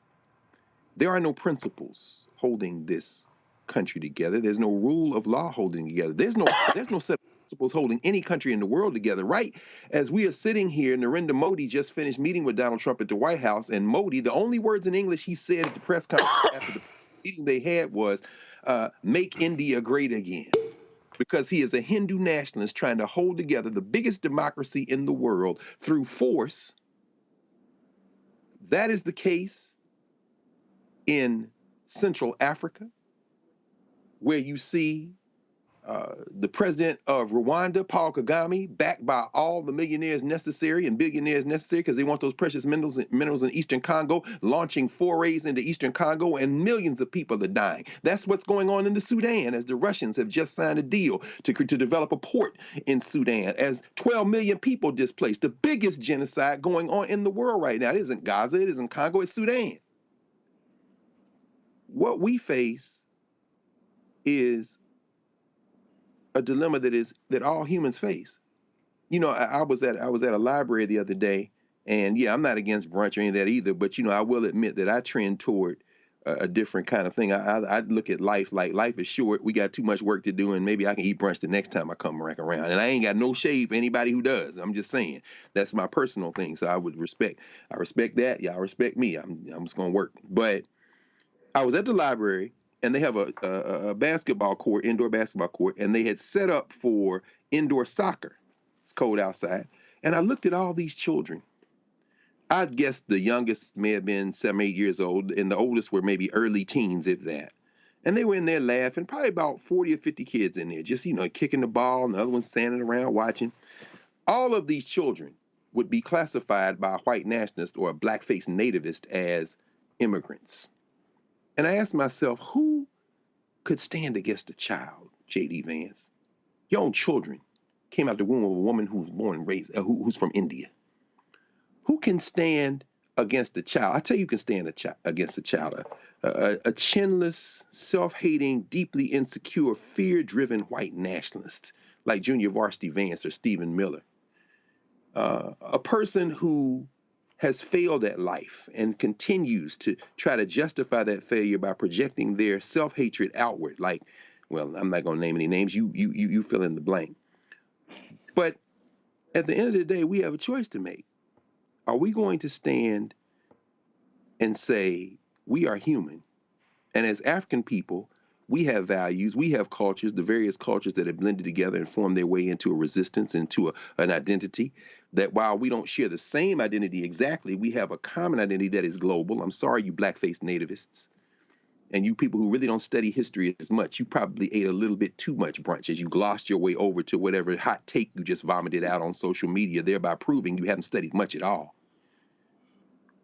There are no principles holding this country together. There's no rule of law holding together. There's no set of principles holding any country in the world together. Right as we are sitting here, Narendra Modi just finished meeting with Donald Trump at the White House, and Modi, the only words in English he said at the press conference after the meeting they had was, make India great again. Because he is a Hindu nationalist trying to hold together the biggest democracy in the world through force. That is the case in Central Africa, where you see the president of Rwanda, Paul Kagame, backed by all the millionaires necessary and billionaires necessary because they want those precious minerals in Eastern Congo, launching forays into Eastern Congo, and millions of people are dying. That's what's going on in the Sudan, as the Russians have just signed a deal to develop a port in Sudan, as 12 million people displaced, the biggest genocide going on in the world right now. It isn't Gaza, it isn't Congo, it's Sudan. What we face is a dilemma that all humans face. You know, I was at a library the other day, and yeah, I'm not against brunch or any of that either, but you know, I will admit that I trend toward a different kind of thing. I look at life like life is short. We got too much work to do, and maybe I can eat brunch the next time I come back around. And I ain't got no shade for anybody who does. I'm just saying that's my personal thing. So I respect that. Y'all respect me. I'm just gonna work. But I was at the library, and they have a basketball court, indoor basketball court, and they had set up for indoor soccer. It's cold outside, and I looked at all these children. I guess the youngest may have been 7 or 8 years old, and the oldest were maybe early teens, if that. And they were in there laughing, probably about 40 or 50 kids in there, just, kicking the ball, and the other ones standing around watching. All of these children would be classified by a white nationalist or a blackface nativist as immigrants. And I asked myself, who could stand against a child, J.D. Vance? Your own children came out the womb of a woman who was born and raised, who's from India. Who can stand against a child? I tell you, can stand against a child. A chinless, self-hating, deeply insecure, fear-driven white nationalist like Junior Varsity Vance or Stephen Miller. A person who has failed at life and continues to try to justify that failure by projecting their self-hatred outward. Like, well, I'm not going to name any names. You fill in the blank. But at the end of the day, we have a choice to make. Are we going to stand and say we are human? And as African people, we have values, we have cultures, the various cultures that have blended together and formed their way into a resistance, into an identity, that while we don't share the same identity exactly, we have a common identity that is global. I'm sorry, you blackface nativists. And you people who really don't study history as much, you probably ate a little bit too much brunch as you glossed your way over to whatever hot take you just vomited out on social media, thereby proving you haven't studied much at all.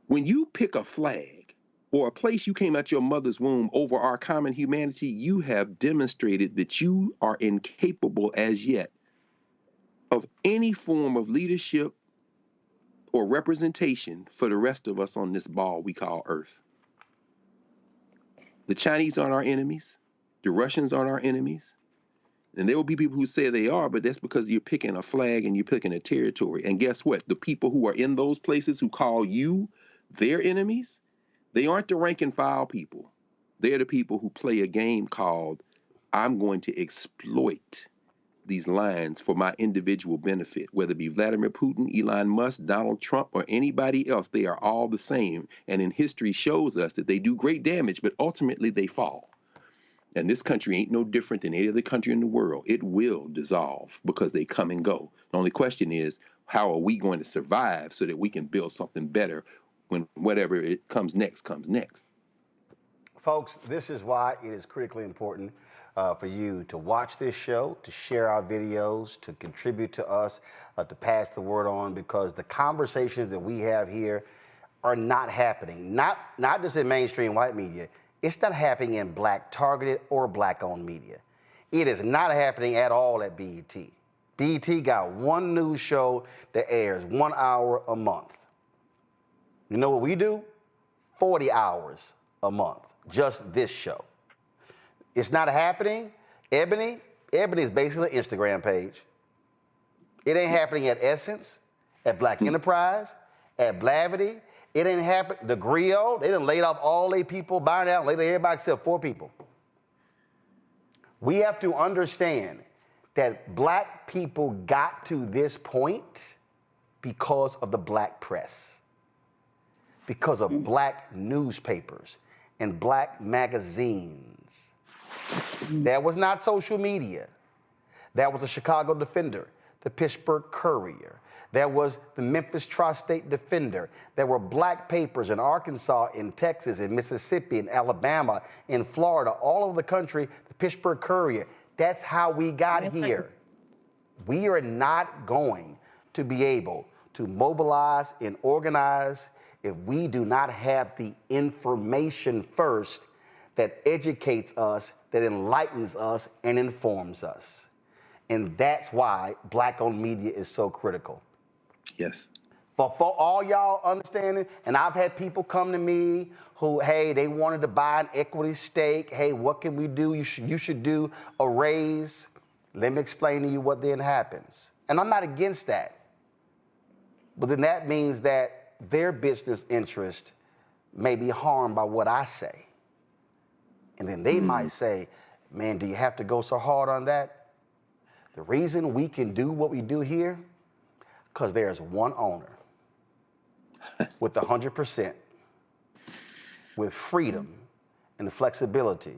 When you pick a flag or a place you came out your mother's womb over our common humanity, you have demonstrated that you are incapable as yet of any form of leadership or representation for the rest of us on this ball we call Earth. The Chinese aren't our enemies. The Russians aren't our enemies. And there will be people who say they are, but that's because you're picking a flag and you're picking a territory. And guess what? The people who are in those places who call you their enemies, they aren't the rank and file people. They're the people who play a game called, I'm going to exploit these lines for my individual benefit, whether it be Vladimir Putin, Elon Musk, Donald Trump, or anybody else. They are all the same. And in history shows us that they do great damage, but ultimately they fall. And this country ain't no different than any other country in the world. It will dissolve because they come and go. The only question is, how are we going to survive so that we can build something better when whatever it comes next comes next? Folks, this is why it is critically important for you to watch this show, to share our videos, to contribute to us, to pass the word on, because the conversations that we have here are not happening. Not just in mainstream white media. It's not happening in black targeted or black-owned media. It is not happening at all at BET. BET got one news show that airs 1 hour a month. You know what we do? 40 hours a month, just this show. It's not happening. Ebony is basically an Instagram page. It ain't happening at Essence, at Black Enterprise, at Blavity. It ain't happening. The Griot, they done laid off all their people, buying out, laid everybody except 4 people. We have to understand that black people got to this point because of the black press, because of black newspapers and black magazines. That was not social media. That was the Chicago Defender, the Pittsburgh Courier. There was the Memphis Tri-State Defender. There were black papers in Arkansas, in Texas, in Mississippi, in Alabama, in Florida, all over the country, the Pittsburgh Courier. That's how we got here. We are not going to be able to mobilize and organize if we do not have the information first that educates us, that enlightens us, and informs us. And that's why black-owned media is so critical. Yes. For all y'all understanding, and I've had people come to me who, hey, they wanted to buy an equity stake. Hey, what can we do? You should do a raise. Let me explain to you what then happens. And I'm not against that. But then that means that their business interest may be harmed by what I say. And then they might say, man, do you have to go so hard on that? The reason we can do what we do here, because there's one owner with 100%, with freedom and the flexibility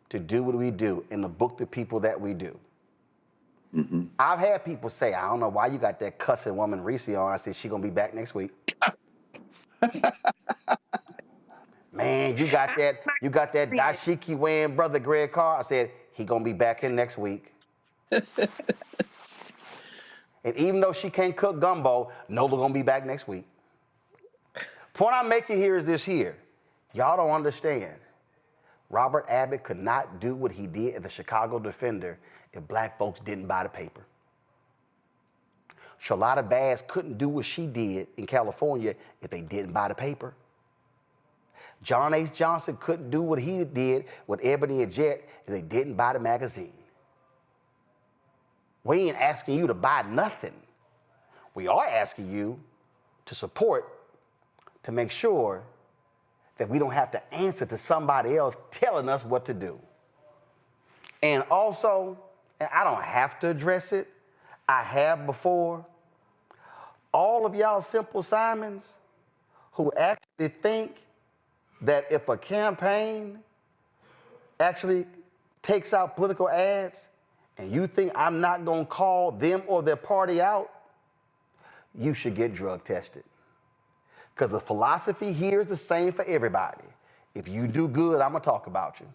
to do what we do and to book the people that we do. I've had people say, I don't know why you got that cussing woman Reese on. I said, she gonna be back next week. Man, you got that dashiki wearing brother Greg Carr. I said, he gonna be back in next week. And even though she can't cook gumbo, Nola gonna be back next week. Point I'm making here is this here. Y'all don't understand. Robert Abbott could not do what he did at the Chicago Defender if black folks didn't buy the paper. Shalata Bass couldn't do what she did in California if they didn't buy the paper. John H. Johnson couldn't do what he did with Ebony and Jet if they didn't buy the magazine. We ain't asking you to buy nothing. We are asking you to support, to make sure that we don't have to answer to somebody else telling us what to do. And also, and I don't have to address it, I have before, all of y'all Simple Simons who actually think that if a campaign actually takes out political ads and you think I'm not gonna call them or their party out, you should get drug tested. Because the philosophy here is the same for everybody. If you do good, I'm gonna talk about you.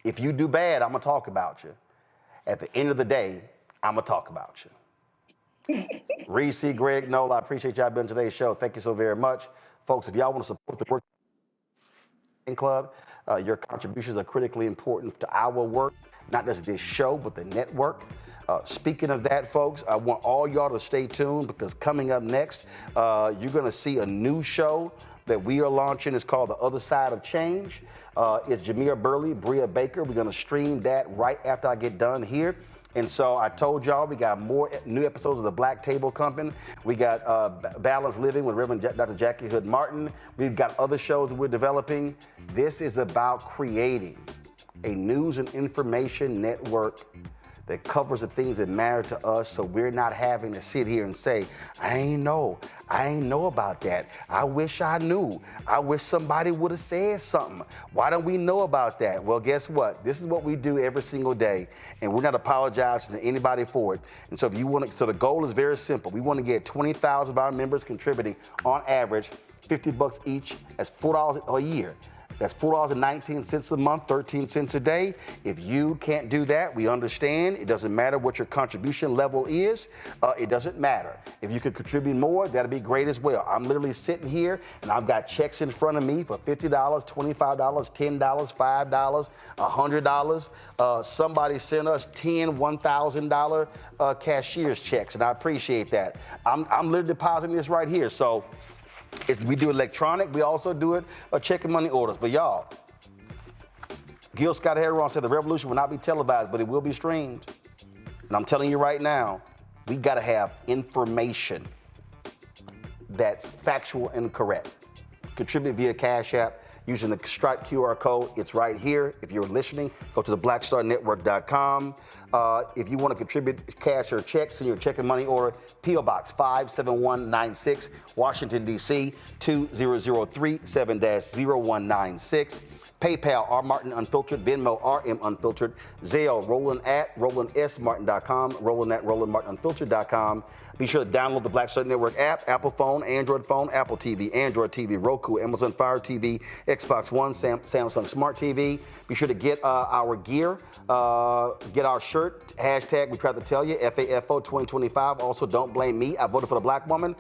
If you do bad, I'm gonna talk about you. At the end of the day, I'm gonna talk about you. Reese, Greg, Nola, I appreciate y'all being on today's show. Thank you so very much. Folks, if y'all wanna support the work Club, your contributions are critically important to our work, not just this show, but the network. Speaking of that, folks, I want all y'all to stay tuned because coming up next, you're going to see a new show that we are launching. It's called The Other Side of Change. It's Jameer Burley, Bria Baker. We're going to stream that right after I get done here. And so I told y'all we got more new episodes of The Black Table coming. We got Balanced Living with Reverend Dr. Jackie Hood Martin. We've got other shows that we're developing. This is about creating a news and information network that covers the things that matter to us so we're not having to sit here and say, I ain't know about that. I wish I knew. I wish somebody would have said something. Why don't we know about that? Well, guess what? This is what we do every single day, and we're not apologizing to anybody for it. And so if you want to, so the goal is very simple. We want to get 20,000 of our members contributing on average $50 each. That's $4 a year. That's $4.19 a month, 13 cents a day. If you can't do that, we understand. It doesn't matter what your contribution level is. It doesn't matter. If you could contribute more, that'd be great as well. I'm literally sitting here and I've got checks in front of me for $50, $25, $10, $5, $100. Somebody sent us 10 $1,000 cashier's checks, and I appreciate that. I'm literally depositing this right here. So we do electronic. We also do it checking money orders. But y'all, Gil Scott-Heron said the revolution will not be televised, but it will be streamed. And I'm telling you right now, we got to have information that's factual and correct. Contribute via Cash App using the Stripe QR code. It's right here. If you're listening, go to theblackstarnetwork.com. If you want to contribute cash or checks, send your check and money order, P.O. Box 57196, Washington, D.C. 20037 7-0196. PayPal, R. Martin Unfiltered, Venmo, RM Unfiltered, Zelle, Roland at RolandSMartin.com, Roland at RolandMartinUnfiltered.com. Be sure to download the Black Star Network app, Apple phone, Android phone, Apple TV, Android TV, Roku, Amazon Fire TV, Xbox One, Samsung Smart TV. Be sure to get our gear, get our shirt, hashtag, we try to tell you, FAFO 2025. Also, don't blame me. I voted for the black woman.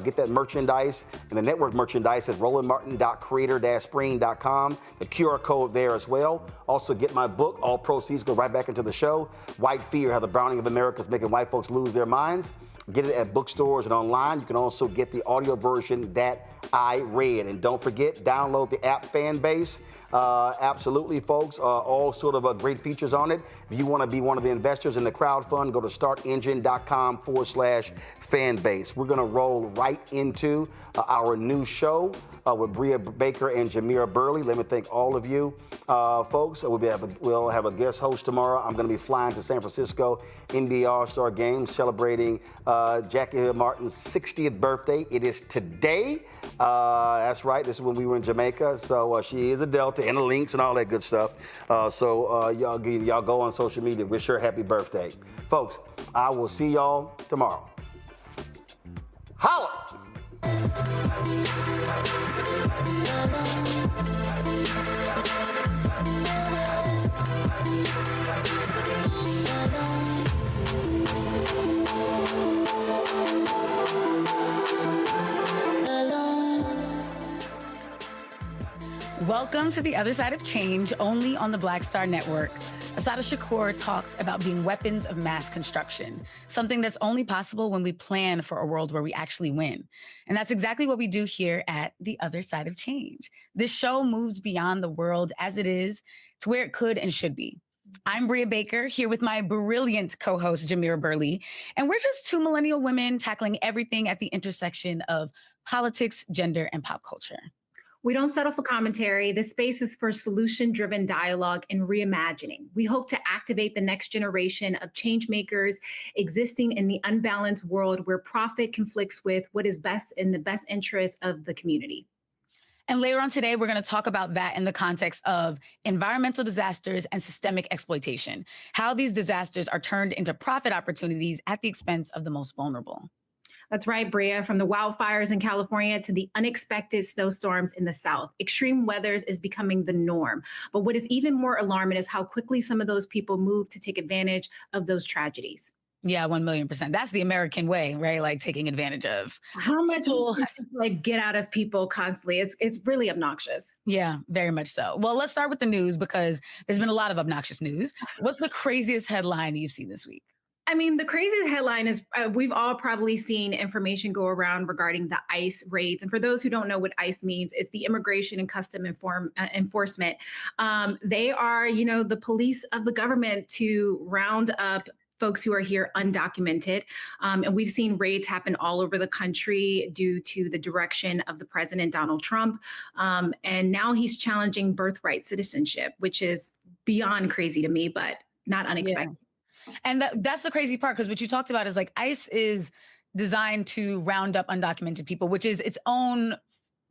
Get that merchandise and the network merchandise at RolandMartin.creator-spring.com. The QR code there as well. Also, get my book. All proceeds go right back into the show. White Fear, How the Browning of America is Making White Folks Lose Their Minds. Get it at bookstores and online. You can also get the audio version that I read. And don't forget, download the app Fanbase. Absolutely, folks. All sort of great features on it. If you want to be one of the investors in the crowd fund, go to startengine.com/fanbase. We're going to roll right into our new show with Bria Baker and Jamira Burley. Let me thank all of you, folks. We'll have a guest host tomorrow. I'm going to be flying to San Francisco, NBA All-Star Game, celebrating Jackie Hill Martin's 60th birthday. It is today. That's right. This is when we were in Jamaica. So she is a Delta and a Lynx and all that good stuff. Y'all go on social media. Wish her happy birthday. Folks, I will see y'all tomorrow. Holla! Welcome to the Other Side of Change, only on the Black Star Network. Assata Shakur talks about being weapons of mass construction, something that's only possible when we plan for a world where we actually win. And that's exactly what we do here at The Other Side of Change. This show moves beyond the world as it is to where it could and should be. I'm Bria Baker, here with my brilliant co-host, Jamira Burley, and we're just two millennial women tackling everything at the intersection of politics, gender, and pop culture. We don't settle for commentary. This space is for solution-driven dialogue and reimagining. We hope to activate the next generation of change makers existing in the unbalanced world where profit conflicts with what is best in the best interest of the community. And later on today, we're going to talk about that in the context of environmental disasters and systemic exploitation, how these disasters are turned into profit opportunities at the expense of the most vulnerable. That's right, Bria. From the wildfires in California to the unexpected snowstorms in the South, extreme weathers is becoming the norm. But what is even more alarming is how quickly some of those people move to take advantage of those tragedies. Yeah, 1,000,000%. That's the American way, right? Like taking advantage of. How much will like get out of people constantly? It's really obnoxious. Yeah, very much so. Well, let's start with the news because there's been a lot of obnoxious news. What's the craziest headline you've seen this week? I mean, the craziest headline is we've all probably seen information go around regarding the ICE raids. And for those who don't know what ICE means, it's the Immigration and Custom Enforcement. They are, the police of the government to round up folks who are here undocumented. And we've seen raids happen all over the country due to the direction of the president, Donald Trump. And now he's challenging birthright citizenship, which is beyond crazy to me, but not unexpected. Yeah. And that's the crazy part, because what you talked about is like ICE is designed to round up undocumented people, which is its own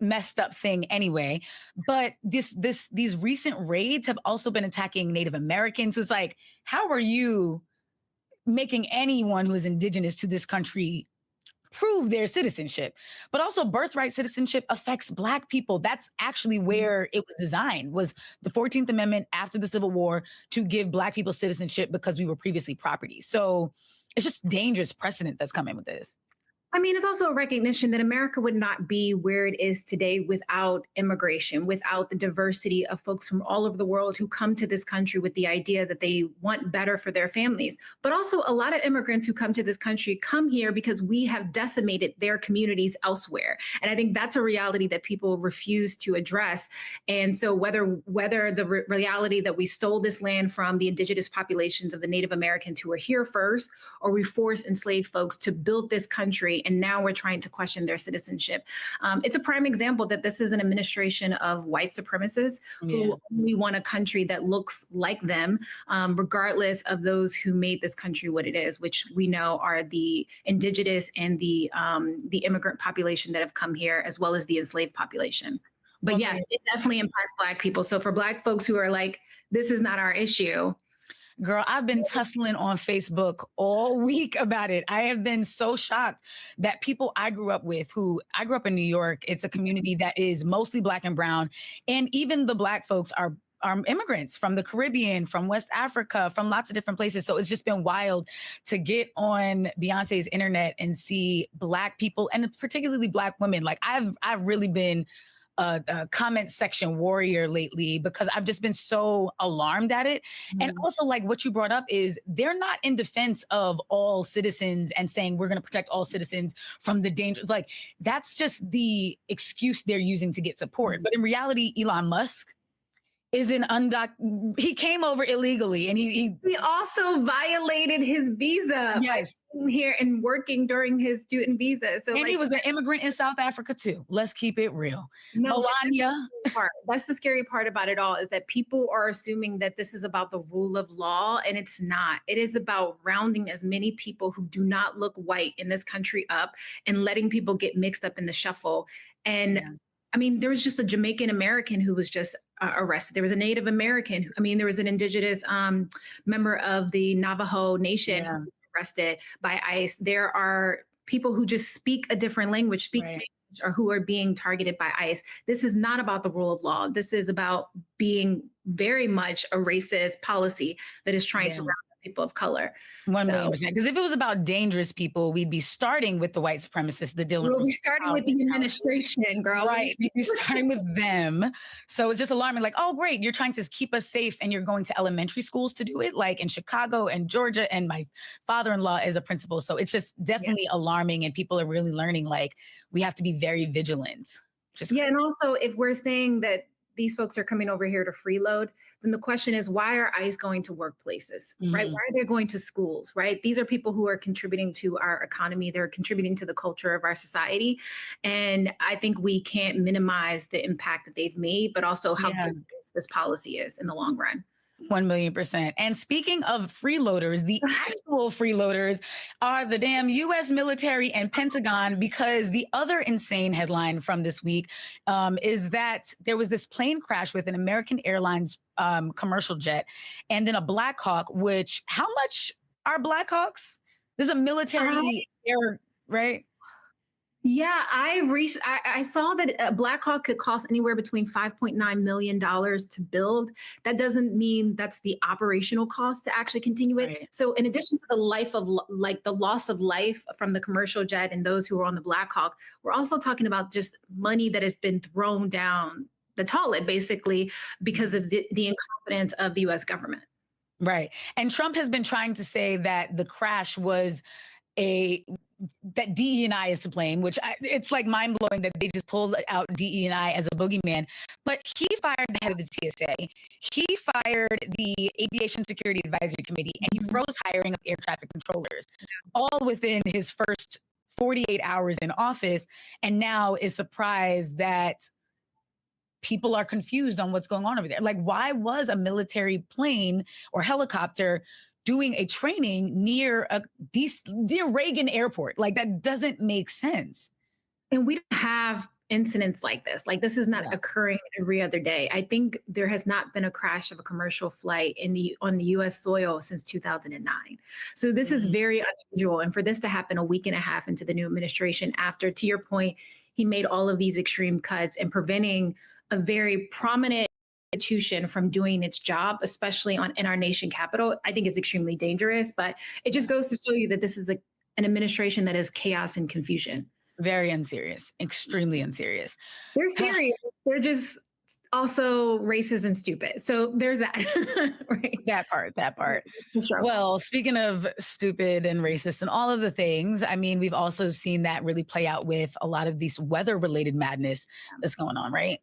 messed up thing anyway. But these recent raids have also been attacking Native Americans. So it's like, how are you making anyone who is indigenous to this country prove their citizenship? But also birthright citizenship affects Black people. That's actually where it was designed, was the 14th Amendment after the Civil War to give Black people citizenship because we were previously property. So it's just dangerous precedent that's coming with this. I mean, it's also a recognition that America would not be where it is today without immigration, without the diversity of folks from all over the world who come to this country with the idea that they want better for their families. But also a lot of immigrants who come to this country come here because we have decimated their communities elsewhere. And I think that's a reality that people refuse to address. And so whether the reality that we stole this land from the indigenous populations of the Native Americans who were here first, or we forced enslaved folks to build this country, and now we're trying to question their citizenship. It's a prime example that this is an administration of white supremacists who only want a country that looks like them, regardless of those who made this country what it is, which we know are the indigenous and the immigrant population that have come here, as well as the enslaved population. But yes, it definitely impacts Black people. So for Black folks who are like, this is not our issue, girl, I've been tussling on Facebook all week about it. I have been so shocked that people I grew up with, I grew up in New York. It's a community that is mostly Black and brown. And even the Black folks are immigrants from the Caribbean, from West Africa, from lots of different places. So it's just been wild to get on Beyonce's internet and see Black people, and particularly Black women. Like I've really been a comment section warrior lately because I've just been so alarmed at it. And also, like what you brought up is they're not in defense of all citizens and saying we're going to protect all citizens from the dangers. Like that's just the excuse they're using to get support. But in reality, Elon Musk is an he came over illegally and he also violated his visa. Yes. By being here and working during his student visa. So and he was an immigrant in South Africa too. Let's keep it real. No, Melania. That's the scary part about it all is that people are assuming that this is about the rule of law and it's not. It is about rounding as many people who do not look white in this country up and letting people get mixed up in the shuffle. And I mean, there was just a Jamaican American who was just arrested. There was a Native American. I mean, there was an indigenous member of the Navajo Nation who was arrested by ICE. There are people who just speak a different language, Spanish, or who are being targeted by ICE. This is not about the rule of law. This is about being very much a racist policy that is trying to round up people of color. 1,000,000%. Because if it was about dangerous people, we'd be starting with the white supremacists, the Dylan. We'll be starting with the administration, girl. Right. We'd be starting with them. So it's just alarming. Like, oh, great. You're trying to keep us safe and you're going to elementary schools to do it, like in Chicago and Georgia. And my father-in-law is a principal. So it's just definitely alarming. And people are really learning, like, we have to be very vigilant. And also if we're saying that these folks are coming over here to freeload, then the question is, why are ICE going to workplaces, right? Why are they going to schools, right? These are people who are contributing to our economy. They're contributing to the culture of our society. And I think we can't minimize the impact that they've made, but also how dangerous this policy is in the long run. 1,000,000%. And speaking of freeloaders, the actual freeloaders are the damn U.S. military and Pentagon, because the other insane headline from this week is that there was this plane crash with an American Airlines commercial jet and then a Black Hawk, which, how much are Black Hawks? This is a military air, right? Yeah, I saw that a Black Hawk could cost anywhere between $5.9 million to build. That doesn't mean that's the operational cost to actually continue it. Right. So in addition to the loss of life from the commercial jet and those who were on the Black Hawk, we're also talking about just money that has been thrown down the toilet, basically, because of the incompetence of the U.S. government. Right. And Trump has been trying to say that the crash was that DE&I is to blame, which it's like mind blowing that they just pulled out DE&I as a boogeyman. But he fired the head of the TSA. He fired the Aviation Security Advisory Committee, and he froze hiring of air traffic controllers, all within his first 48 hours in office. And now is surprised that people are confused on what's going on over there. Like, why was a military plane or helicopter doing a training near Reagan Airport? Like, that doesn't make sense. And we don't have incidents like this. Like, this is not occurring every other day. I think there has not been a crash of a commercial flight on the U.S. soil since 2009. So this is very unusual. And for this to happen a week and a half into the new administration after, to your point, he made all of these extreme cuts and preventing a very prominent institution from doing its job, especially in our nation capital, I think is extremely dangerous. But it just goes to show you that this is an administration that is chaos and confusion. Very unserious, extremely unserious. They're serious. They're just also racist and stupid. So there's that. Right. That part. Sure. Well, speaking of stupid and racist and all of the things, I mean, we've also seen that really play out with a lot of these weather-related madness that's going on, right?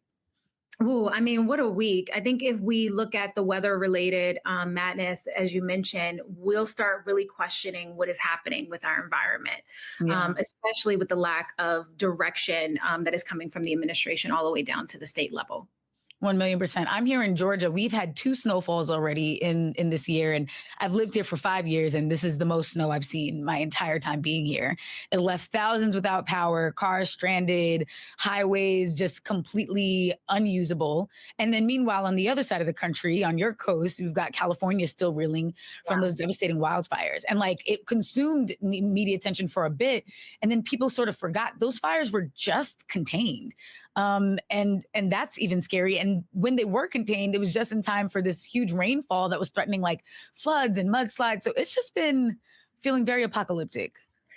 Ooh, I mean, what a week. I think if we look at the weather-related madness, as you mentioned, we'll start really questioning what is happening with our environment, especially with the lack of direction that is coming from the administration all the way down to the state level. 1,000,000%. I'm here in Georgia. We've had 2 snowfalls already in this year, and I've lived here for 5 years, and this is the most snow I've seen my entire time being here. It left thousands without power, cars stranded, highways just completely unusable. And then meanwhile, on the other side of the country, on your coast, we've got California still reeling from those devastating wildfires. And like, it consumed media attention for a bit, and then people sort of forgot those fires were just contained. And that's even scary. And when they were contained, it was just in time for this huge rainfall that was threatening like floods and mudslides. So it's just been feeling very apocalyptic.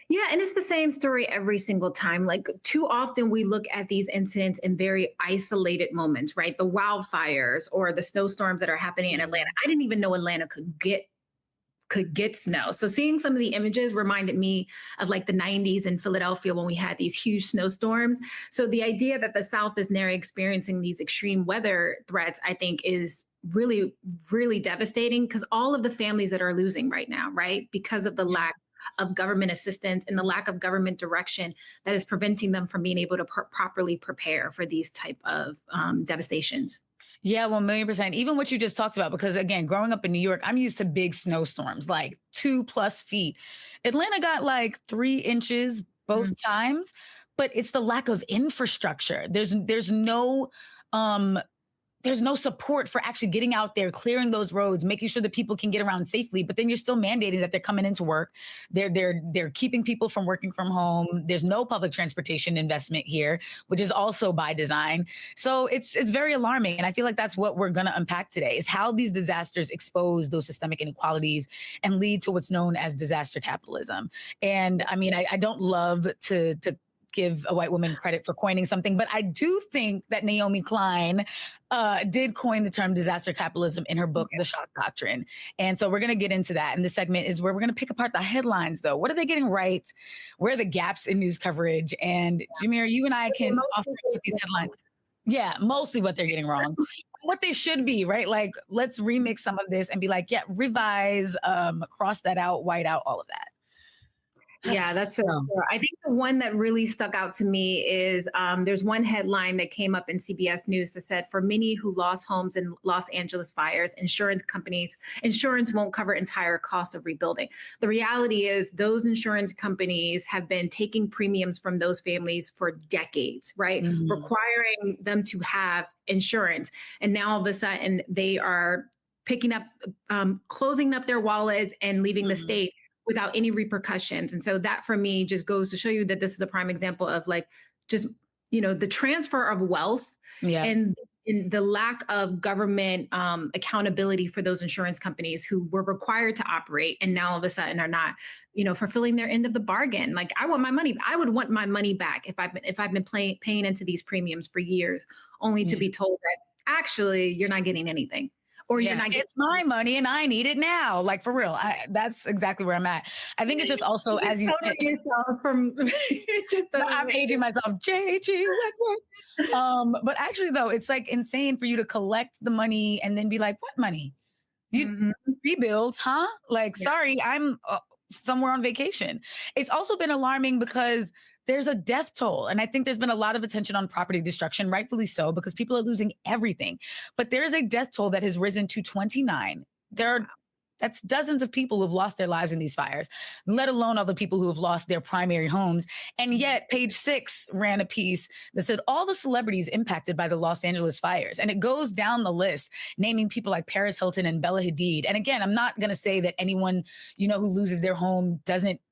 Yeah, and it's the same story every single time. Like, too often we look at these incidents in very isolated moments, right? The wildfires or the snowstorms that are happening in Atlanta. I didn't even know Atlanta could get snow. So seeing some of the images reminded me of like the 90s in Philadelphia when we had these huge snowstorms. So the idea that the South is now experiencing these extreme weather threats, I think is really, really devastating, because all of the families that are losing right now, right, because of the lack of government assistance and the lack of government direction that is preventing them from being able to properly prepare for these type of devastations. Yeah, 1,000,000%. Even what you just talked about, because again, growing up in New York, I'm used to big snowstorms, like 2+ feet. Atlanta got like 3 inches both times, but it's the lack of infrastructure. There's no support for actually getting out there, clearing those roads, making sure that people can get around safely. But then you're still mandating that they're coming into work. They're keeping people from working from home. There's no public transportation investment here, which is also by design. So it's very alarming. And I feel like that's what we're going to unpack today, is how these disasters expose those systemic inequalities and lead to what's known as disaster capitalism. And I mean, I don't love to give a white woman credit for coining something, but I do think that Naomi Klein did coin the term disaster capitalism in her book, The Shock Doctrine. And so we're going to get into that. And this segment is where we're going to pick apart the headlines, though. What are they getting right? Where are the gaps in news coverage? And Jameer, you and I can offer these headlines. Yeah, mostly what they're getting wrong. What they should be, right? Like, let's remix some of this and be like, yeah, revise, cross that out, white out, all of that. Yeah, that's so true. I think the one that really stuck out to me is there's one headline that came up in CBS News that said, for many who lost homes in Los Angeles fires, insurance won't cover entire costs of rebuilding. The reality is those insurance companies have been taking premiums from those families for decades, right? Requiring them to have insurance. And now all of a sudden they are picking up, closing up their wallets and leaving the state without any repercussions. And so that for me just goes to show you that this is a prime example of like, just, the transfer of wealth and in the lack of government accountability for those insurance companies who were required to operate and now all of a sudden are not, fulfilling their end of the bargain. Like, I want my money. I would want my money back if I've been paying into these premiums for years, only to be told that actually you're not getting anything. Or you're not getting, it's my money and I need it now. Like, for real. That's exactly where I'm at. I think it's just also, as you said, yourself from I'm aging myself, JG. But actually though, it's like insane for you to collect the money and then be like, what money? You rebuild, huh? Like, sorry, I'm somewhere on vacation. It's also been alarming because there's a death toll. And I think there's been a lot of attention on property destruction, rightfully so, because people are losing everything. But there is a death toll that has risen to 29. That's dozens of people who've lost their lives in these fires, let alone all the people who have lost their primary homes. And yet Page 6 ran a piece that said all the celebrities impacted by the Los Angeles fires. And it goes down the list, naming people like Paris Hilton and Bella Hadid. And again, I'm not going to say that anyone, who loses their home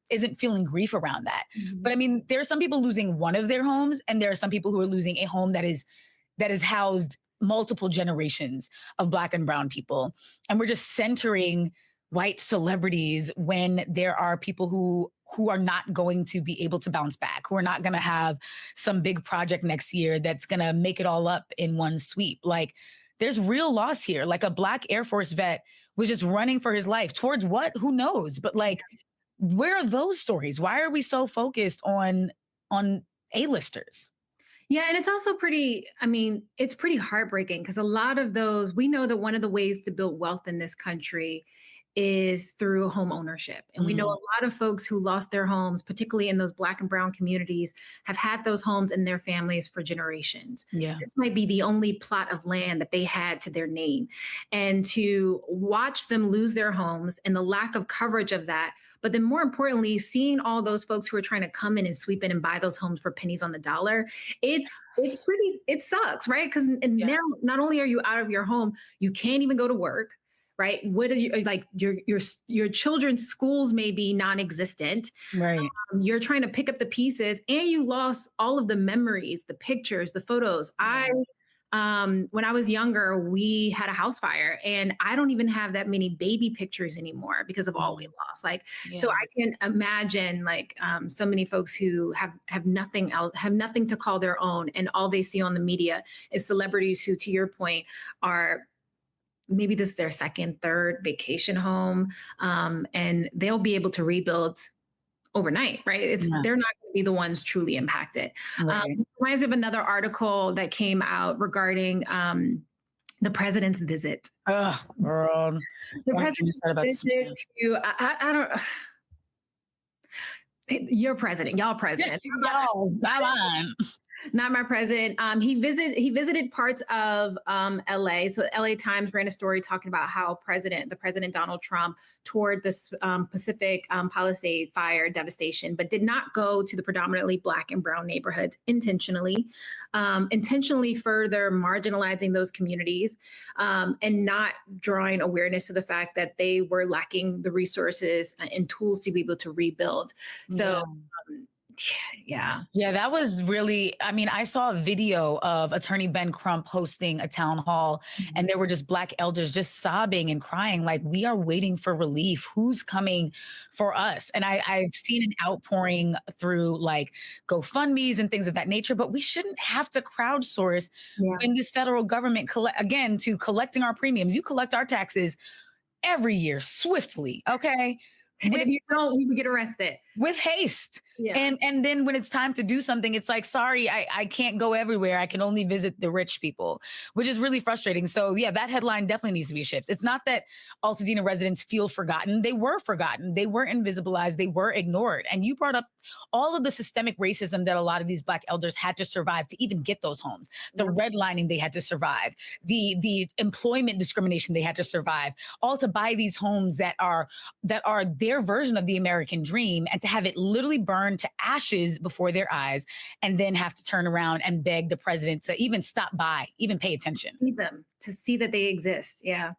isn't feeling grief around that. But I mean, there are some people losing one of their homes, and there are some people who are losing a home that is housed multiple generations of Black and brown people. And we're just centering white celebrities when there are people who are not going to be able to bounce back, who are not going to have some big project next year that's going to make it all up in one sweep. Like, there's real loss here. Like, a Black Air Force vet was just running for his life. Towards what? Who knows? But like, where are those stories? Why are we so focused on A-listers? Yeah, and it's also it's pretty heartbreaking because a lot of those, we know that one of the ways to build wealth in this country is through home ownership. And we know a lot of folks who lost their homes, particularly in those Black and brown communities, have had those homes in their families for generations. Yeah. This might be the only plot of land that they had to their name. And to watch them lose their homes and the lack of coverage of that, but then more importantly, seeing all those folks who are trying to come in and sweep in and buy those homes for pennies on the dollar, it sucks, right? Because now not only are you out of your home, you can't even go to work. Right? What is your children's schools may be non-existent. Right. You're trying to pick up the pieces and you lost all of the memories, the pictures, the photos. I when I was younger, we had a house fire, and I don't even have that many baby pictures anymore because of all we lost. Like, so I can imagine like so many folks who have nothing else, have nothing to call their own, and all they see on the media is celebrities who, to your point, are maybe this is their second, third vacation home, and they'll be able to rebuild overnight, right? They're not going to be the ones truly impacted. It reminds me of another article that came out regarding the president's visit. Oh, girl. The president's visit to, I don't, your president, y'all president. Y'all's, not mine. Not my president. He visited parts of LA. So LA Times ran a story talking about how the president Donald Trump toured this Pacific Palisades fire devastation, but did not go to the predominantly Black and brown neighborhoods intentionally further marginalizing those communities, and not drawing awareness to the fact that they were lacking the resources and tools to be able to rebuild. So. Yeah, that was really, I mean, I saw a video of Attorney Ben Crump hosting a town hall, and there were just Black elders just sobbing and crying, like, we are waiting for relief. Who's coming for us? And I've seen an outpouring through like GoFundMe's and things of that nature, but we shouldn't have to crowdsource when this federal government, to collecting our premiums. You collect our taxes every year swiftly, okay? And if you don't, you would get arrested. With haste. And then when it's time to do something, it's like, sorry, I can't go everywhere. I can only visit the rich people, which is really frustrating. So yeah, that headline definitely needs to be shifted. It's not that Altadena residents feel forgotten. They were forgotten. They were invisibilized. They were ignored. And you brought up all of the systemic racism that a lot of these Black elders had to survive to even get those homes, the redlining they had to survive, the employment discrimination they had to survive, all to buy these homes that are their version of the American dream, and to have it literally burned to ashes before their eyes, and then have to turn around and beg the president to even stop by, even pay attention. To see that they exist. Yeah.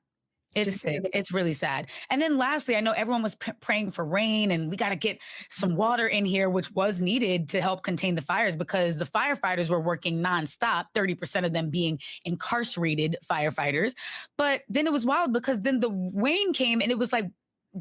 It's sick. It's really sad. And then lastly, I know everyone was praying for rain, and we got to get some water in here, which was needed to help contain the fires, because the firefighters were working nonstop, 30% of them being incarcerated firefighters. But then it was wild, because then the rain came and it was like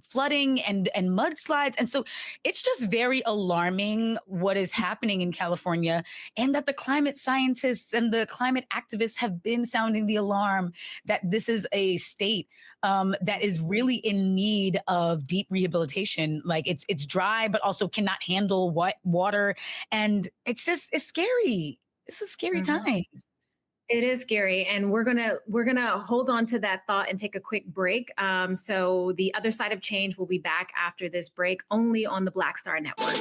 flooding and mudslides. And so it's just very alarming what is happening in California, and that the climate scientists and the climate activists have been sounding the alarm that this is a state that is really in need of deep rehabilitation. Like it's dry, but also cannot handle water. And it's scary. It's a scary time. It is scary, and we're gonna hold on to that thought and take a quick break. So the other side of change will be back after this break, only on the Black Star Network.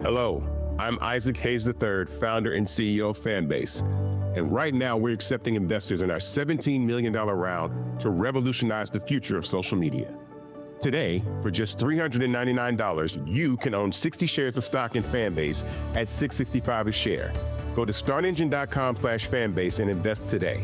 Hello, I'm Isaac Hayes III, founder and CEO of Fanbase. And right now we're accepting investors in our $17 million round to revolutionize the future of social media. Today, for just $399, you can own 60 shares of stock in Fanbase at $665 a share. Go to startengine.com/fanbase and invest today.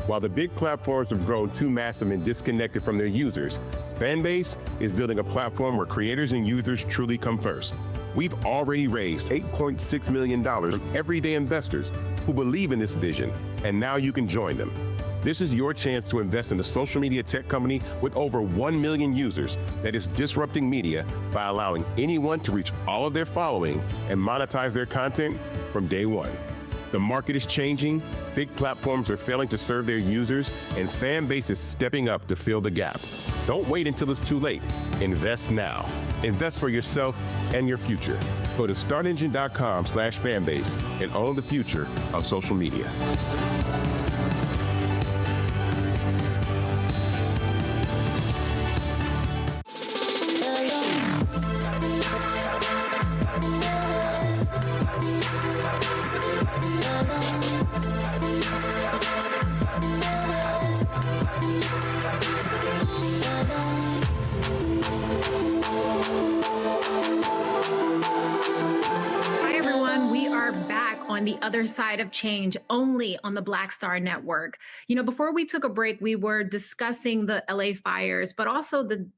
While the big platforms have grown too massive and disconnected from their users, Fanbase is building a platform where creators and users truly come first. We've already raised $8.6 million from everyday investors who believe in this vision, and now you can join them. This is your chance to invest in a social media tech company with over 1 million users that is disrupting media by allowing anyone to reach all of their following and monetize their content from day one. The market is changing, big platforms are failing to serve their users, and Fanbase is stepping up to fill the gap. Don't wait until it's too late. Invest now. Invest for yourself and your future. Go to startengine.com/fanbase and own the future of social media. on the other side of change, only on the Black Star Network. You know, before we took a break, we were discussing the LA fires, but also the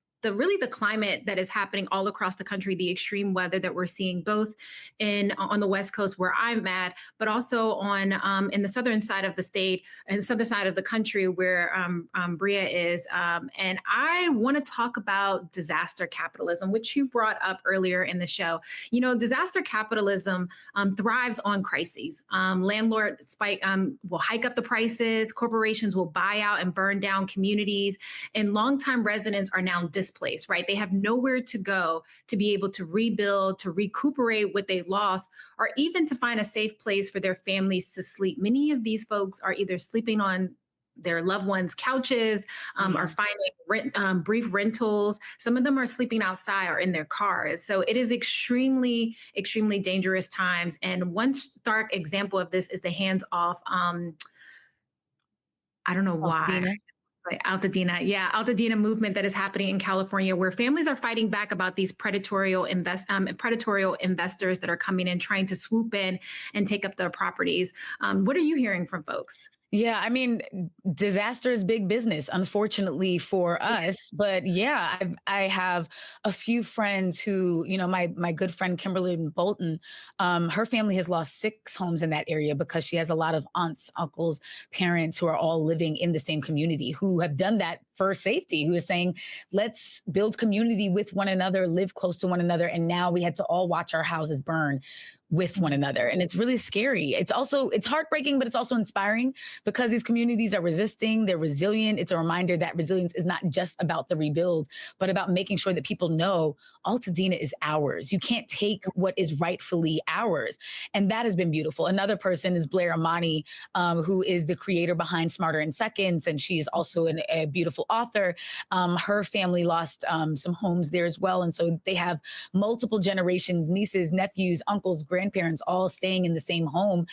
climate that is happening all across the country, the extreme weather that we're seeing both on the West Coast where I'm at, but also on in the southern side of the state and the southern side of the country where Bria is. And I want to talk about disaster capitalism, which you brought up earlier in the show. You know, disaster capitalism thrives on crises. Landlords will hike up the prices, corporations will buy out and burn down communities, and longtime residents are now displaced, right? They have nowhere to go to be able to rebuild, to recuperate what they lost, or even to find a safe place for their families to sleep. Many of these folks are either sleeping on their loved ones' couches, are finding brief rentals. Some of them are sleeping outside or in their cars. So it is extremely, extremely dangerous times. And one stark example of this is the hands-off, I don't know why. Altadena movement that is happening in California, where families are fighting back about these predatory investors that are coming in, trying to swoop in and take up their properties. What are you hearing from folks? Yeah, I mean, disaster is big business, unfortunately for us. But yeah, I have a few friends who, you know, my good friend Kimberly Bolton, her family has lost 6 homes in that area because she has a lot of aunts, uncles, parents who are all living in the same community who have done that for safety, who is saying, let's build community with one another, live close to one another. And now we had to all watch our houses burn with one another. And it's really scary. It's heartbreaking, but it's also inspiring because these communities are resisting, they're resilient. It's a reminder that resilience is not just about the rebuild, but about making sure that people know Altadena is ours. You can't take what is rightfully ours. And that has been beautiful. Another person is Blair Imani, who is the creator behind Smarter in Seconds. And she is also a beautiful author. Her family lost some homes there as well. And so they have multiple generations, nieces, nephews, uncles, grandparents, all staying in the same home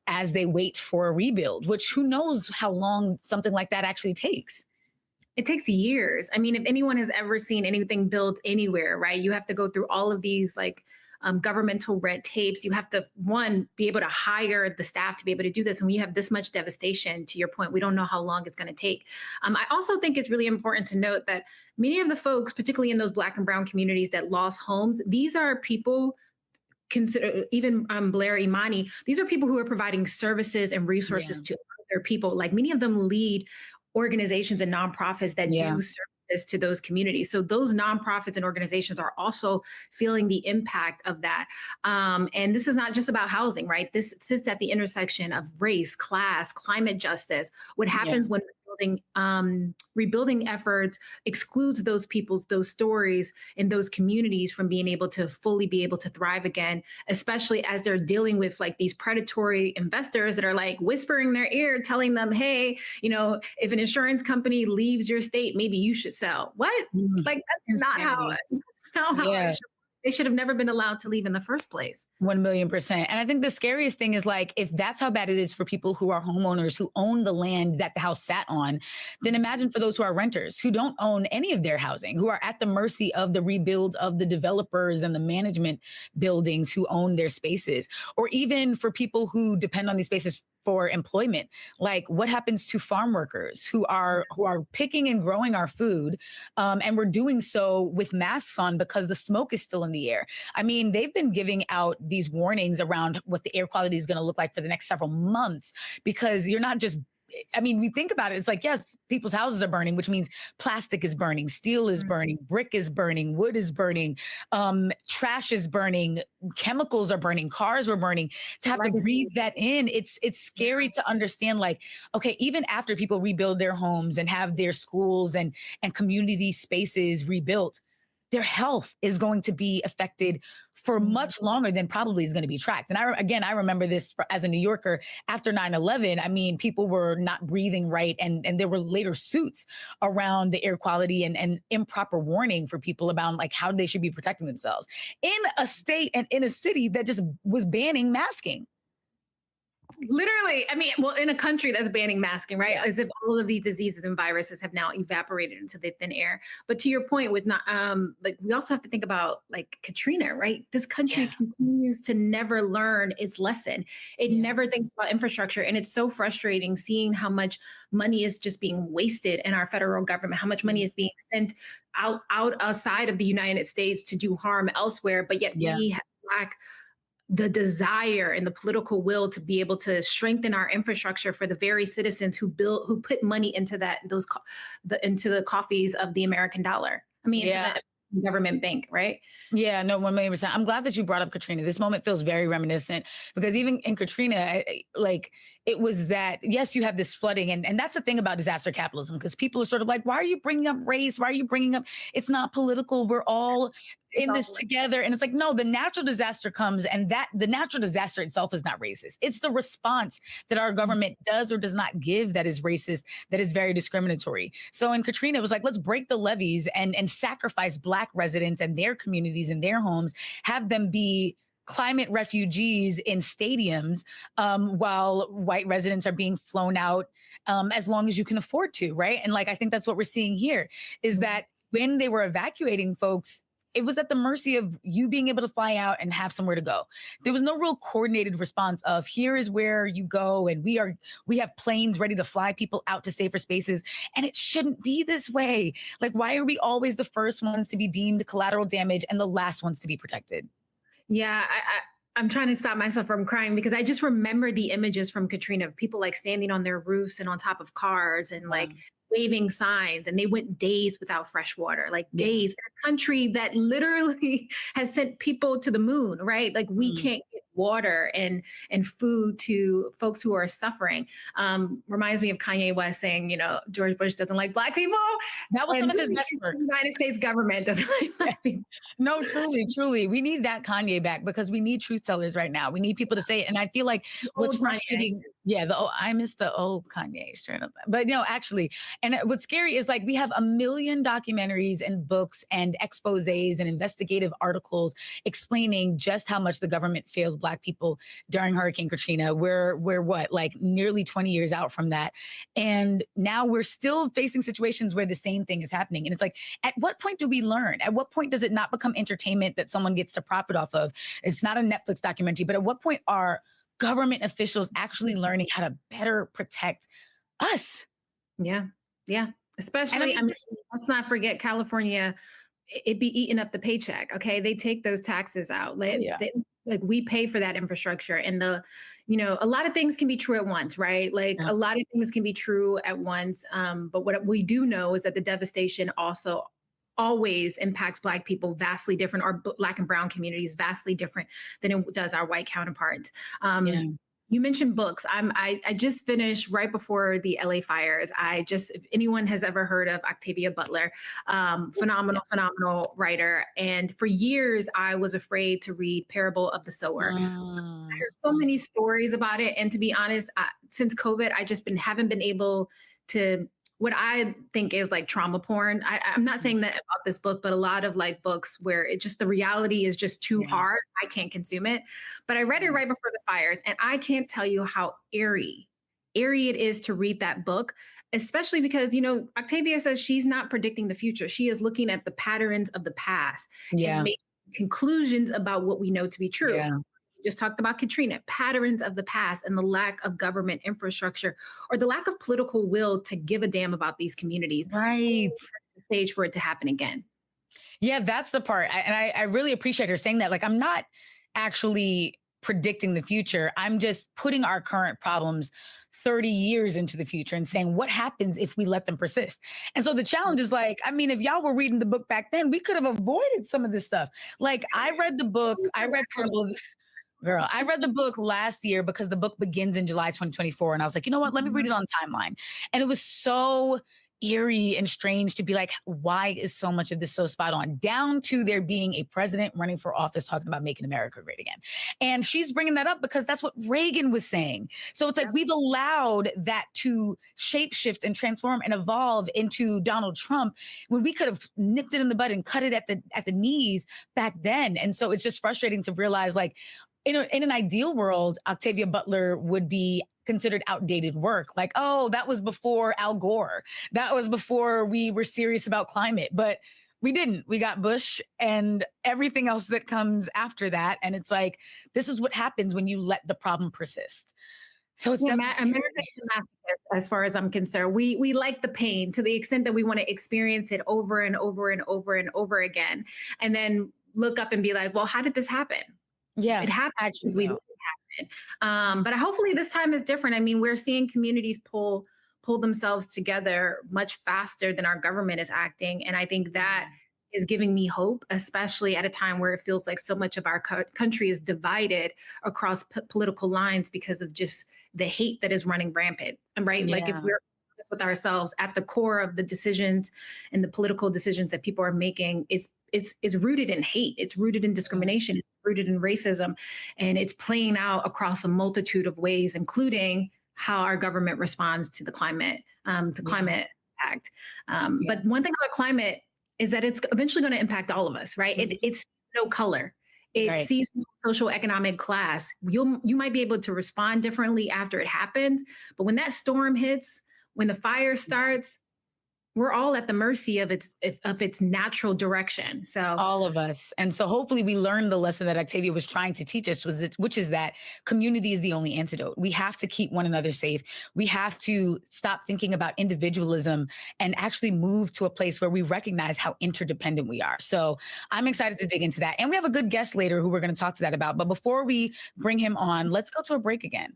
as they wait for a rebuild, which who knows how long something like that actually takes. It takes years. I mean, if anyone has ever seen anything built anywhere, right, you have to go through all of these governmental red tapes. You have to, one, be able to hire the staff to be able to do this. And when you have this much devastation, to your point, we don't know how long it's going to take. I also think it's really important to note that many of the folks, particularly in those Black and brown communities that lost homes, these are people, consider even Blair Imani, these are people who are providing services and resources to other people. Like many of them lead organizations and nonprofits that do services to those communities. So those nonprofits and organizations are also feeling the impact of that. And this is not just about housing, right? This sits at the intersection of race, class, climate justice. What happens when rebuilding efforts excludes those people's, those stories and those communities from being able to fully be able to thrive again, especially as they're dealing with like these predatory investors that are like whispering in their ear, telling them, hey, you know, if an insurance company leaves your state, maybe you should sell. What? Like, that's not how it should. They should have never been allowed to leave in the first place. 1,000,000%. And I think the scariest thing is like, if that's how bad it is for people who are homeowners who own the land that the house sat on, then imagine for those who are renters who don't own any of their housing, who are at the mercy of the rebuild of the developers and the management buildings who own their spaces, or even for people who depend on these spaces for employment. Like what happens to farm workers who are picking and growing our food, and we're doing so with masks on because the smoke is still in the air. I mean, they've been giving out these warnings around what the air quality is going to look like for the next several months, because you're not just, I mean, we think about it, it's like, yes, people's houses are burning, which means plastic is burning, steel is burning, brick is burning, wood is burning, trash is burning, chemicals are burning, cars were burning. To have to breathe that in, it's scary to understand, like, okay, even after people rebuild their homes and have their schools and community spaces rebuilt, their health is going to be affected for much longer than probably is going to be tracked. And I remember this as a New Yorker after 9/11. I mean, people were not breathing right. And there were later suits around the air quality and improper warning for people about like how they should be protecting themselves in a state and in a city that just was banning masking. Literally, I mean, well, in a country that's banning masking, right? As if all of these diseases and viruses have now evaporated into the thin air. But to your point with not, like, we also have to think about like Katrina, right? This country continues to never learn its lesson. It never thinks about infrastructure. And it's so frustrating seeing how much money is just being wasted in our federal government, how much money is being sent outside of the United States to do harm elsewhere. But yet we lack the desire and the political will to be able to strengthen our infrastructure for the very citizens who put money into into the coffers of the American dollar. I mean, into the government bank, right? Yeah, no, 1,000,000%. I'm glad that you brought up Katrina. This moment feels very reminiscent because even in Katrina, like it was that, yes, you have this flooding. And that's the thing about disaster capitalism, because people are sort of like, why are you bringing up race? Why are you bringing up, it's not political. We're all in this together. And it's like, no, the natural disaster comes, and that the natural disaster itself is not racist. It's the response that our government does or does not give that is racist, that is very discriminatory. So in Katrina, it was like, let's break the levees and sacrifice Black residents and their communities and their homes, have them be climate refugees in stadiums while white residents are being flown out as long as you can afford to, right? And like, I think that's what we're seeing here is that when they were evacuating folks, it was at the mercy of you being able to fly out and have somewhere to go. There was no real coordinated response of here is where you go. And we have planes ready to fly people out to safer spaces. And it shouldn't be this way. Like, why are we always the first ones to be deemed collateral damage and the last ones to be protected? Yeah, I'm trying to stop myself from crying because I just remember the images from Katrina of people like standing on their roofs and on top of cars and like waving signs, and they went days without fresh water, like days in a country that literally has sent people to the moon, right? Like we can't get water and food to folks who are suffering. Reminds me of Kanye West saying, you know, George Bush doesn't like Black people. That was some of his best work. The United States government doesn't like Black people. No, truly. We need that Kanye back because we need truth tellers right now. We need people to say it. And I feel like what's frustrating, I miss the old Kanye straight up. But no, actually, and what's scary is like we have 1 million documentaries and books and exposés and investigative articles explaining just how much the government failed Black people during Hurricane Katrina. We're what, like nearly 20 years out from that. And now we're still facing situations where the same thing is happening. And it's like, at what point do we learn? At what point does it not become entertainment that someone gets to profit off of? It's not a Netflix documentary, but at what point are government officials actually learning how to better protect us? Yeah. Especially, I mean, let's not forget California, it be eating up the paycheck. Okay. They take those taxes out. Like we pay for that infrastructure, and a lot of things can be true at once, right? Like a lot of things can be true at once. But what we do know is that the devastation also always impacts Black people vastly different, or Black and brown communities vastly different than it does our white counterparts. You mentioned books. I just finished right before the LA fires. If anyone has ever heard of Octavia Butler, phenomenal writer. And for years, I was afraid to read Parable of the Sower. I heard so many stories about it. And to be honest, since COVID, I just haven't been able to, what I think is like trauma porn. I'm not saying that about this book, but a lot of like books where the reality is just too hard. I can't consume it. But I read it right before the fires, and I can't tell you how eerie it is to read that book, especially because, Octavia says she's not predicting the future. She is looking at the patterns of the past and making conclusions about what we know to be true. Yeah. Just talked about Katrina, patterns of the past and the lack of government infrastructure or the lack of political will to give a damn about these communities. Right. The stage for it to happen again. Yeah, that's the part. I really appreciate her saying that. Like, I'm not actually predicting the future. I'm just putting our current problems 30 years into the future and saying, what happens if we let them persist? And so the challenge is like, I mean, if y'all were reading the book back then, we could have avoided some of this stuff. Like, I read the book, I read the book last year because the book begins in July 2024. And I was like, you know what? Let me read it on timeline. And it was so eerie and strange to be like, why is so much of this so spot on? Down to there being a president running for office talking about making America great again. And she's bringing that up because that's what Reagan was saying. So it's like we've allowed that to shapeshift and transform and evolve into Donald Trump when we could have nipped it in the bud and cut it at the knees back then. And so it's just frustrating to realize, like, in an ideal world, Octavia Butler would be considered outdated work. Like, oh, that was before Al Gore. That was before we were serious about climate. But we didn't. We got Bush and everything else that comes after that. And it's like, this is what happens when you let the problem persist. So it's America's a masochist, as far as I'm concerned. We like the pain to the extent that we want to experience it over and over and over and over again, and then look up and be like, well, how did this happen? Yeah, it happened. Actually, we let it happen. But hopefully this time is different. I mean, we're seeing communities pull themselves together much faster than our government is acting, and I think that is giving me hope, especially at a time where it feels like so much of our country is divided across political lines because of just the hate that is running rampant. Right? Like if we're honest with ourselves, at the core of the decisions and the political decisions that people are making, it's rooted in hate. It's rooted in discrimination. It's rooted in racism, and it's playing out across a multitude of ways, including how our government responds to the climate, climate impact. But one thing about climate is that it's eventually going to impact all of us, right? It's no color. It sees no social economic class. You might be able to respond differently after it happens, but when that storm hits, when the fire starts, we're all at the mercy of its natural direction. So all of us. And so hopefully we learned the lesson that Octavia was trying to teach us, which is that community is the only antidote. We have to keep one another safe. We have to stop thinking about individualism and actually move to a place where we recognize how interdependent we are. So I'm excited to dig into that. And we have a good guest later who we're going to talk to that about. But before we bring him on, let's go to a break again.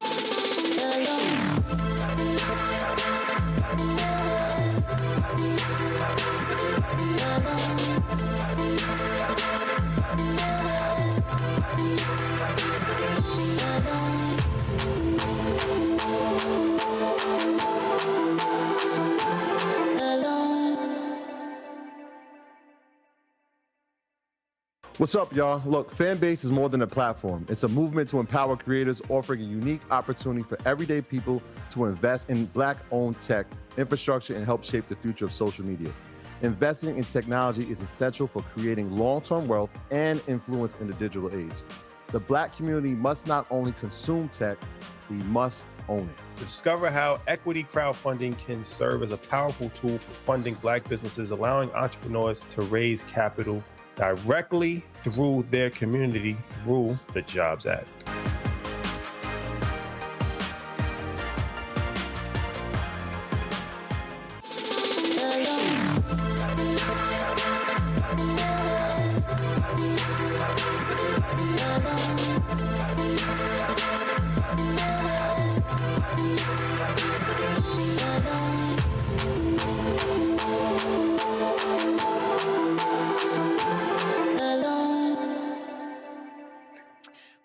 What's up, y'all? Look, Fanbase is more than a platform. It's a movement to empower creators, offering a unique opportunity for everyday people to invest in Black-owned tech, infrastructure, and help shape the future of social media. Investing in technology is essential for creating long-term wealth and influence in the digital age. The Black community must not only consume tech, we must own it. Discover how equity crowdfunding can serve as a powerful tool for funding Black businesses, allowing entrepreneurs to raise capital directly through their community through the Jobs Act.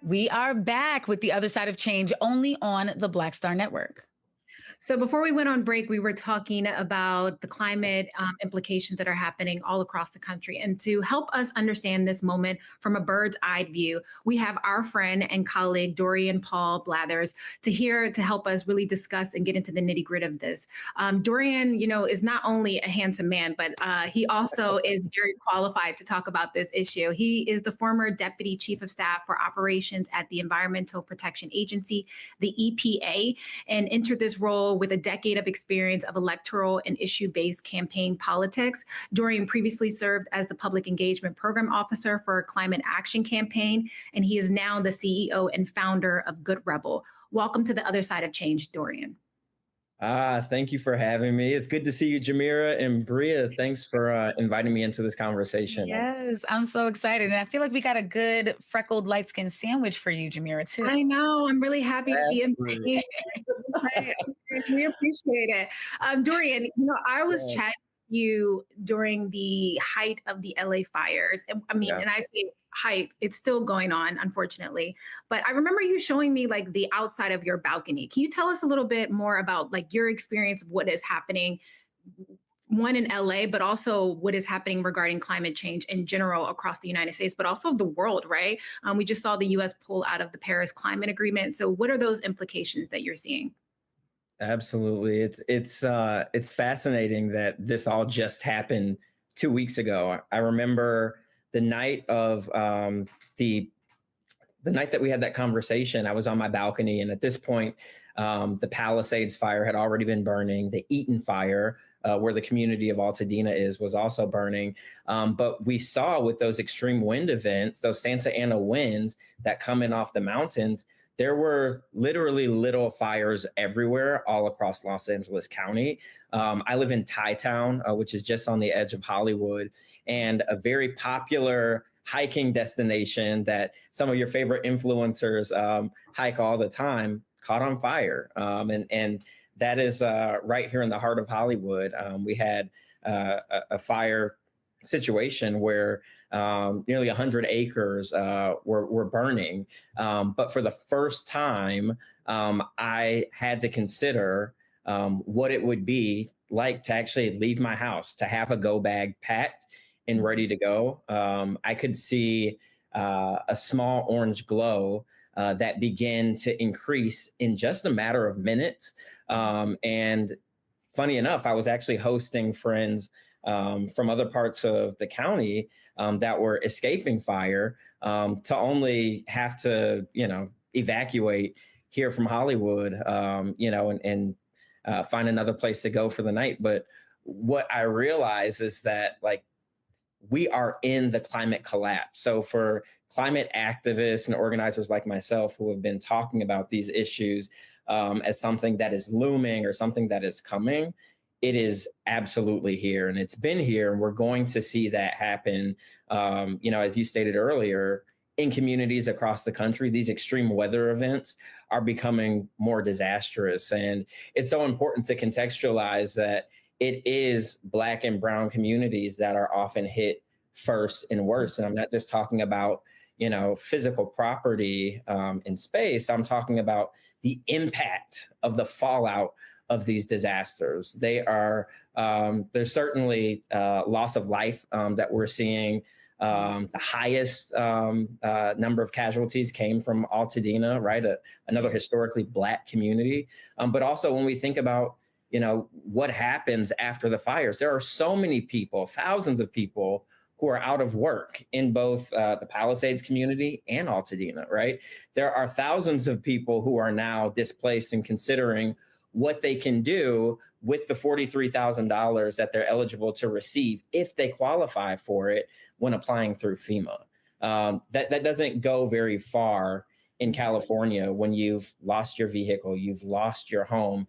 We are back with The Other Side of Change, only on the Black Star Network. So before we went on break, we were talking about the climate implications that are happening all across the country. And to help us understand this moment from a bird's eye view, we have our friend and colleague, Dorian Paul Blathers, to help us really discuss and get into the nitty gritty of this. Dorian, is not only a handsome man, but he also is very qualified to talk about this issue. He is the former Deputy Chief of Staff for Operations at the Environmental Protection Agency, the EPA, and entered this role with a decade of experience of electoral and issue-based campaign politics. Dorian previously served as the Public Engagement Program Officer for Climate Action Campaign, and he is now the CEO and founder of Good Rebel. Welcome to The Other Side of Change, Dorian. Thank you for having me. It's good to see you, Jamira, and Bria. Thanks for inviting me into this conversation. Yes, I'm so excited. And I feel like we got a good freckled light-skinned sandwich for you, Jamira, too. I know. I'm really happy to be in. We appreciate it. Dorian, I was chatting with you during the height of the LA fires. And I say height, it's still going on, unfortunately. But I remember you showing me like the outside of your balcony. Can you tell us a little bit more about like your experience of what is happening, one in LA, but also what is happening regarding climate change in general across the United States, but also the world, right? We just saw the US pull out of the Paris Climate Agreement. So what are those implications that you're seeing? Absolutely. It's fascinating that this all just happened 2 weeks ago. I remember the night of the the night that we had that conversation, I was on my balcony, and at this point, the Palisades fire had already been burning. The Eaton fire, where the community of Altadena is, was also burning. But we saw with those extreme wind events, those Santa Ana winds that come in off the mountains, there were literally little fires everywhere all across Los Angeles County. I live in Thai Town, which is just on the edge of Hollywood, and a very popular hiking destination that some of your favorite influencers hike all the time caught on fire. And that is right here in the heart of Hollywood. We had a fire situation where nearly 100 acres were burning. But for the first time, I had to consider what it would be like to actually leave my house, to have a go bag packed and ready to go. I could see a small orange glow that began to increase in just a matter of minutes. And funny enough, I was actually hosting friends from other parts of the county that were escaping fire to only have to, evacuate here from Hollywood, and find another place to go for the night. But what I realize is that, we are in the climate collapse. So for climate activists and organizers like myself who have been talking about these issues as something that is looming or something that is coming, it is absolutely here, and it's been here, and we're going to see that happen. As you stated earlier, in communities across the country, these extreme weather events are becoming more disastrous. And it's so important to contextualize that it is Black and brown communities that are often hit first and worst. And I'm not just talking about, physical property in space. I'm talking about the impact of the fallout of these disasters. There's certainly loss of life that we're seeing. The highest number of casualties came from Altadena, right? Another historically Black community. But also when we think about, what happens after the fires, there are so many people, thousands of people who are out of work in both the Palisades community and Altadena, right? There are thousands of people who are now displaced and considering what they can do with the $43,000 that they're eligible to receive if they qualify for it when applying through FEMA. That doesn't go very far in California when you've lost your vehicle, you've lost your home,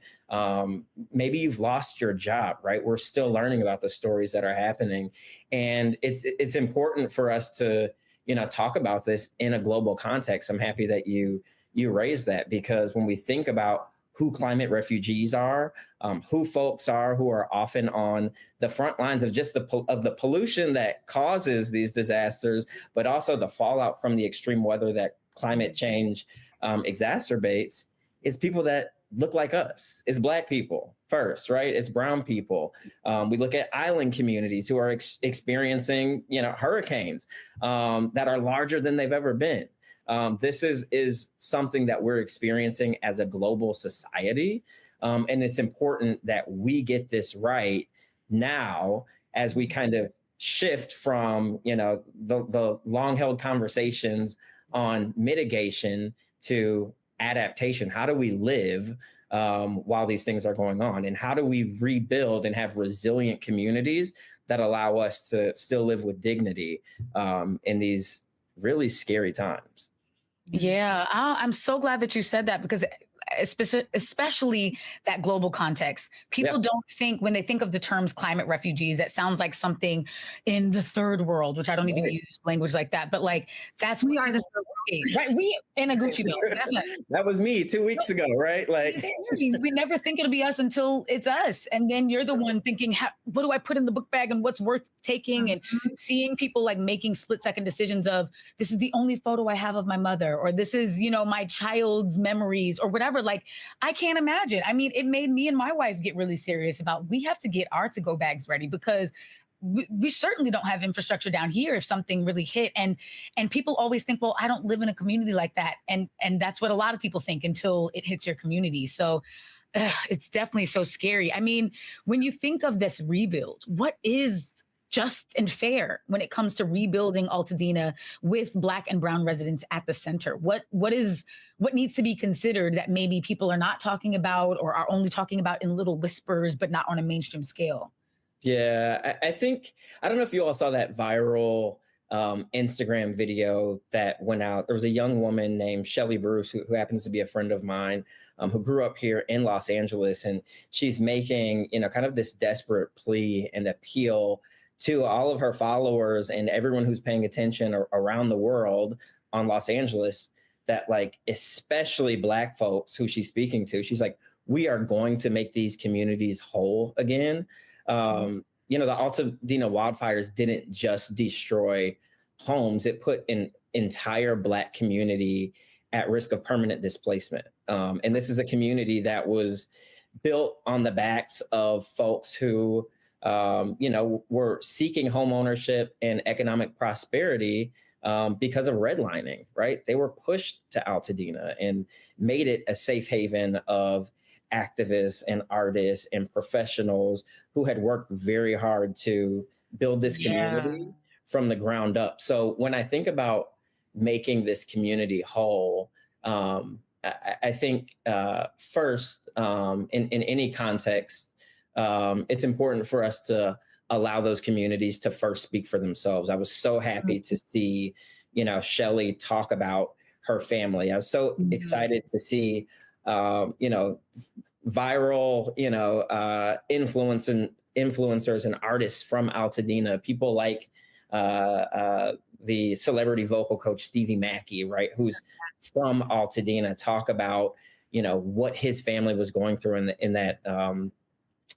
maybe you've lost your job, right? We're still learning about the stories that are happening. And it's important for us to, talk about this in a global context. I'm happy that you raised that, because when we think about who climate refugees are, who folks are who are often on the front lines of just the pollution that causes these disasters, but also the fallout from the extreme weather that climate change exacerbates, it's people that look like us. It's Black people first, right? It's brown people. We look at island communities who are experiencing, hurricanes that are larger than they've ever been. This is something that we're experiencing as a global society. And it's important that we get this right now as we kind of shift from, the long-held conversations on mitigation to adaptation. How do we live while these things are going on? And how do we rebuild and have resilient communities that allow us to still live with dignity in these really scary times? Yeah, I'm so glad that you said that, because especially that global context. People don't think, when they think of the terms climate refugees, that sounds like something in the third world, which I don't even use language like that. But we are the third world, right? We in a Gucci belt. That was me 2 weeks ago, right? We never think it'll be us until it's us. And then you're the one thinking, what do I put in the book bag and what's worth taking? And seeing people making split-second decisions of, this is the only photo I have of my mother, or this is, my child's memories, or whatever. I can't imagine. I mean, it made me and my wife get really serious about, we have to get our to-go bags ready, because we certainly don't have infrastructure down here if something really hit. And people always think, well, I don't live in a community like that. And that's what a lot of people think until it hits your community. So it's definitely so scary. I mean, when you think of this rebuild, what is just and fair when it comes to rebuilding Altadena with Black and brown residents at the center? What needs to be considered that maybe people are not talking about or are only talking about in little whispers, but not on a mainstream scale? Yeah, I think, I don't know if you all saw that viral Instagram video that went out. There was a young woman named Shelly Bruce, who happens to be a friend of mine, who grew up here in Los Angeles. And she's making, kind of this desperate plea and appeal to all of her followers and everyone who's paying attention around the world on Los Angeles, that like, especially Black folks who she's speaking to, she's like, we are going to make these communities whole again. The Altadena wildfires didn't just destroy homes, it put an entire Black community at risk of permanent displacement. And this is a community that was built on the backs of folks who, were seeking home ownership and economic prosperity because of redlining, right? They were pushed to Altadena and made it a safe haven of activists and artists and professionals who had worked very hard to build this community from the ground up. So when I think about making this community whole, I think first, in any context, it's important for us to allow those communities to first speak for themselves. I was so happy to see, Shelly talk about her family. I was so excited to see, viral, influencers and artists from Altadena, people like the celebrity vocal coach Stevie Mackey, right, who's from Altadena, talk about what his family was going through in that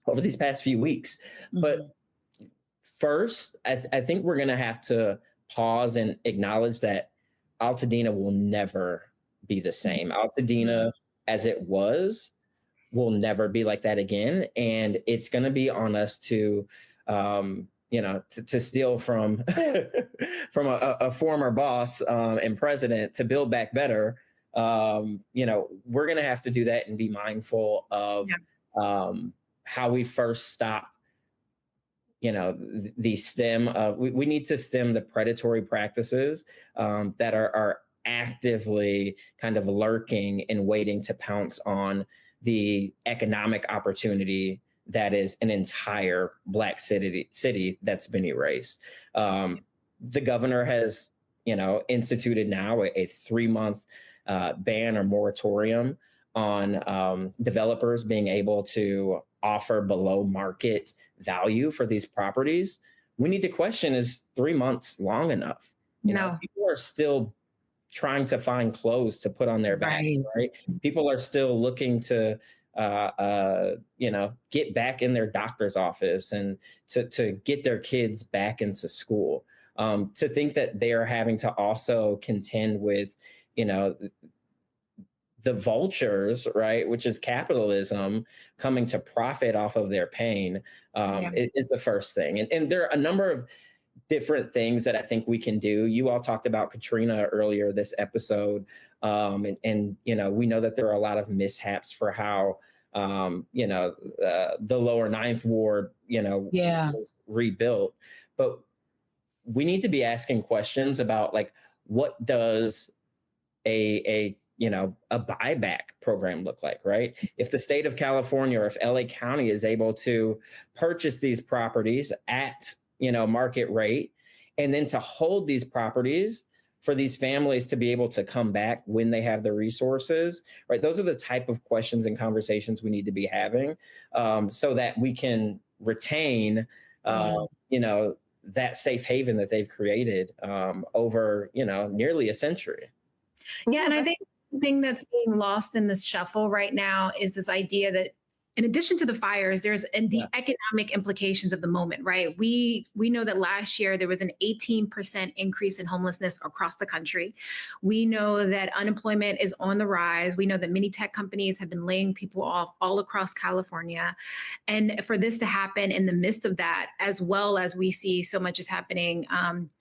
over these past few weeks. But first, I think we're going to have to pause and acknowledge that Altadena will never be the same. Altadena, as it was, will never be like that again. And it's going to be on us to, to steal from a former boss and president to build back better. We're going to have to do that and be mindful of how we first stop, the stem of, we need to stem the predatory practices that are actively kind of lurking and waiting to pounce on the economic opportunity that is an entire Black city that's been erased. The governor has, instituted now a 3-month ban or moratorium on developers being able to offer below market value for these properties. We need to question, is 3 months long enough? People are still trying to find clothes to put on their back, right? People are still looking to, get back in their doctor's office and to get their kids back into school. To think that they are having to also contend with, the vultures, right, which is capitalism, coming to profit off of their pain, is the first thing. And there are a number of different things that I think we can do. You all talked about Katrina earlier this episode. And we know that there are a lot of mishaps for how, the lower Ninth Ward, was rebuilt. But we need to be asking questions about, like, what does a buyback program look like, right? If the state of California or if LA County is able to purchase these properties at, market rate, and then to hold these properties for these families to be able to come back when they have the resources, right? Those are the type of questions and conversations we need to be having, so that we can retain, that safe haven that they've created over, nearly a century. Yeah, and I think the thing that's being lost in this shuffle right now is this idea that, in addition to the fires, there's the economic implications of the moment, right? We know that last year there was an 18% increase in homelessness across the country. We know that unemployment is on the rise. We know that many tech companies have been laying people off all across California. And for this to happen in the midst of that, as well as we see so much is happening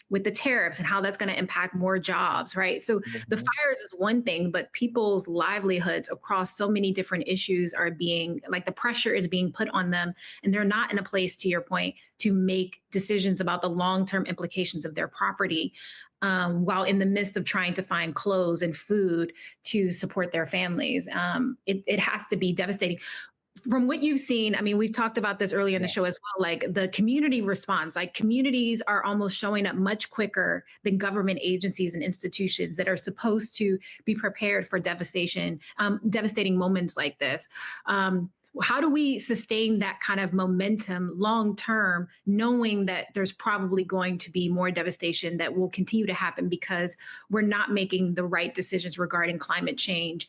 with the tariffs and how that's going to impact more jobs, right? So the fires is one thing, but people's livelihoods across so many different issues are being, like, the pressure is being put on them, and they're not in a place, to your point, to make decisions about the long-term implications of their property, while in the midst of trying to find clothes and food to support their families. It has to be devastating. From what you've seen, I mean, we've talked about this earlier in the show as well, like the community response, like communities are almost showing up much quicker than government agencies and institutions that are supposed to be prepared for devastating moments like this. How do we sustain that kind of momentum long term, knowing that there's probably going to be more devastation that will continue to happen because we're not making the right decisions regarding climate change,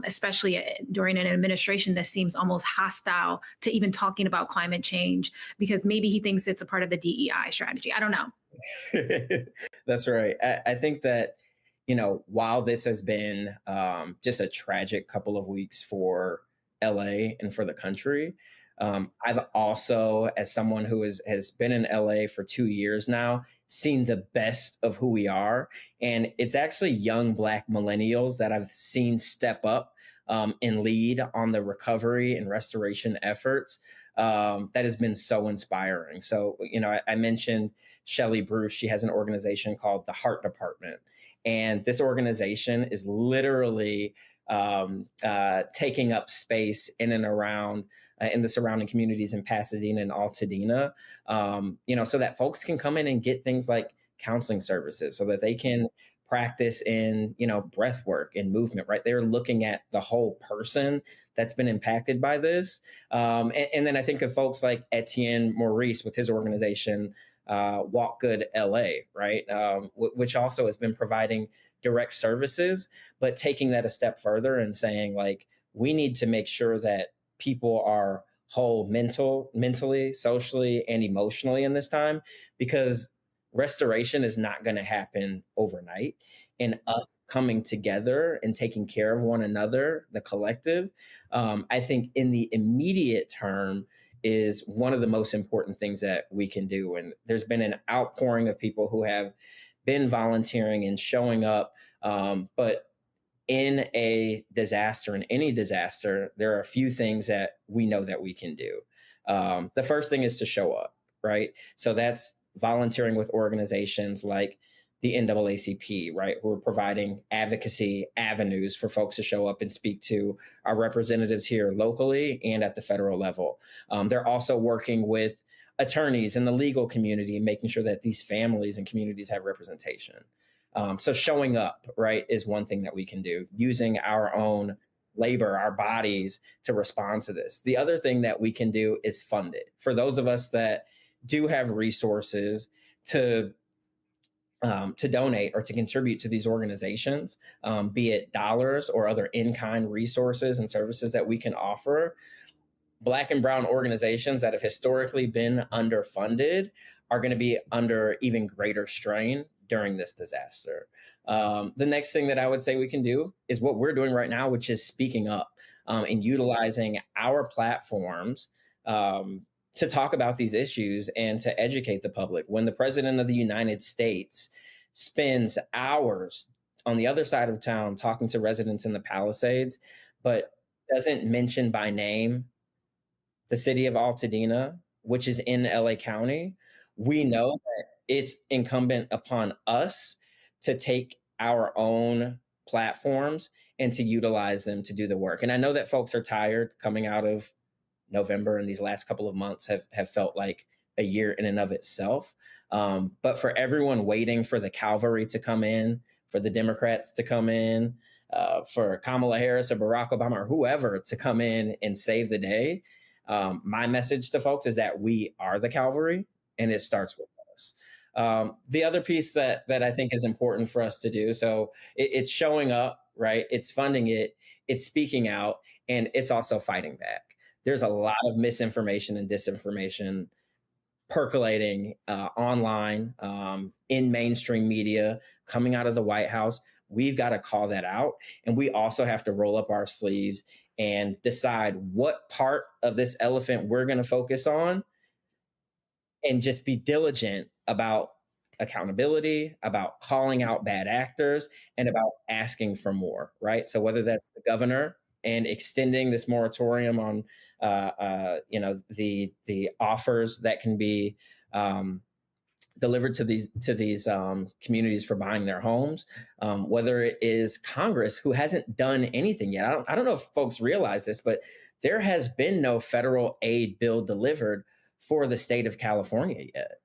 especially during an administration that seems almost hostile to even talking about climate change because maybe he thinks it's a part of the DEI strategy? I don't know. That's right. I think that, you know, while this has been just a tragic couple of weeks for LA and for the country, I've also, as someone who has been in LA for 2 years now, seen the best of who we are. And it's actually young Black millennials that I've seen step up and lead on the recovery and restoration efforts. That has been so inspiring. So, you know, I mentioned Shelley Bruce. She has an organization called the Heart Department. And this organization is literally taking up space in and around in the surrounding communities in Pasadena and Altadena, you know, so that folks can come in and get things like counseling services, so that they can practice in, you know, breath work and movement, right? They're looking at the whole person that's been impacted by this. And then I think of folks like Etienne Maurice with his organization, Walk Good LA, right? Which also has been providing direct services, but taking that a step further and saying, like, we need to make sure that people are whole mentally, socially, and emotionally in this time, because restoration is not going to happen overnight. And us coming together and taking care of one another, the collective, I think in the immediate term is one of the most important things that we can do. And there's been an outpouring of people who have been volunteering and showing up. But in a disaster, in any disaster, there are a few things that we know that we can do. The first thing is to show up, right? So that's volunteering with organizations like the NAACP, right, who are providing advocacy avenues for folks to show up and speak to our representatives here locally and at the federal level. They're also working with attorneys in the legal community and making sure that these families and communities have representation. So showing up, right, is one thing that we can do, using our own labor, our bodies to respond to this. The other thing that we can do is fund it. For those of us that do have resources to donate or to contribute to these organizations, be it dollars or other in-kind resources and services that we can offer, Black and brown organizations that have historically been underfunded are going to be under even greater strain during this disaster. The next thing that I would say we can do is what we're doing right now, which is speaking up and utilizing our platforms to talk about these issues and to educate the public. When the president of the United States spends hours on the other side of town talking to residents in the Palisades, but doesn't mention by name the city of Altadena, which is in LA County, we know that it's incumbent upon us to take our own platforms and to utilize them to do the work. And I know that folks are tired coming out of November, and these last couple of months have felt like a year in and of itself. But for everyone waiting for the cavalry to come in, for the Democrats to come in, for Kamala Harris or Barack Obama or whoever to come in and save the day, my message to folks is that we are the cavalry, and it starts with us. The other piece that I think is important for us to do, so it's showing up, right? It's funding it, it's speaking out, and it's also fighting back. There's a lot of misinformation and disinformation percolating online, in mainstream media, coming out of the White House. We've got to call that out. And we also have to roll up our sleeves and decide what part of this elephant we're going to focus on and just be diligent about accountability, about calling out bad actors, and about asking for more, right? So whether that's the governor and extending this moratorium on, the offers that can be delivered to these communities for buying their homes, whether it is Congress, who hasn't done anything yet. I don't know if folks realize this, but there has been no federal aid bill delivered for the state of California yet.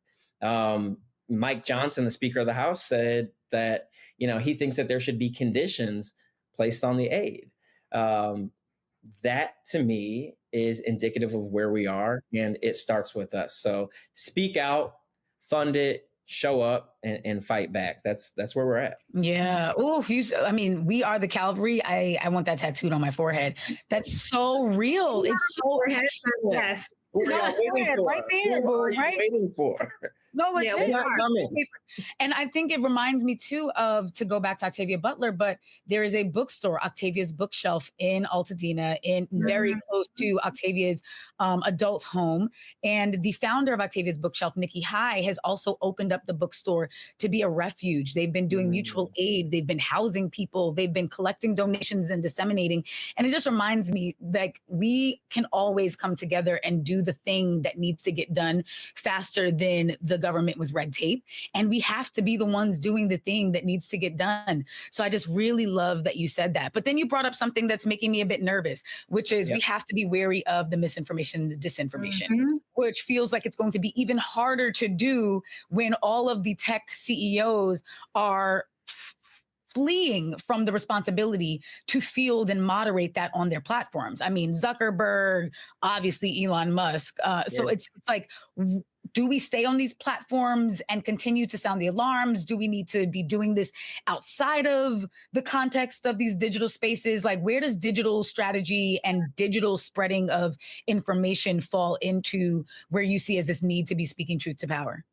Mike Johnson, the Speaker of the House, said that he thinks that there should be conditions placed on the aid. That to me is indicative of where we are, and it starts with us. So speak out, fund it, show up, and fight back. That's where we're at. Yeah. Oh, we are the cavalry. I want that tattooed on my forehead. That's so real. It's so yes. What are you waiting for? Right there. Who are you waiting for? No, legit. We're not coming. And I think it reminds me too to go back to Octavia Butler, but there is a bookstore, Octavia's Bookshelf in Altadena, very close to Octavia's adult home. And the founder of Octavia's Bookshelf, Nikki High, has also opened up the bookstore to be a refuge. They've been doing mutual aid. They've been housing people. They've been collecting donations and disseminating. And it just reminds me that we can always come together and do the thing that needs to get done faster than the government with red tape. And we have to be the ones doing the thing that needs to get done. So I just really love that you said that. But then you brought up something that's making me a bit nervous, which is we have to be wary of the misinformation and the disinformation, which feels like it's going to be even harder to do when all of the tech CEOs are fleeing from the responsibility to field and moderate that on their platforms. I mean, Zuckerberg, obviously Elon Musk. So it's like, do we stay on these platforms and continue to sound the alarms? Do we need to be doing this outside of the context of these digital spaces? Like, where does digital strategy and digital spreading of information fall into where you see as this need to be speaking truth to power?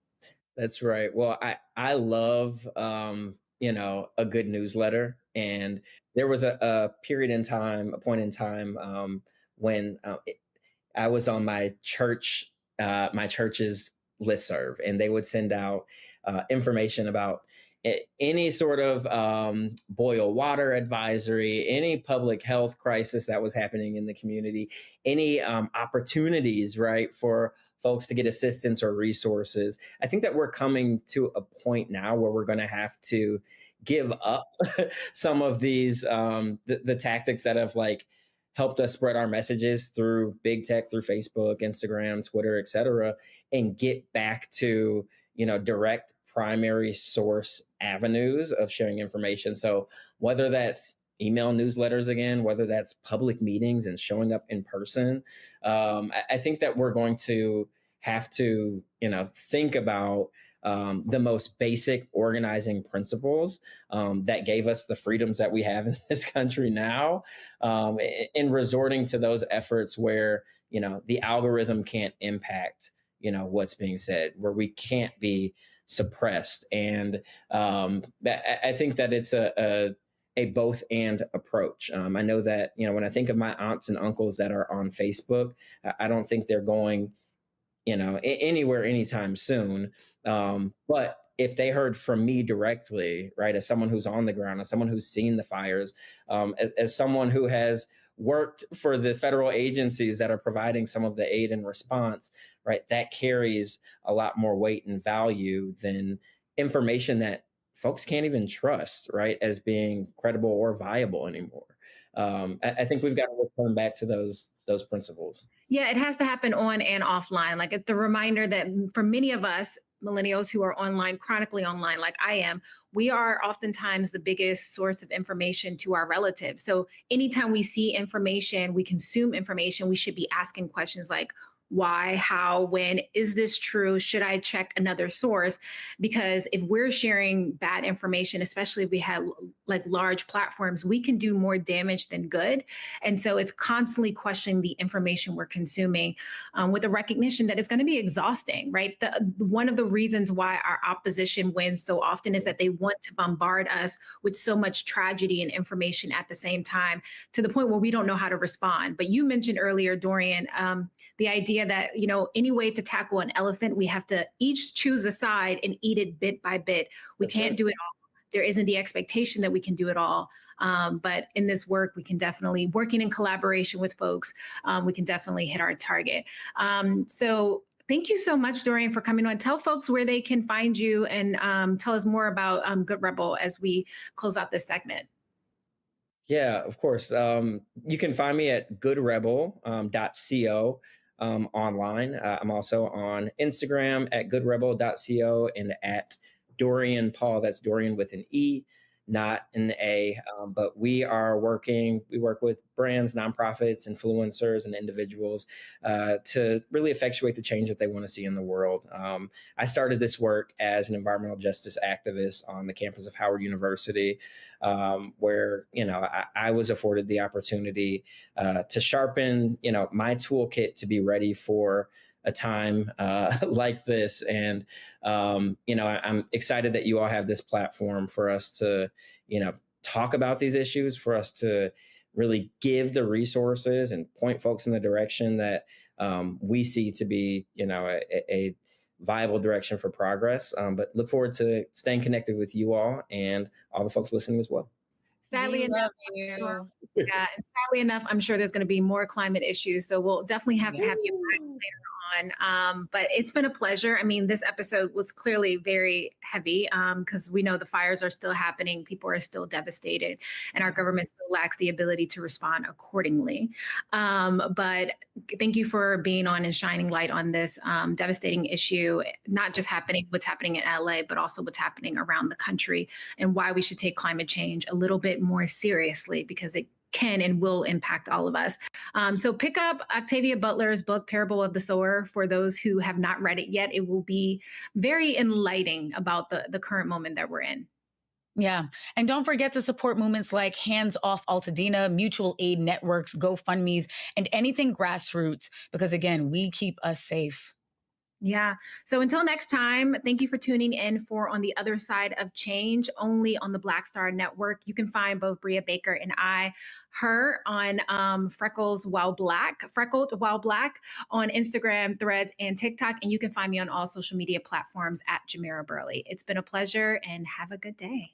That's right. Well, I love, a good newsletter. And there was a point in time when I was on my church's listserv, and they would send out information about any sort of boil water advisory, any public health crisis that was happening in the community, any opportunities, right, for folks to get assistance or resources. I think that we're coming to a point now where we're going to have to give up some of these, the tactics that have helped us spread our messages through big tech, through Facebook, Instagram, Twitter, et cetera, and get back to, direct primary source avenues of sharing information. So whether that's email newsletters again, whether that's public meetings and showing up in person, I think that we're going to have to, think about the most basic organizing principles that gave us the freedoms that we have in this country now, in resorting to those efforts where, the algorithm can't impact, what's being said, where we can't be suppressed. And I think that it's a both and approach. I know that, when I think of my aunts and uncles that are on Facebook, I don't think they're going, anywhere anytime soon. But if they heard from me directly, right, as someone who's on the ground, as someone who's seen the fires, as someone who has worked for the federal agencies that are providing some of the aid and response, right, that carries a lot more weight and value than information that folks can't even trust, right, as being credible or viable anymore. I think we've got to return back to those principles. Yeah, it has to happen on and offline. Like, it's the reminder that for many of us, millennials who are online, chronically online, like I am, we are oftentimes the biggest source of information to our relatives. So anytime we see information, we consume information, we should be asking questions like, why, how, when, is this true? Should I check another source? Because if we're sharing bad information, especially if we have large platforms, we can do more damage than good. And so it's constantly questioning the information we're consuming with the recognition that it's going to be exhausting, right? One of the reasons why our opposition wins so often is that they want to bombard us with so much tragedy and information at the same time, to the point where we don't know how to respond. But you mentioned earlier, Dorian, the idea idea that, you know, any way to tackle an elephant, we have to each choose a side and eat it bit by bit. We can't do it all. There isn't the expectation that we can do it all. But in this work, we can definitely, working in collaboration with folks, we can definitely hit our target. So thank you so much, Dorian, for coming on. Tell folks where they can find you and tell us more about Good Rebel as we close out this segment. Yeah, of course. You can find me at goodrebel.co online. I'm also on Instagram at goodrebel.co and at Dorian Paul. That's Dorian with an E, not an A. But we work with brands, nonprofits, influencers, and individuals to really effectuate the change that they want to see in the world. I started this work as an environmental justice activist on the campus of Howard University, where, you know, I was afforded the opportunity to sharpen, you know, my toolkit to be ready for a time like this. And, you know, I'm excited that you all have this platform for us to, you know, talk about these issues, for us to really give the resources and point folks in the direction that we see to be, you know, a viable direction for progress. But look forward to staying connected with you all and all the folks listening as well. Sadly enough, sadly enough, I'm sure there's going to be more climate issues. So we'll definitely have to have you back later on. But it's been a pleasure. I mean, this episode was clearly very heavy because we know the fires are still happening. People are still devastated and our government still lacks the ability to respond accordingly. But thank you for being on and shining light on this devastating issue, not just what's happening in LA, but also what's happening around the country and why we should take climate change a little bit more seriously because it can and will impact all of us. So pick up Octavia Butler's book, Parable of the Sower, for those who have not read it yet. It will be very enlightening about the current moment that we're in. Yeah. And don't forget to support movements like Hands Off Altadena, mutual aid networks, GoFundMes, and anything grassroots, because again, we keep us safe. Yeah. So until next time, thank you for tuning in for On the Other Side of Change, only on the Black Star Network. You can find both Bria Baker and her on Freckled While Black on Instagram, Threads, and TikTok. And you can find me on all social media platforms at Jamira Burley. It's been a pleasure and have a good day.